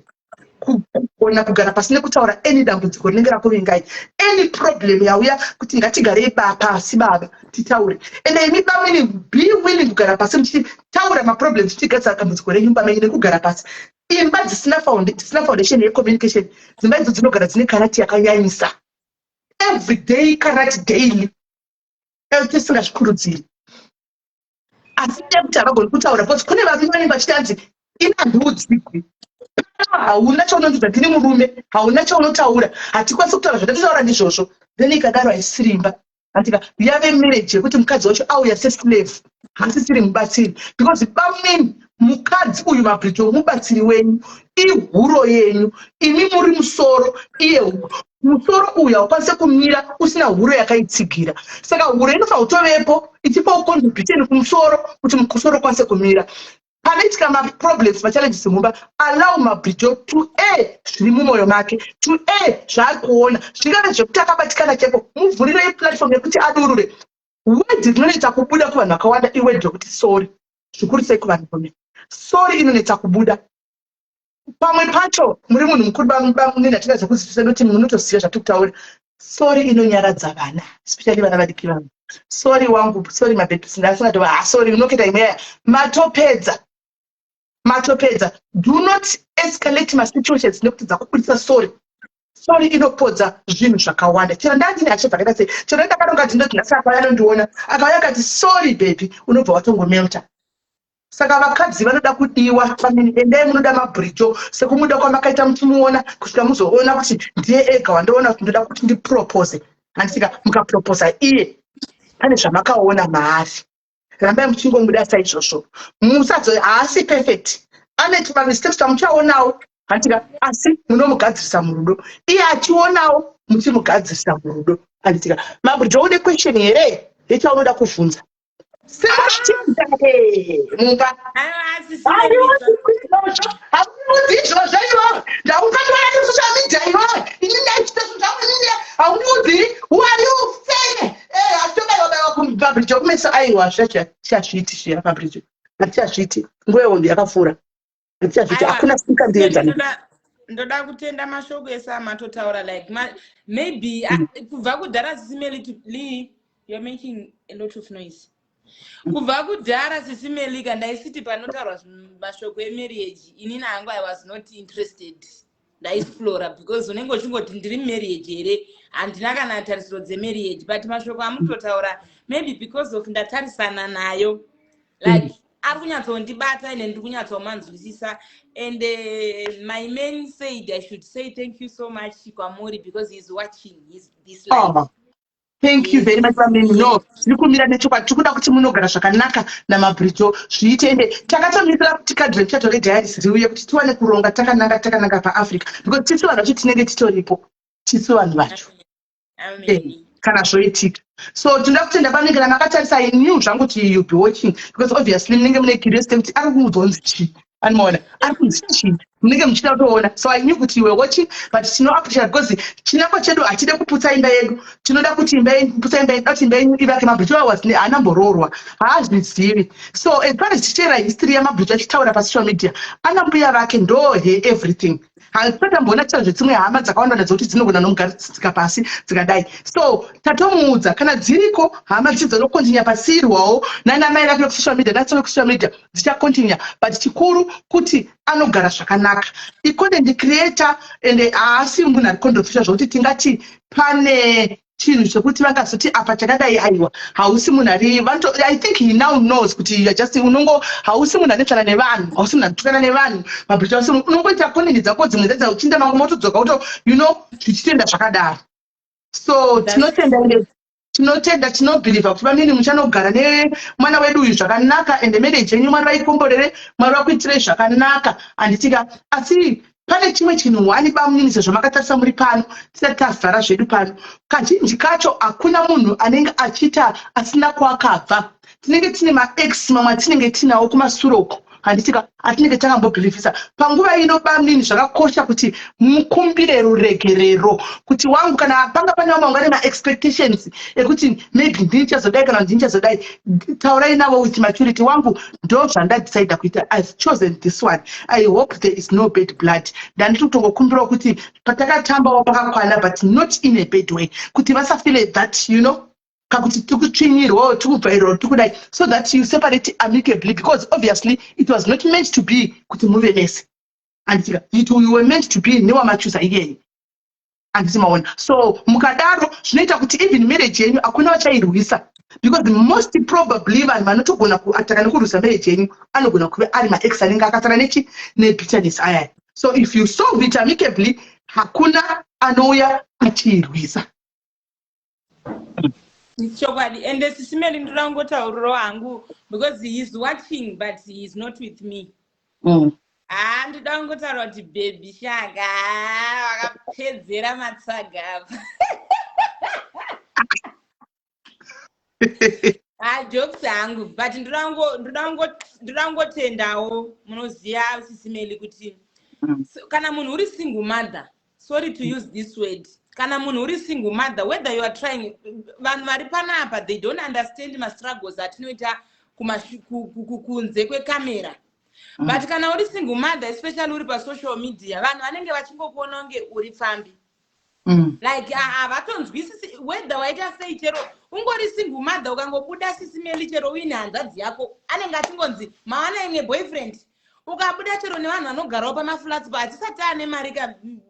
Kugona kugara pasi nekutaura any dambudziko rinenge rakuvingai any problem yauya kuti ngatigarei pasi baba titaure ende imi bamweni be willing kugara pasi muchitaura maproblems tichigadzira dambudziko renyu bamenyu nekugara pasi. Imba dzisina foundation yecommunication dzimba idzo dzinogara dzine karati yakanyanyisa everyday karati daily tisingazvikurudziri asi kuti havagoni kutaura because kune varume vanenge vachitanzi inandiudzigwi hauna chaunonzwa ndini murume hauna chaunotaura hatikwanisi kutaura zvandatotaura ndizvozvo then ikadaro haisirimba atika yave marriage yekuti mukadzi wacho auya seslave hasisiri mubatsiri because bamweni mukadzi uyu mabridge mubatsiri wenyu ihuro yenyu imi muri musoro iye huro musoro uyu haukwanise kumira usina huro yakaitsigira saka huro inofanira kutovepo ichipa contribution kumusoro kuti musoro ukwanise kumira. Panoitika maproblems machallenges mumba allow mabridge to zviri mumwoyo make to zvaari kuona zvingave zvekuti akabatikana cheko muvhurire platform yekuti adurure wedhi rinonetsa kubuda kuvanhu vakawanda iwedhi yokuti sorry zvikuru sei kuvanhu kome sorry inonetsa kubuda pamwe pacho muri munhu mukuru bamunendatinga zvekuzvisenoti munotoziva zvatikutaura sorry inonyaradza vana especially vana vadiki vangu sorry wangu sorry mabebi sindasingatova sorry unoketa imweya matopedza do not escalate my situations nekuti dzakubudisa sorry inopodza zvinhu zvakawanda chero ndandine achibva akaita sei chero ndakaronga kuti ndodzinasaka yanondiona akauya akati sorry baby unobva watongomelta saka vakadzi vanoda kudiwa family endai munoda mabhirijo sekumuda kwamakaita muchimuona kusvika muzoona kuti ndiye ega wandoona kuti ndoda kuti ndipropose handisika mukaproposa iye pane zvamakaona maari rambai muchingomuda saizvozvo musadzo haasi perfect ane tumamistakes tamuchaonawo handisika asi munomugadzirisa murudo iye achionawo muchimugadzirisa murudo handisika mabhirijo une question here yechaunoda kuvhunza mumba izvozvo ivo ndaungatoona kusocial media ivo ini ndaichita zvinzvainini hauniudzi wariufene hatobaiwabaiwa kumabhirijo kumeso aiwa zvachazviti zviya mabhirijo hatichazviti nguva ndi yakapfuura hatichazviti hakuna sika ndienzana ndoda kutenda mashoko esamatotaura like maybe kubva kudhara sisimeli to Lee, you're making a lot of noise. Kubva kudhara sisimelika ndaisiti panotaurwa mashoko emarriage inini hangu I was not interested ndaisflora because unenge uchingoti ndiri marriage here handina kana tarisiro dzemarriage but mashoko amutotaura maybe because of ndatarisana nayo like ari kunyatsondibata ende ndiri kunyatsomanzwisisa and my man said I should say thank you so much kwamuri because he's watching this live. Thank you very much, mami. No, ndikumira nechokwadi tikuda kuti munogara zvakanaka namabhirijo zviite ende takatomisira kuti kadre chato redhiaris riuye kuti tiwane kuronga takanaka paAfrica because tisu vanhu vacho tinenge titoripo tisu vanhu vacho kana zvoitika so tinoda kutenda panenge kana makatarisa I knew zvangu kuti you'll be watching because obviously munenge mune curiosity kuti ari kumudzonzi chii anoona ari kunzita chii munenge muchida kutoona so I knew kuti you were watching but tino appreciate because chinako chedu hatide kuputsa imba yedu tinoda kuti imba yedu kuputsa imba yedu kuti imba yedu ivake mabhirijo was haanambororwa haazvizivi so as far as tichera history yamabhirijo achitaura pasocial media ana mbuya vake ndohe everything hatipatamboona chiro zvedzimwe hama dzakawanda dzokuti dzinogona nomugarisika pasi dzikadai so tatomuudza kana dziriko hama dzidzanokontinya pasirwawo nanamai vake vekusocial media natsove kusocial media dzichakontinya but chikuru kuti anogara zvakanaka icontent creator ende haasi munhu ari kondofisha zvokuti tingati pane chinhu chekuti vangazoti apa chakadai aiwa hausi munhu ari I think he now knows kuti just unongo hausi munhu anetsvana nevanhu hausi munhu anotukana nevanhu mabhirijo hausi unongoita content dzako dzimwe dzedza uchinda mangu motodzoka kuto you know zvichitenda zvakadaro so tinotenda tinobhiliva kuti vamini muchanogara nemwana wedu uyu zvakanaka ende marriage yenyu mwari vaikomborere mwari vakuitirei zvakanaka handitika asi pane chimwe chinhu wani bamunini sezvo makatarisa muri pano tisati tavhara zvedu pano kazhinji kacho hakuna munhu anenge achiita asina kwakabva tinenge tine maex mamwe atinenge tinawo kumasuroko handitika atinenge takambobhilivhisa panguva ino bamunini zvakakosha kuti mukumbire ruregerero kuti wangu kana panga pane vamwe vangane maexpectations ekuti maybe ndini chazodai kana ndini chazodai taurai navo with maturity wangu ndo zvandadecida kuita I've chosen this one I hope there is no bad blood ndanditi kutongokumbirawo kuti patakatambawo pakakwana but not in a bad way kuti vasafeel that you know kakuti tikutsvinyirwa tikubvairwa tikudai so that you separate amicably because obviously it was not meant to be kuti muve nese anditika you were meant to be newamachuza iyeye anditi maona so mukadaro zvinoita kuti even marriage yenyu hakuna vachairwisa because most probably vanhu vanotogona kuataka nekurwisa marriage yenyu anogona kuve ari maex anenge akatara nechi nebitterness ayaya so if you solve it amicably hakuna anouya achiirwisa chokwadi ende sisimeli ndorangotauriro hangu because he is watching but he is not with me ndoda kungotaura kuti baby shaka wakapedzera matsaga apa jokes hangu but ndoda kungotendawo munoziva sisimeli kuti kana munhu uri single mother sorry to use this word kana munhu uri single mother whether you are trying vanhu vari panapa they don't understand mastruggles atinoita kunze kwekamera but kana uri single mother especially uri pasocial media vanhu vanenge vachingokuona kunge uri pfambi like havatonzwisisi whether waita sei chero ungori single mother ukangobuda sisimeli chero uine hanzvadzi yako anenge achingonzi mawana imwe boyfriend ukabuda chero nevanhu vanogarawo pamaflats pa hatisati ane mari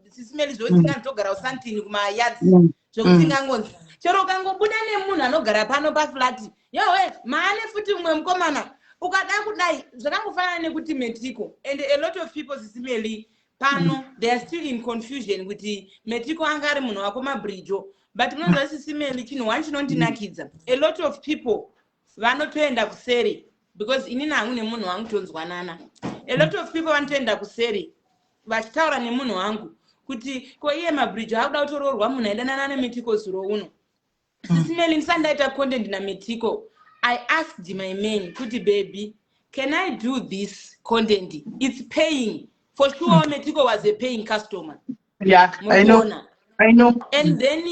sisimeli zvotinganitogarawo santini kumayadzi zvokutingangonzi chero ukangobuda nemunhu anogara pano paflati yowe maane futi mumwe mukomana ukada kudai zvakangofanana nekuti metrico, and a lot of people sisimeli pano they are still in confusion kuti metrico anga ari munhu wako mabridjo, but munonzwa sisimeli chinhu wani chinondinakidza, a lot of people vanotoenda kuseri because inini hangu nemunhu wangu tonzwanana. A lot of people vanotoenda kuseri vachitaura nemunhu wangu kuti ko iye mabridjo akuda kutoroorwa munhu aidanana nemetrico zuro uno. Sisimeli ndisandaita content nametrico, I asked my man kuti baby, can I do this content? It's paying. For sure, Metrico was a paying customer. Yeah, I know. And then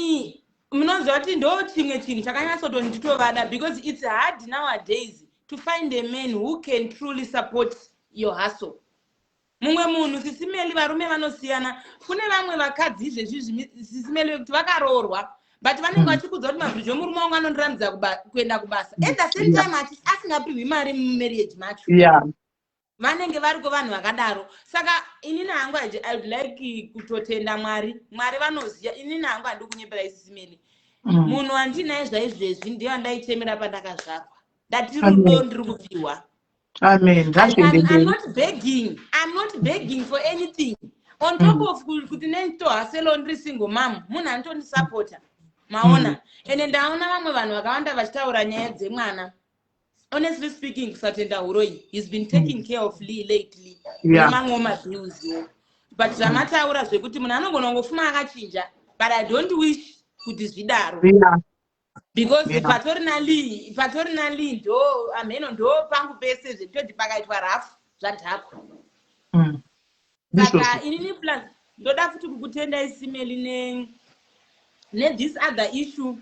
because it's hard nowadays to find a man who can truly support your hustle. Mumwe munhu sisimeli varume vanosiyana, kune vamwe vakadzi izvezvi sisimeli kuti vakaroorwa, but vanenge vachikudza kuti mabridjo murume wangu anondiramidza kuenda kubasa. At the same time asingapiwi mari mumarriage macho. Vanenge variko vanhu vakadaro. Saka inini hangu I would like kutotenda Mwari. Mwari vanoziya, inini hangu handi kunyepera isisimeli. Munhu wandinaye zvaizvezvi ndiye wandaitemera pandakazvarwa. Ndati rudo ndiri kupiwa. Amen. I'm not begging for anything. On top of kuti nenditohaselo ndiri single mom, munhu anotondisapota. Maona. Ende ndaona vamwe vanhu vakawanda vachitaura nyaya dzemwana. Honestly speaking, kusatenda uroi, he's been taking care of Lee lately. But zvamataura zvekuti munhu anogona kungofuma akachinja, but I don't wish kuti zvidaro. Because patorina Lee ndo ameno ndo pangu pese zvekutoti pakaitwa rafu zvadhakwa. Saka inini plus ndoda futi kukutenda isimeli ne this other issue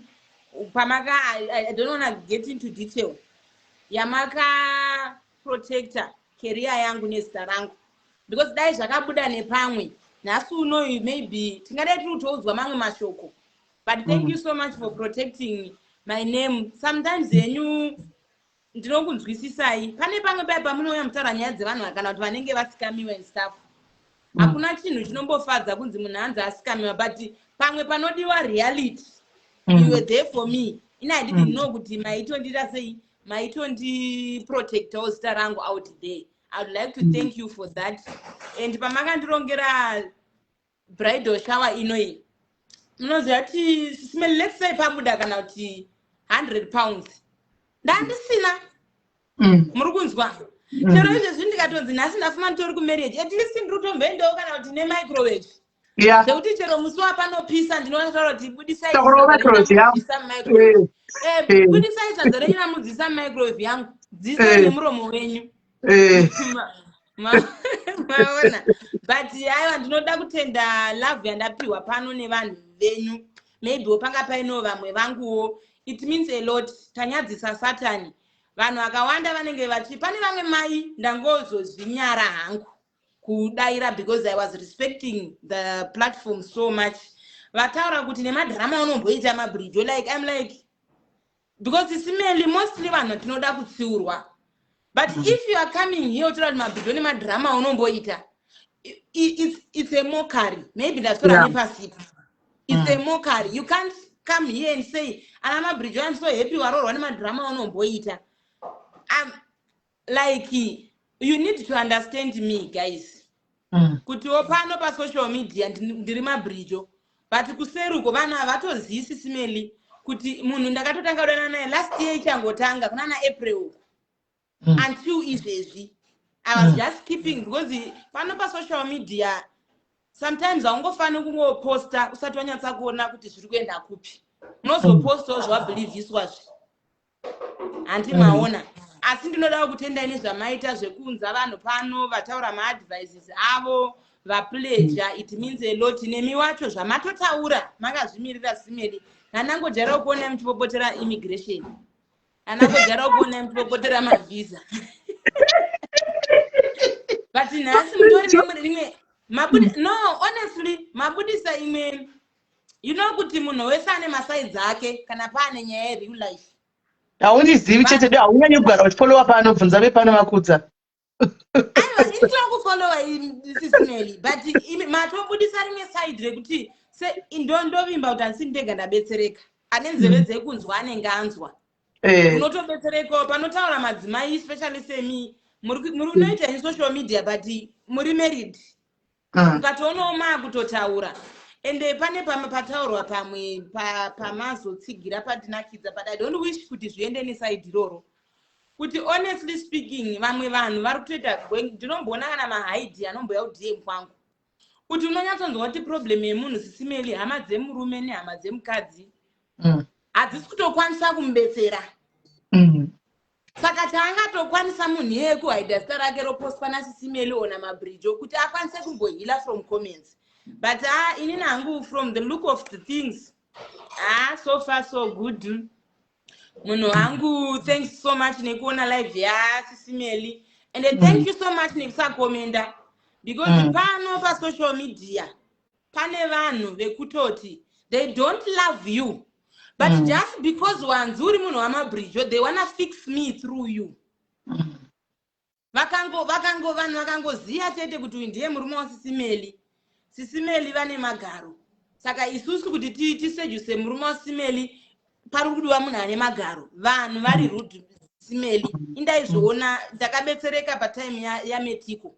pamaka I don't want to get into detail. Yamaka protector career yangu nezita rangu, because dai zvakabuda nepamwe nhasi uno maybe tingadai tiri kutoudzwa mamwe mashoko, but thank you so much for protecting my name. Sometimes yenyu ndinokunzwisisai, pane pamwe pai pamunouya mutaura nyaya dzevanhu kana kuti vanenge vasikamiwa and stuff. Hakuna chinhu chinombofadza kunzi munhu hanzi asikamiwa, but pamwe panodiwa reality. You were there for me. I didn't know kuti maitondita sei, maitondi protector zita rangu out there. I would like to thank you for that. And pamakandirongera bridal shower inoi, munoziva kuti let's say pabuda kana kuti 100 pounds ndandisina. Muri kunzwa? Chero izvezvi ndikatonzi nhasi ndafuma nditori kumarriage, at least ndiri kutomboendawo kana kuti nemicrowave. Zvekuti chero musi wapanopisa ndinotaura kuti budisai budisai sadza renyu ramudzisa microwave yangu, dzisai nemuromo wenyu. Maona. But aiwa ndinoda kutenda love yandapiwa pano nevanhu venyu. Maybe panga paino vamwe vanguwo. It means a lot. Tanyadzisa Satani. Vanhu vakawanda vanenge vachi pane vamwe mai ndangozozvinyara hangu kudaira because I was respecting the platform so much. Vataura kuti nemadharama unomboita mabridjo, like I'm like, because isimeli mostly vanhu tinoda kutsiurwa. But if you are coming here to tell mabridjo nemadharama unomboita, it's a mockery. Maybe that's what I never see. It's a mockery. You can't come here and say, "I'm mabridjo, I'm so happy warorwa nemadharama unomboita." Like, you need to understand me, guys. Kuti opano pa social media ndiri mabridjo, but kuseruko vana havatozivi simeli kuti munhu ndakatotanga kudana naye last year ichangotanga kuna na April until izvezvi. I was just keeping, because pano pa social media sometimes haungofani kungoposta usati wanyatsa kuona kuti zviri kuenda kupi. Unozopostawo zvawabhilivhiswazve handi maona. Asi ndinoda kutenda ine zvamaita zvekunza vanhu pano vataura maadvices avo vapledger, it means a lot. Nemi wacho zvamatotaura makazvimirira simeli. Nanangojara kuona mutipopotera immigration, nanangojara kuona mutipopotera mavisa. But nhasi mutori rimwe no, honestly mabudisa imwe, you know kuti munhu wese ane masides ake kana paane nyaya yereal life. Haundizivi chete do haunyanyi kugara uchifollowa pano bvunza vepano makudza. Aiwa, ndinoda kufollowa isisimeli, but matobudisa rimwe side rekuti se ndovimba kuti handisi ndega ndabetsereka. Ane nzeve dzekunzwa anenge anzwa. unotobetserekawo panotaura madzimai especially semi muri unoita social media but muri married ukatoonawo maakutotaura ende pane pamwe pataurwa pamwe pamazotsigira padinakidza but I don't wish kuti zviende nesaidi iroro kuti honestly speaking vamwe vanhu vari kutoita ndinomboona kana mahaidhi anombouya kudm kwangu kuti unonyatsonzwa kuti problem yemunhu sisimeli hama dzemurume nehama dzemukadzi hadzisi kutokwanisa kumubetsera saka taangatokwanisa munhu iyeye kuhaidha zita rake ropostwa nasisimeli ona mabridge kuti akwanise kumbohila from comments but inini hangu from the look of the things so far so good munhu wangu thanks so much nekuona live yasisimeli and thank you so much nekusakomenda because pano pasocial media pane vanhu vekutoti they don't love you but just because wanzi uri munhu wamabridge they wanna fix me through you vanhu vakangoziya chete kuti ndiye murume wasisimeli vane magaro saka isusu kuti tisejuse murume wasisimeli pari kudiwa munhu ane magaro vanhu vari rude simeli indaizvoona ndakabetsereka patime yametiko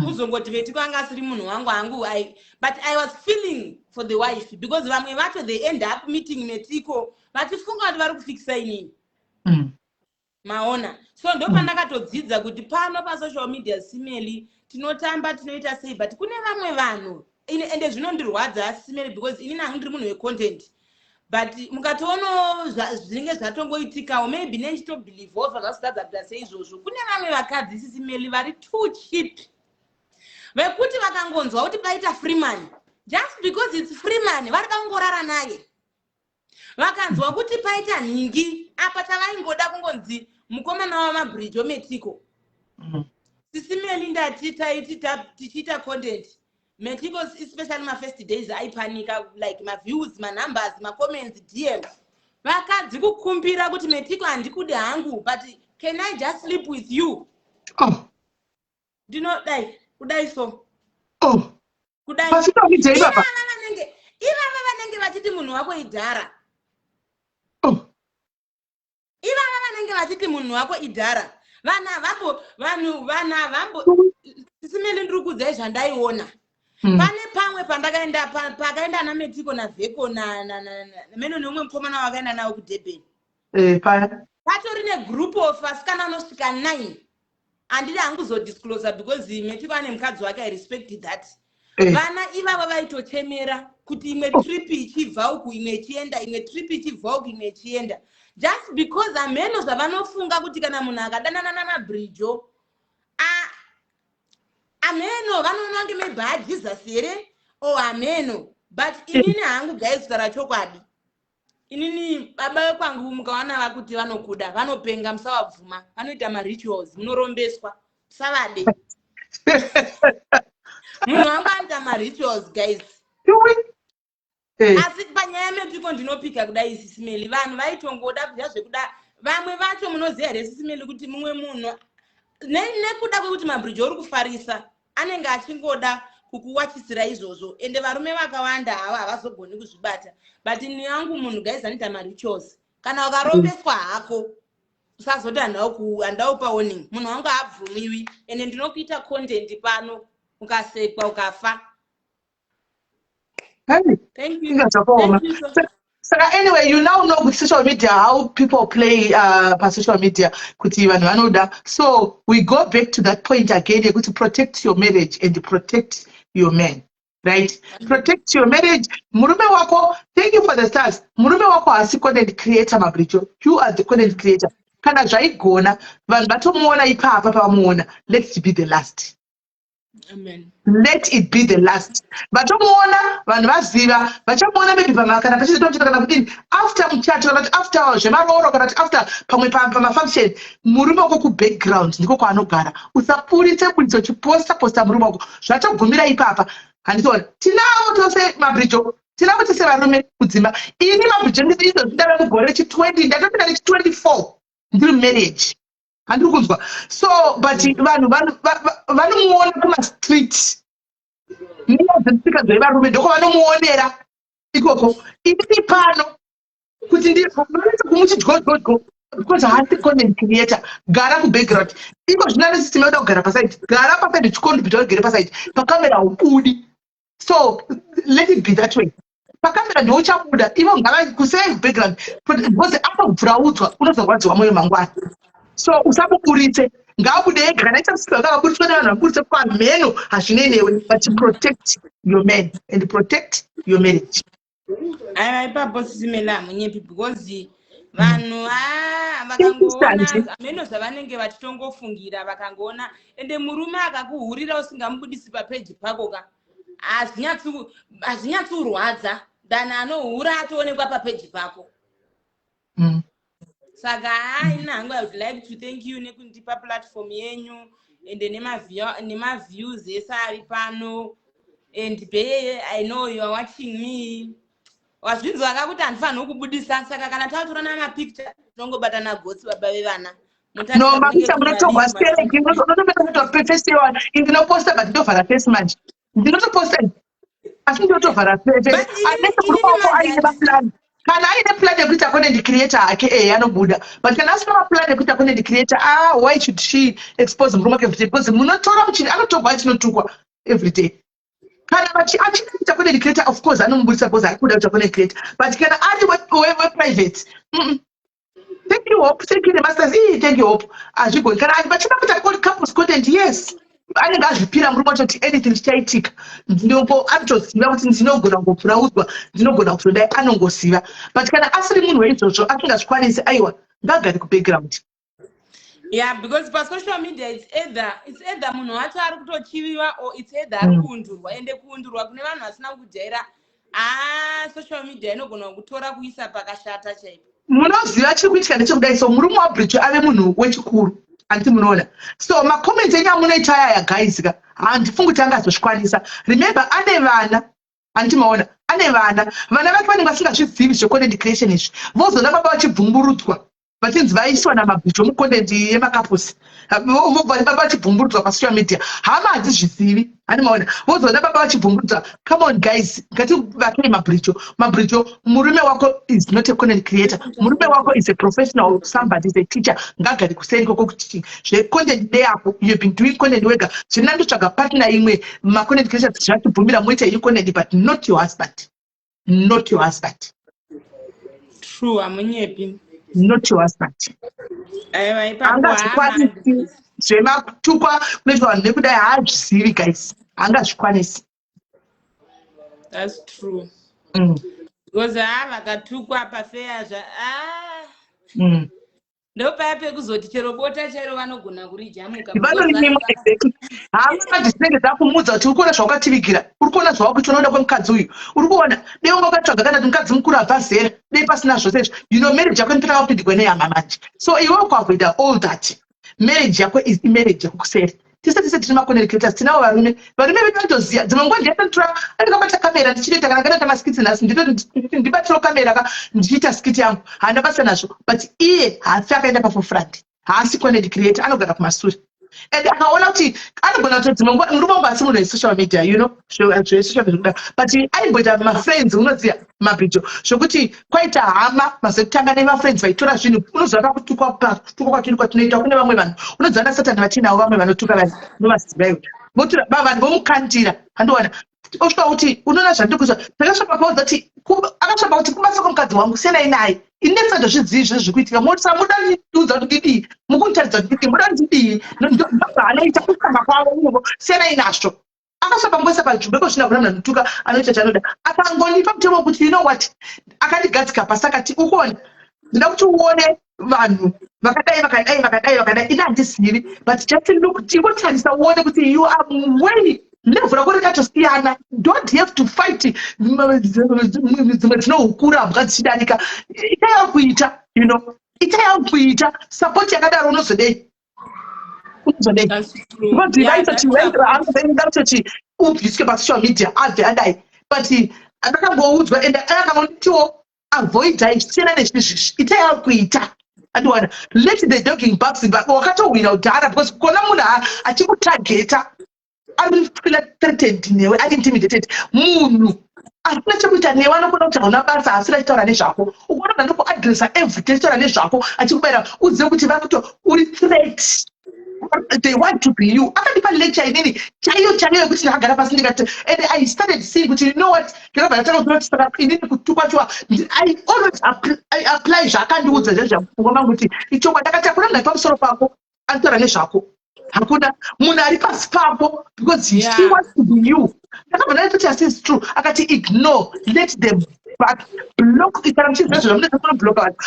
uzongoti metiko anga asiri munhu wangu but I was feeling for the wife because vamwe vacho they end up meeting metiko vachifunga kuti vari kufikisa inini maona so ndo pandakatodzidza kuti pano pasocial media simeli tinotamba tinoita sei but kune vamwe vanhu ende zvinondirwadza simeli because inini hangu ndiri munhu wecontent but mukatoona zvinenge zvatongoitikawo maybe nechitobhilivhawo zvakasitadza kuita seizvozvo kune vamwe vakadzi sisimeli vari too cheap vekuti vakangonzwa kuti paita freeman just because it's freeman vari kangorara naye vakanzwa kuti paita nhingi apa tavaingoda kungonzi mukomana wamabridge ometiko sisimeli ndati tichiita content metiko especially mafirst days aipanika like maviews manumbers macomments dm vakadzi kukumbira kuti metiko handikudi hangu but can I just sleep with you ndinodai kudai so kudai ivava vanenge vachiti munhu wako idhara ivava vanenge vachiti munhu wako idhara vanhu avambo sisimeli ndiri kudzai zvandaiona pane pamwe pakaenda nametiko navheko nameno neumwe mukomana wakaenda nawo kudurban patori negroup of vasikana vanosvika 9 handidi hanguzodisclosa because metiko ane mukadzi wake irespect that vana ivavo vaitochemera kuti imwe trip ichibva uku imwe ichienda imwe trip ichibva uku imwe ichienda just because ameno zvavanofunga kuti kana munhu akadanana namabridge ameno vanoona kunge maybe Jesus here ameno but inini hangu guys kutaura chokwadi inini baba vekwangu mukawana vakuti vanokuda vanopenga musavabvuma vanoita marituals munorombeswa musavade munhu wangu anoita marituals guys asi panyaya yemetiko ndinopika kudai sisimeli vanhu vaitongoda kudya zvekuda vamwe vacho munoziva here sisimeli kuti mumwe munhu nekuda kwekuti mabridge uri kufarisa anenge achingoda kukuwachisira izvozvo ende varume vakawanda hava havazogoni kuzvibata but ini yangu munhu guys anoita marituals kana ukarombeswa hako usazoti handawo pawarning munhu wangu haabvumiwi ende ndinokuita content pano ukasekwa ukafa. Thank you. So anyway, you now know with social media how people play social media. So we go back to that point again. You're going to protect your marriage and protect your man, right? Protect your marriage. Murume wako, thank you for the stars. Murume wako asi content creator mabricho. You are the content creator. Kana zvaigona vanhu vatomuona ipapa pamuona. Let it be the last. Amen. Let it be the last. Vatomuona vanhu vaziva vachamuona maybe kana pachitoita kana kudini after muchacho kana after zvemaroro kana after pamwe pamafunction murume wako kubackground ndiko kwaanogara usapuritse uchiposta murume wako zvatogumira ipapa handitoona tinavo tose mabridge tinavo tose varume kudzimba ini mabridge ndizo ndava mugore rechi20 ndatopinda rechi24 ndiri marriage handiri kunzwa so but vanhu vanomuona kumastreet ndozvitsika zvevarume ndoko vanomuonera ikoko ini pano kuti ndinoita kumuti dgodgodgo because haasi content creator gara kubackground iko zvinane system yoda kugara paside gara paside chicontribute ugere paside pakamera ubudi so let it be that way pakamera ndiwo chabuda ivo ngava kusei background because apabvuraudzwa unozokwadzwa moyo mangwana so usamuburitse ngabude ega kana ichamusika akaburiswa nevanhu vaburitse pamheno hazvinei newe but protect your man and protect your marriage. aiwa ipapo sisimela munyepi because vanhu vakangoona ameno zvavanenge vachitongofungira vakangoona ende murume akakuhurira usingamubudisi papeji pako ka hazvinyatsurwadza dani anohura atoonekwa papeji pako. Saka inhangu I would like to thank you nekundipa platform yenyu ende nema views ese ari pano and Beye I know you are watching me. Wazvinzwa kuti handifaniri kubudisa saka kana tatorana mapicture tinongobatana gotsi baba vevana. No, mapicture munotorwa stereki unototora festival ndinoposta but ndovhara face manje ndinotoposta asi ndinotovhara face unless murumaoko aine maplan kana aine plan yekuita content creator hake anobuda but kana asina maplan yekuita content creator why should she expose murume wake everyday because munotora muchini anotorwa achinotukwa everyday kana achinoita content creator of course anomubudisa because arikuda kuita content creator but kana ari we-private thank you hope thank you the masters thank you hope azvigoni kana vachida kuita couples content yes anenge azvipira murume wacho kuti anything chichaitika anotoziva kuti ndinogona kungopuraudzwa ndinogona kutodai anongoziva but kana asiri munhu weizvozvo asingazvikwanisi aiwa ngagari kubackground. Yeah, because pa social media it's either munhu wacho ari kutochiviwa or it's either ari kuundurwa ende kuundurwa kune vanhu vasina kujaira social media inogona kutora kuisa pakashata chaipo. Munoziva chiri kuitika ndechekudai so murume waBridge ave munhu wechikuru anti munoona so makomenti enyu amunoita yaya guys ka handifungi kuti angazozvikwanisa remember ane vana andimaona ane vana vake vanenge vasingazvizivi zvecontent creation izvi vozoda baba vachibvumburudzwa vachinzi vaiswa namabhicho mucontent yemakapusi baba vachibvumburudzwa pasocial media hama hadzizvizivi andimaona vozoda baba vachibvumburudzwa. Come on guys ngativakei mabhicho murume wako is not a content creator murume wako is a professional somebody is a teacher ngagari kuseri koko kuti zvecontent day yako you've been doing content wega zvina ndotsvaga partner imwe macontent creators zvachibvumira moita you content but not your husband. True amunyepi not your husband. Angazvikwanisi zvematukwa kunoitwa vanhu nekudai haazvizivi guys angazvikwanisi. That's true. Because vakatukwa pafeya ndopaya pekuzoti chero bota chero vanogona kurijamuka hama dzinenge dzakumudza kuti urikuona zvawakativigira urikuona zvawakuita unoda kwemukadzi uyu urikuona dei unga ukatsvaga kana kuti mukadzi mukuru abva zera dei pasina zvose izvo marriage yako inotanga kupindigwa nehama manje so iwe kuavoida all that marriage yako is marriage yako kuseri tese tiri macontent creators tinavo varume vedu vanotoziva dzimwe nguva ndiyatotora andikabata kamera ndichitoita kana kanaita maskiti nhasi ndibatiro kamera ndichiita skiti yangu handina basa nazvo but iye haasi akaenda pafront haasi content creator anogara kumasure and akaona kuti anogona kuti dzimwe nguva murume wangu asi munhu wesocial media you know zvesocial media kudaro but aimboita mafriends unoziva mabhijo zvokuti kwaita hama mazotanga nemafriends vaitora zvinhu unoziva pakutukwa kwatiri kwatinoita kune vamwe vanhu unoziva nasatani vatinavo vamwe vanotuka vanhu novaziva iwe votora vanhu vomukandira handiwana osvika kuti unoona zvandikuzva takasvapa pauza kuti akasvapa kuti kubasa kwomukadzi wangu senai naye ini ndisandozvizivi zvizvi zvikuitika motisa muda ndiudza kuti ndidii mukuntaridza kuti muda ndidii ndobva anoita kutamba kwavo senai nazvo akasvapa ngoisa panzvimbo zvisina kuna munhu anotuka anoita chanoda akangonipa mutemo wekuti you know what akandigadzika pasi akati ukuona ndida kuti uone vanhu vakadai ini handizivi but just look tingotarisa uone kuti you are way level rako rikatosiyana don't have to fight dzimwe dzinohukura habwa dzichidarika itayakuita you know itayakuita support yakadaro unozodei kuti ubviswe pasocial media abve adai but andakangoudzwa ende akangonitiwo avoidai zvisiyana nezvizvi itayakuita andiwana let the dogging babs wakatowina kudhara because kona munhu achikutageta ari feel threatened newe ari intimidated munhu hakuna chekuita newe anokona kuti hauna basa asi achitaura nezvako ukonoga ndokuadresa everyday achitaura nezvako achikubaira uzive kuti vakuto uri threat. They want to be you. Akadipa lecture inini chaiyo yekuti ndakagara pasi ndikati and I started seeing kuti you know what ndakabva tatanga inini kutukwa I always apply zvakandiudza zvezvapfungwa mangu kuti ichokwa ndakati hakuna munhu ari pamusoro pako anotaura nezvako hakuna munhu ari pasi papo because he wants to be you. Ndakabva ndati asi is true akati ignore let them back block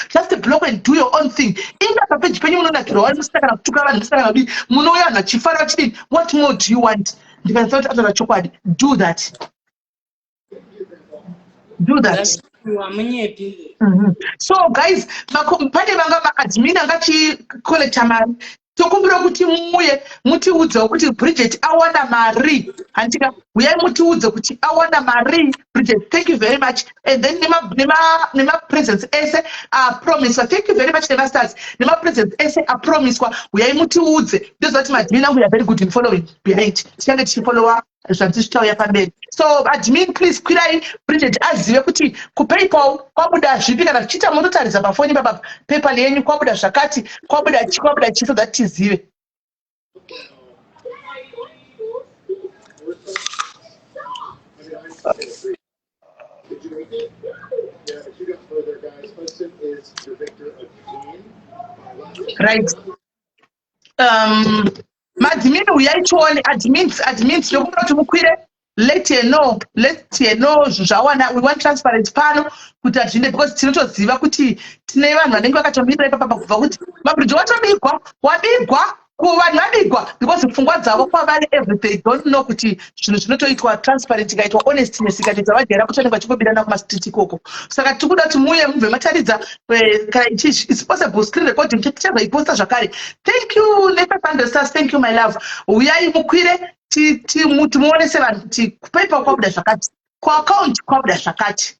just block and do your own thing. Inga papeji penyu munonakirwa wari musakana kutuka vanhu musakana kudii munouya vanhu vachifara chidii what more do you want ndikanyatsa kuti ataura chokwadi do that. So guys pane vanga maadmin angachikolekta mari tokumbira kuti muuye mutiudzewo kuti Bridget awana mari handika uyai mutiudze kuti awana mari Bridget. Thank you very much. And then nema presents ese promiswa. Thank you very much nema stars nema presents ese promiswa uyai mutiudze ndozvati madmin angu are very good in following behind tichange tichifollowa zvatichitauya pamberi. So admin please kwirai Bridget azive kuti kupaypal kwabuda zvipi kana tichiita mototaridza pafoni papa PayPal yenyu kwabuda zvakati kwabuda chi so that tizive. Right. Madmin uyai tione admins ndokumbira kuti mukwire let you know zvawana we want transparent pano kuti azvinde because tinotoziva kuti tine vanhu vanenge vakatomirira ipapa kubva kuti mabridge wabigwa kuvanhu vabigwa because pfungwa dzavo kwavari everyday don't know kuti zvinhu zvinotoitwa transparent ikaitwa honestness ikatoita vagera kutonengwa chikobirana kumastreet ikoko. Saka tikuda kuti muye mubve mataridza kana is possible screen recording tichazoiposta zvakare. Thank you ne500 stars. Thank you my love. Uyai mukwire muonese vanhu kuti kupaypal kwabuda zvakati kuaccount kwabuda zvakati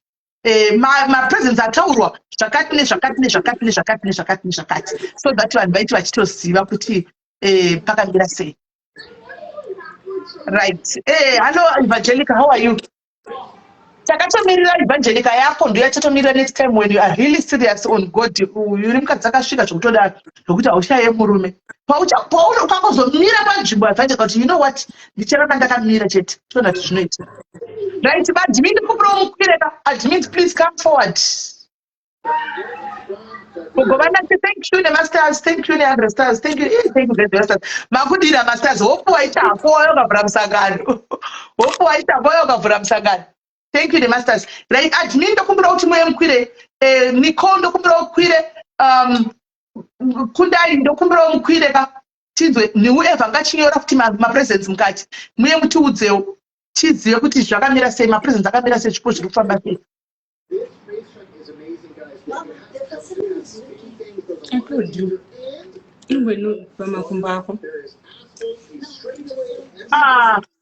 mapresence ataurwa zvakati nezvakati so that vanhu vaiti vachitoziva kuti pakamira sei. Right. Hello Evangelica, how are you? Takatomirira Evangelica yako ndio yachatomirira next time when you are really serious on God. Uri mukadzi akasvika zvokutodaro zvokuti haushaye murume pauno ukakozomira panzvimbo Evangelica kuti you know what ndicharamba ndakamira chete tona kuti zvinoita. Right, but admin ndikumbirawo mukwireka admins please come forward. Thank you nemasters, thank you ne100 stars, thank you very stars. Makudira masters hope waitapo wakavhura musangano. Thank you nemasters. Right, admin ndokumbira kuti muye mukwire Nicole ndokumbira mukwire Kundai ndokumbira mukwire tinzwe niueva ngachinyora kuti mapresence mukati muye mutiudzewo tizive kuti zvakamira sei mapresence akamira sei zvipo zviri kufamba sei.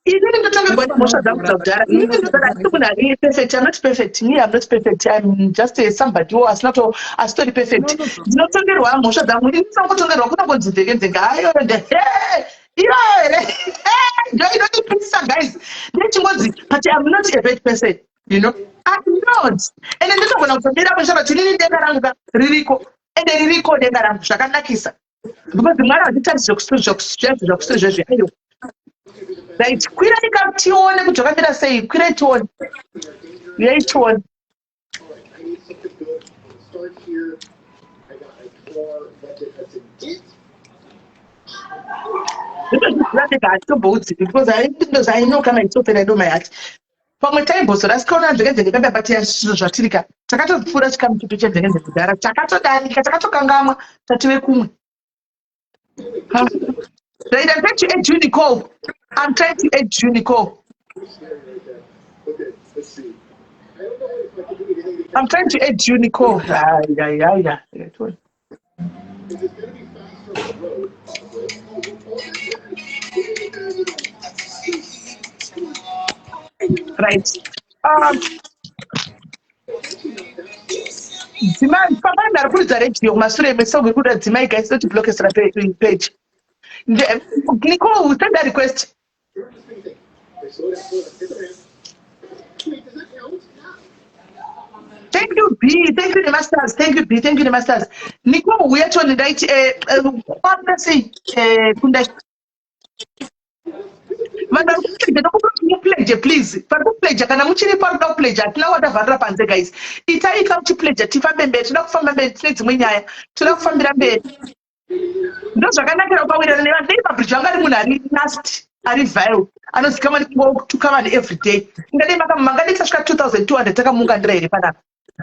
Inini ndotanga kuona mhosva dzangu dzakudhara. Inini ndotanga kuti munhu ari perfect. I'm not perfect. Me, I'm not perfect. I'm just somebody who asitori perfect. Ndinotongerwa mhosva dzangu. Inini ndisangotongerwa kuna kunzi nzenge hayo iyo here. Ndio inondipisa guys. Ndichingodzi but I'm not a bad person. You know, I'm not. And ndinogona kutomira mhosva kuti inini denga rangu ririko. Ende ririko denga rangu zvakanakisa. Because mwana wachitaridza zvokusizvezve ayo. Right, kwira ikatione kuti zvakamira sei, kwira itione. Yaitione. Because I know kana it's open I know my heart. Pamwe taimboso rasikaona nzvekenzenge tabatira zvinhu zvatirika takatopfuura chikamu chipi chenzenge kudhara takatodarika takatokangamwa tative kumwe. Right, I'm trying to add Unico. I'm trying to add Unico. I'm trying to add Unico. Yeah. Right. Dzimai, papa ndarikurudza radio mashure meso ngekuda dzimai guys not block us page. Nicole, who sent that request? nemasters. Thank you, B. Thank you, nemasters. Niko uya toni ndaiti kwamna sei kunda vanhu varikupledge please varikupledge kana muchiri paruda kupledge hatina wadavharira panze guys itai ka muchipledge tifambe mberi toda kufamba mberi tine dzimwe nyaya toda kufambira mberi ndo zvakanakira ukawirana nevanhu dei mabridge anga ari munhu ari last ari vile anozikamwa nekutuka vanhu every day ingadei mangadei tasvika 2200 takamungandira here panapa.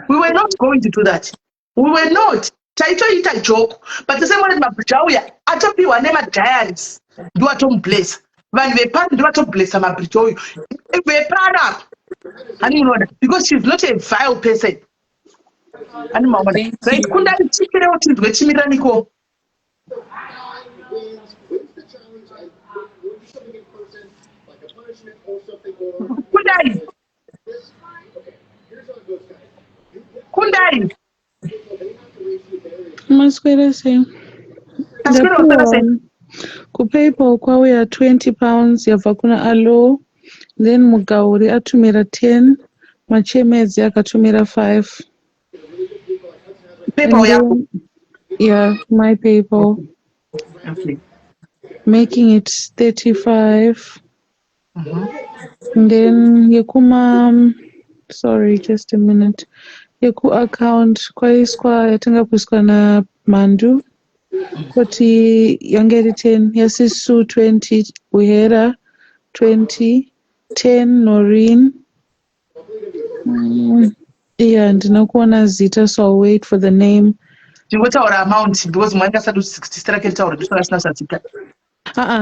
We were not going to do that. We were not. Taitoita joke. But the same one mabridge auya atopiwa nemadiaries ndo atomublesa vanhu vepano ndo vatoblesa mabridge oyo vepano hani unoona because she's not a vile person hani maona right kunda tichikirewo tinzwe chimiraniko kundai maswera sei kupaypal kwauya 20 pounds yabva kuna alo then mugauri atumira 10 machemedzi akatumira 5 PayPal yako? Yeah, my PayPal. Okay. Making it 35. And then yekuma, sorry, just a minute. Yeku account kwaiswa yatenga kuiswa na Mandu. Koti yangeri 10, Yasisu 20, Buhera 20, 10 Noreen. Yeah, ndinokuona Zita, so I'll wait for the name. Ndingotaura amount because mwana kasadu 60 strike taura ndisora sina Zita.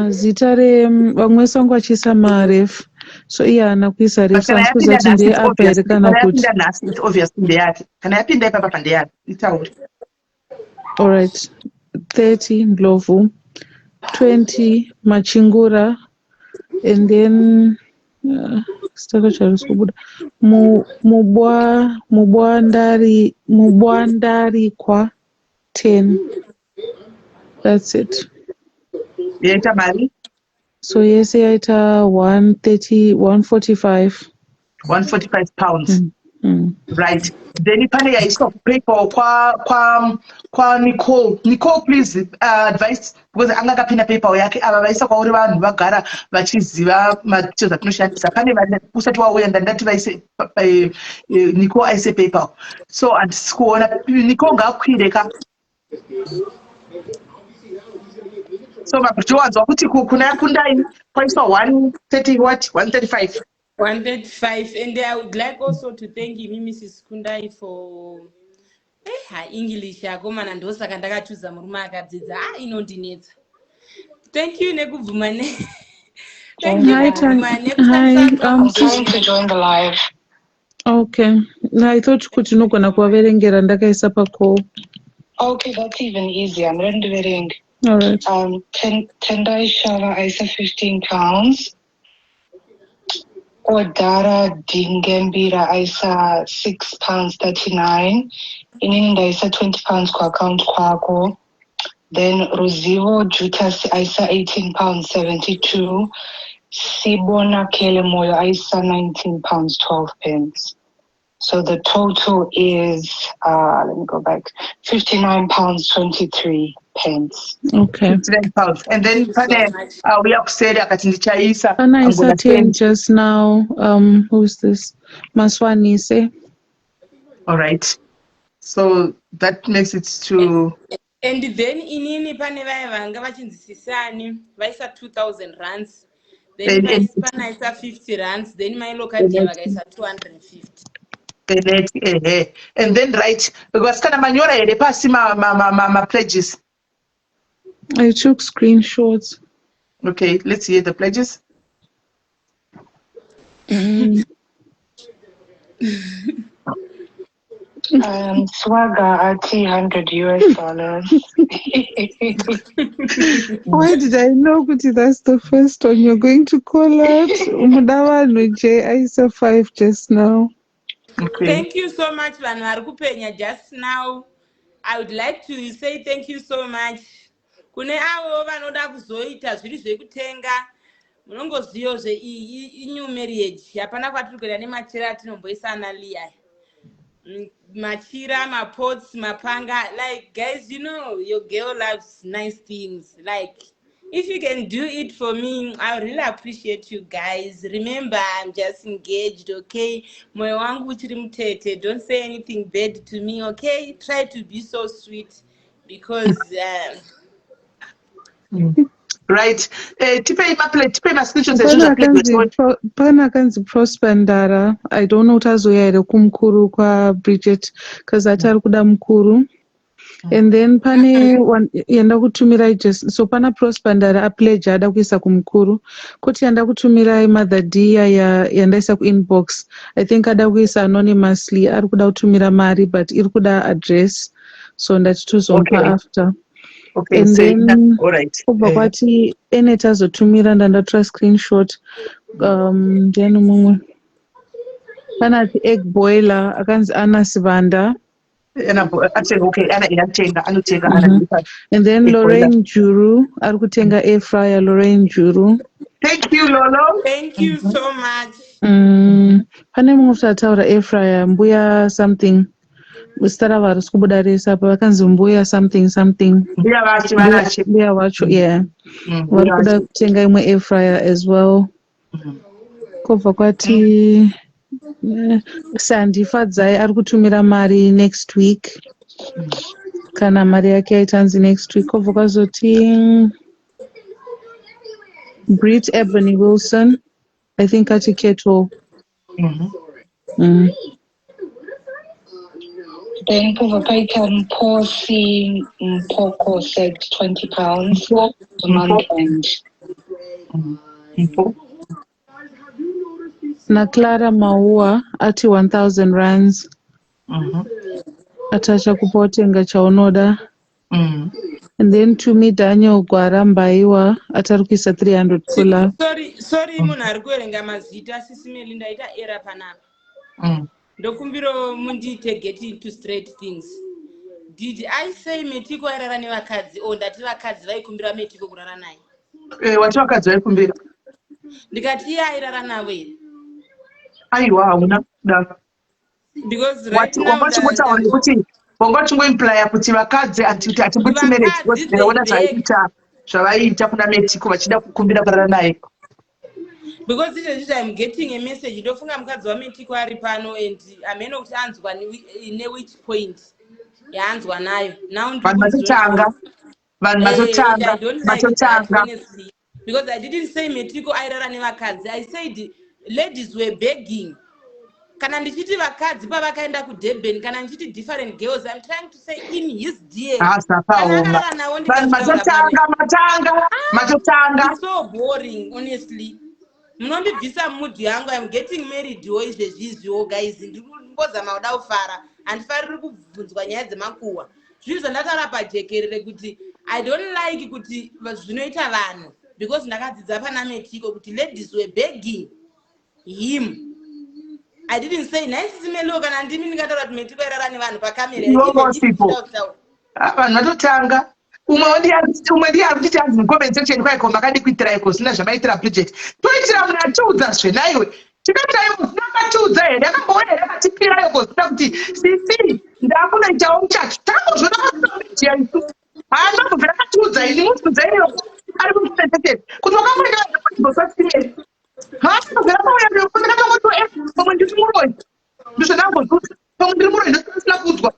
Zita re vamwe songo achisa maref. So iya nakuisa ref sankuza tinde apere kana kuti. It's obvious nde yake. Kana yapinda ipa pande yake. Itauri. All right. 30 Ndlovu, 20 Machingura, and then Mubwandari kwa 10. That's it. Yaita mari? So yes, yaita 145. 145 pounds. Right. Then pane yaiswa PayPal kwa Nicole. Nicole, please advise because anga kapinda PayPal yake ava vaisa kwauri vanhu vagara vachiziva maticho dzatinoshandisa. Pane vanhu usati wauya ndandati vaise Nicole aise PayPal. So handisi kuona Nicole ngakwire ka. So mabridge wanzwa kuti kuna kundai kwaiswa 130 what 135. 135, and I would like also to thank you, Mrs. Kundai, for her English. Akomana ndosaka ndakachuza murume akadzidza inondinetsa. Thank you nekubvumane. Thank you nekubvumane. I'm going to join the live. Okay. I thought kuti nogona kuvaverengera ndakaisa pacall. Okay, that's even easier. I'm rendering. All right. Tendai Shava Isa 15 pounds. Odara Dingembira Isa 6 pounds 39. Inini ndaisa 20 pounds kwa account kwako. Then Ruzivo Jutas Isa 18 pounds 72. Sibona Kelemoyo Isa 19 pounds 12 pence. So the total is let me go back, 59 pounds 23 pence. Okay. 59 pounds. And then we have said akati ndichaisa. Anaisa 10 just now. Who's this? Maswanise. All right. So that makes it to. And then inini pane vaya vanga vachinzisisani vaisa 2,000 rands. Then pana isa 50 rands. Then my local vakaisa 250. And then right, because kana manyora here pasi ma pledges. I took screenshots. Okay, let's hear the pledges. Swagger at $100 US. Why did I know Kuti that's the first one you're going to call out? Umudawano J Isa 5 just now. Okay. Thank you so much, vanhu vari kupenya just now. I would like to say thank you so much. Kune avo vanoda kuzoita zviri zvekutenga munongoziva zve new marriage hapana kwatiri kuenda nemachera atinomboisa ana Leah. machira, pots, mapanga. Like, guys, you know, your girl loves nice things. Like, if you can do it for me, I really appreciate you guys. Remember, I'm just engaged, okay? Moyo wangu uchiri mtete. Don't say anything bad to me, okay? Try to be so sweet because... Right. Tipe mascriptions pana akanzi Prosper Ndara. I don't know utazoya here kumukuru kwa Bridget because atari kuda mukuru. And then pane yanda kutumirai just so pana Prosper Ndara apledge ada kuisa kumukuru. Kuti yanda kutumirai Mother Dia yandaisa ku inbox. I think ada kuisa anonymously ari kuda kutumira mari but iri kuda address. So ndatituzompa after. Okay, and so then all right. kubva kwati ene tazotumira ndandatora screenshot then mumwe panati egg boiler akanzi Anna Sivanda and then Lorraine Juru ari kutenga air fryer. Lorraine Juru, thank you Lolo, thank you so much. Pane mumwe kuti ataura air fryer mbuya something Stara vari kubudarisa apa vakanzi mbuya something mbuya wacho yeah vari kuda kutenga imwe air fryer as well. Kobva kwati Sandi Fadzai ari kutumira mari next week kana mari yake aitanzi next week. Kobva kwazoti Brit Ebony Wilson I think ati Keto. Then Puvakaita Mposi Mpoko said £20 a month end. Na Clara Maua ati 1,000 rands. Atacha kupotenga chaunoda. And then to me Daniel Gwarambaiwa atarukisa 300 kula. Sorry munhu ari kuverenga mazita sisimeli ndaita era panapa. Ndokumbiro mundite getting to straight things. Did I say Metiko airara nevakadzi or ndati vakadzi vaikumbira Metiko kurara naye? Wati vakadzi vaikumbira? Ndikati iye airara navo here. Aiwa hauna kuda. Because right now wanga chingoimplya kuti vakadzi atibutsi marriage because ndinoona zvavaita kuna Metiko vachida kukumbira kurara naye. Because I'm getting a message. Ndofunga mukadzi waMetiko ari pano and ameno kuti anzwa ne which point yaanzwa nayo. Now vanhu vatotanga because I didn't say Metiko airara nevakadzi. I said ladies were begging. Kana ndichiti vakadzi pavakaenda kuDurban kana ndichiti different girls, I'm trying to say in his dear. Matotanga. It's so boring honestly. Munondibvisa mudhi yangu. I'm getting married izvezvizvo guys. Ndingozama kuda kufara. Handifariri kubvunzwa nyaya dzemakuhwa. Zvinhu zvandataura pajekerere kuti I don't like kuti zvinoita vanhu because ndakadzidza pana Metiko kuti ladies were begging him. I didn't say nice simelo kana ndimi ndingataura kuti Metiko airara nevanhu pakamera. Vanhu vatotanga. Umwe ndiye ari kuti anzi comment section kwaiko makadi kuitira iko zina zvamaitira Bridget. Toitira munhu atiudza zvenaiwe. Tikataiwo tinakatiudza here yakamboona here akatipira iko zina kuti sisi ndakunoitawo muchacho. Takambozvona kuti yaisu. Haana kubvira akatiudza ini mutiudza iriyo ari comment section. Kuti wakamboita zvekuti haana kubvira pauya kuti ndakangoti pamwe ndiri muroi. Ndizvo ndangozviti pamwe ndiri muroi ndosina kuudzwa.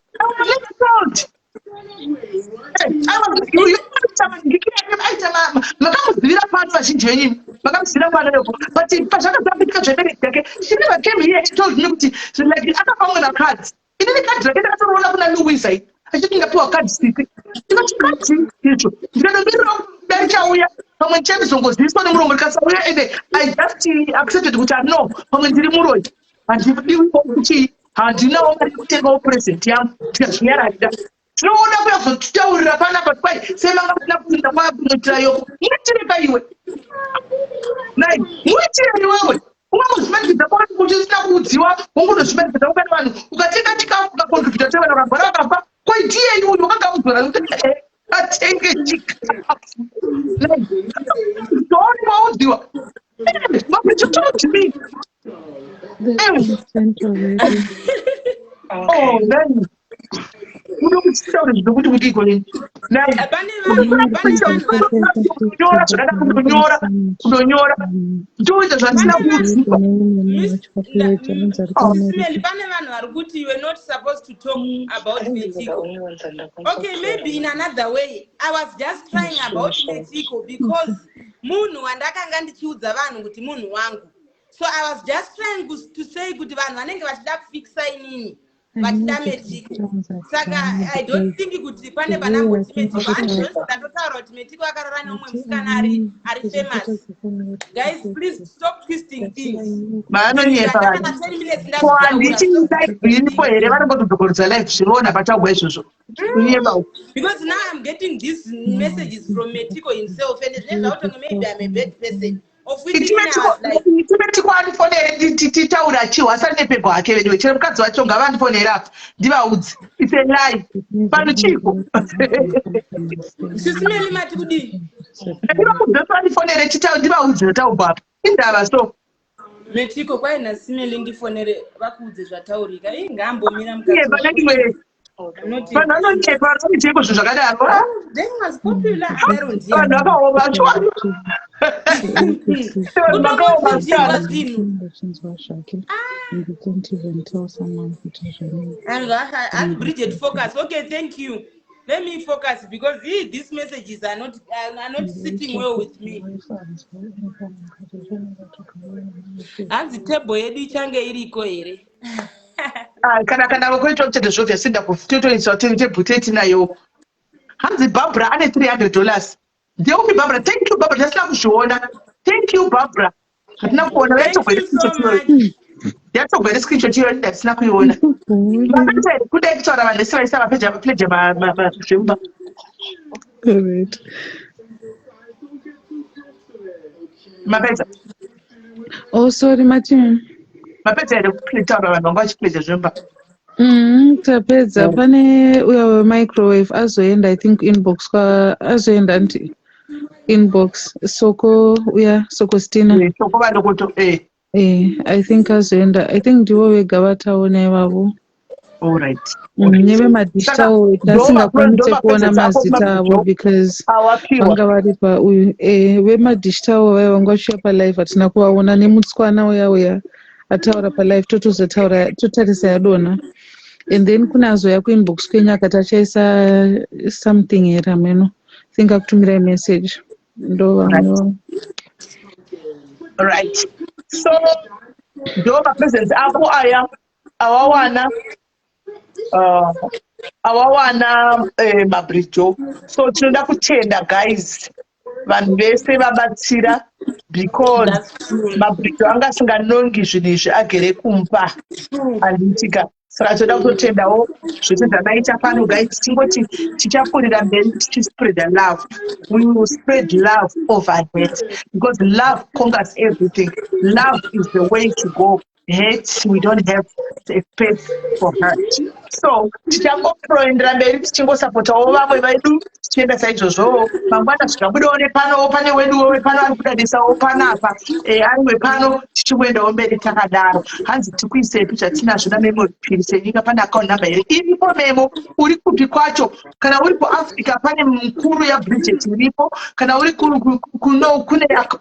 Makamuzivira pano vazhinji venyu makamuzivira pano yoko but pazvakazambitika zvebereki yake she never came here and told me kuti like akapamwe nakadzi inini kadzi rake ndakatoroona kuna Louisa achiti ndapiwa kadzi sisi ndikati kadzi icho ndikanomirira dai chauya pamwe ndichandizongoziviswa nemurongo ndikasauya ende I just accepted kuti no pamwe ndiri muroi handidiwi kuti handinawo mari kutengawo present yangu tikazvinyararira. Tinoona kuyazotitaurira panapa kwai semanga tina kuinda kwakunoitira yoko muitire paiwe nai muitire iwewe ungangozvimanidzira kwati kuti usina kuudziwa wongonozvimanidzira ukati vanhu ukatenga chikafu ukakontribhuta kuti vanhu vakagara vakafa kwaitiye iwe wakanga uzora kuti atenge chikafu nai don't waudziwa But you told me. Oh, then. Simeli, pane vanhu vari kuti you were not supposed to talk about Metiko. Okay, maybe in another way. I was just trying about Metiko because munhu wandakanga ndichiudza vanhu kuti munhu wangu. So I was just trying to say kuti vanhu vanenge vachida kufixa inini. Vachida Metiko. Saka I don't think kuti pane vanangoti Metiko. Ndandotaura kuti Metiko akarora nomumwe musikana ari famous. Guys, please stop twisting things. Because now I'm getting these messages from Metiko himself, and then maybe I'm a bad person. Of which It's a lie. Metiko kwaina simeli ndifonere vakuudze zvataurika ingambomira mukati. They was popular. And Bridget, focus. Okay, thank you. Let me focus because these messages are not sitting well with me. And the table change iriko ere. Kana wakwecho mtete zvovya sinda kutotoisa tenge buteti nayo. Hanzi Barbara ane $300. Ndeupi Barbara? Thank you Barbara. Dasina kuzviona. Thank you Barbara. Hatina kuona yatogwere screenshot iyo ndasina kuiona. Mapete kudai kutaura vanhu vese vaisa mapleje mazvimba. Correct. Mapete. Oh, sorry, Martin. Mapete ere kutaura vanhu vanga vachipleje zvimba. Tapedza pane uya wemicrowave azoenda I think inbox azoenda nti inbox soko uya soko Stina soko vanokoto I think azoenda I think ndivo vega vataona ivavo. All right. Neve madishta wo tasingakwanise kuona mazita avo because vanga vari pauyu vemadishta wo vaiva vanga vachiuya palive hatina kuvaona nemutswana uya ataura palive totarisa yadona. And then kuna zoya kuinbox kwenyu akati achaisa something here ameno think akutumira message ndo vamwe. Right. So ndo mapresence ako aya awawana mabrijo. So tinoda kutenda guys vanhu vese vabatsira because mabrijo anga asinganongi zvinhu izvi agere kumba handitika. Saka toda kutotendawo zvese zvamaita pano guys tingoti tichapfuurira mberi tichispread love. We will spread love over hate because love conquers everything. Love is the way to go. Hate, we don't have a space for hurt. So tichangoproendera mberi tichingosapotawo vamwe vedu tichienda saizvozvo mangwana zvichabudawo nepano pane weduwo wepano ari kudadisawo panapa ari wepano tichikuendawo mberi takadaro. Hanzi tikuisepi zvatinazvo namemory pin senyika pane account number here iripo memo. Uri kupi kwacho kana uri kuAfrica pane mukuru yaBridget iripo kana uri kune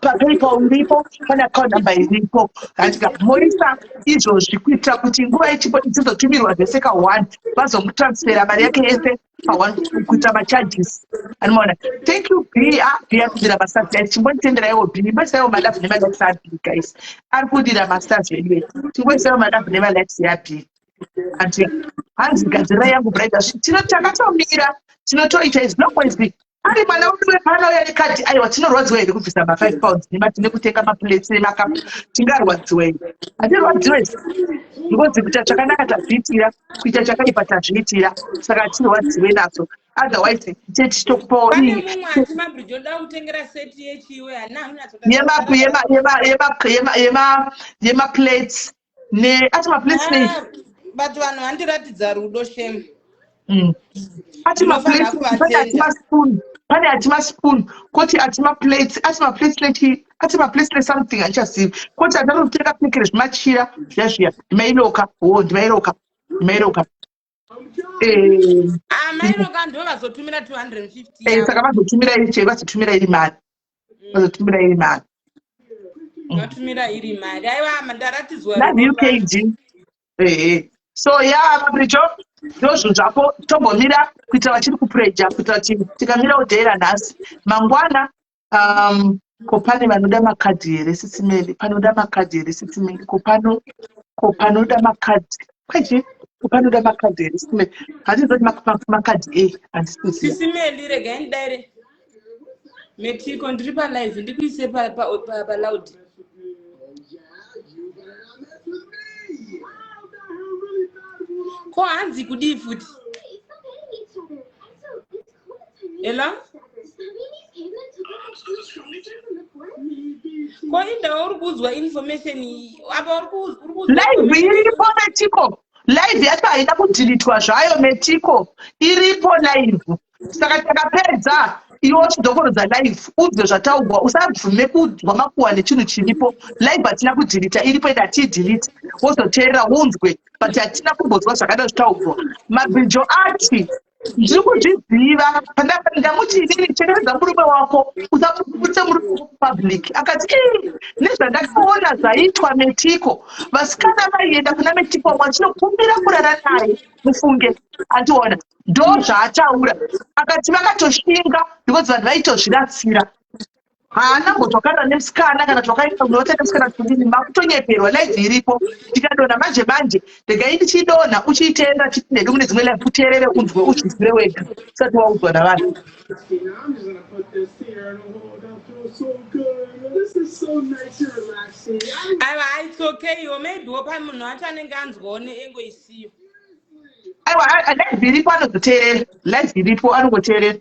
PayPal uripo pane account number iripo. Katika moisa izvozvi kuitira kuti nguva ichipo tizotumirwa zveseka 1 vazomutransfera mari yake yese pa1 kuita macharges. Anoona. Thank you B. B akudira masasi timbotendera iwo B. Mbasaiwo madafu nemalakes ya B guys. Ari kudira masasi anyway. Timbosaiwo madafu nemalakes ya B. Anti hanzi gadzira yangu brother tinotomira tinotoita is not always big. Ari mwana wedu wepano yari kati aiwa tinorwadziwa here kubvisa ma5 pounds nematine kutenga maplates nemakapu tingarwadziwa here. Hatirwadziwa because kuita chakanaka tazviitira kuita chakaipa tazviitira saka tirwadziwe nazo otherwise tichitokupawo pane mumwe ati mabrijo ndoda kutengera seti yechiwe yemaplates ati maplates nei but vanhu handiratidza rudo shame. Ati maplates pane atima spoon koti atima plates something anchazivi koti atanotenga pekere zvimachira zviya ndimailoka ndimailoka Mairoka. Mairoka ndo vazotumira 250 saka vazotumira iri chero, vazotumira iri mari. Vazotumira iri mari. Vatumira iri mari. Aiwa ndaratidzwa Love you KG. So Mabrijo, ndozvo zvapo tombomira kuitira vachiri kupureja kuitira kuti tikamira udheera nhasi mangwana. Ko pane vanoda makadhi here sisimeli, panoda makadhi here sisimeli, ko panoda makadhi kwachi, ko panoda makadhi here sisimeli, handizoti makadhi handisiziva sisimeli. Regai ndidaire Metiko ndiri palive ndikuise paloud. Ko hanzi kudii futi ela ko inda uri kuzwa information apa uri kuzwa live iripo Metiko, live yacho haina kudhilitwa zvayo Metiko, iripo live. Saka takapedza iwe chidokorodza live udze zvataurwa, usabvume kunzwa makuwa nechinhu chiripo. Live hatina kudhilita, iripo ida tiidhilita wozoteerera unzwe, but hatina kumbonzwa zvakada zvitaurwa. Mabrijo ati ndiri kuzviziva ndamuti inini chengeredza murume wako usaputse murume wako public. Akati nezvandakaona zvaitwa Metiko, vasikana vaienda kuna Metiko wachinokumbira kurara naye mufunge, ationa ndo zvaataura. Akati vakatoshinga because vanhu vaitozviratsira. Haana mbotwakana nemusikana kana twakaita unoita nemusikana tudini, makutonyeperwa. Live iripo tikadonha manje regai ndichidonha uchiiteerera chitindedi kune dzimwe live uteerere unzwe uzvizire wega usati waudzwa navanhu. Aiwa it's okay yo, maybe wopa munhu wacho anenge anzwawo neengo isiyo. Aiwa live iripo anozoteerera, live iripo anongoteerera.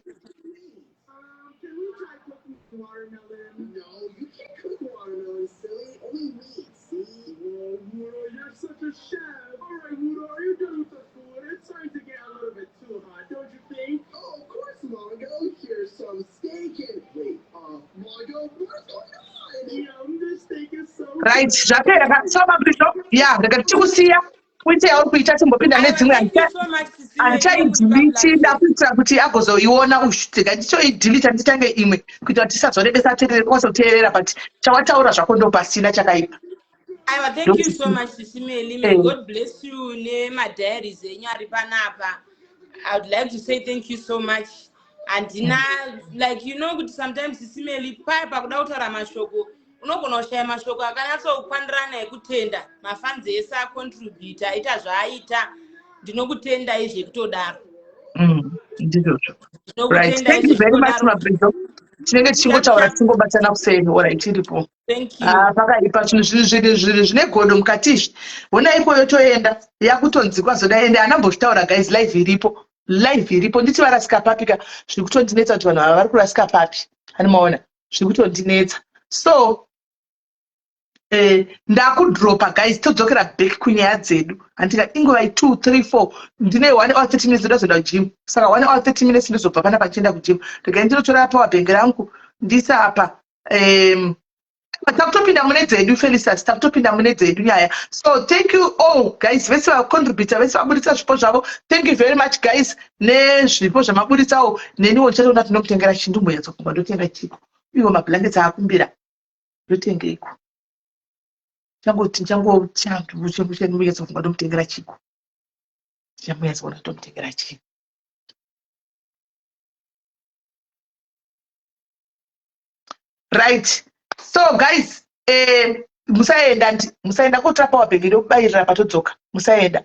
Right, zvapera so Mabrijo, ndakati tikusiya uite yauri kuita timbopinda nedzimwe handichaidhiliti kuitira kuti agozoiona ushutika. Ndichoidhilita nditange imwe kuitira kuti tisazorebesa wazoteerera, but chawataura zvako ndo pasina chakaipa. Aiwa, thank you so much Sisimeli. May God bless you nemadiaries enyu ari panapa. I would like to say thank you so much. Andina like kuti sometimes Sisimeli paya pakuda kutaura mashoko unogona kushaya mashoko akanyatsokwandirana ekutenda. Mafanzi ese acontribute aita zvaaita, ndinokutenda izvekutodaro. Ndizvozvo. Right, thank you very much Mabrijo. Tinenge tichingotaura tingobatana kuseni ora ichiripo. Thank you. Pakaipa zvinhu zvine godo mukatizvi. Ona ipo yotoenda yakutonzi kwazoda ende anambozvitaura guys, live iripo nditi varasika papika zviri kutondinetsa kuti vanhu ava vari kurasika papi. Hanimaona zviri kutondinetsa. So ndakudropa guys, todzokera back kunyaya dzedu. Andika inguva 2 3 4 ndine 1 hour 30 minutes ndozoda kugym. Saka 1 hour 30 minutes ndizobva pana pachienda kugym. Regai ndinotora power bank rangu ndisa apa. Takutopinda mune dzedu Felicitas, takutopinda mune dzedu nyaya. So thank you all guys, vese vacontribute, vese vaburitsa zvipo zvavo. Thank you very much guys nezvipo zvamaburitsawo. Neniwo ndichatoona tinomutengera chindumbonyatsofunga ndotenga chiko. Iwo mablankets akumbira ndotengeiko. Changotinyatsofunga ndomutengera chiko. Chambonyatsoona ndomutengera chiko. Right. So guys, musaenda kotora power bank ndokubayirira patodzoka. Musaenda.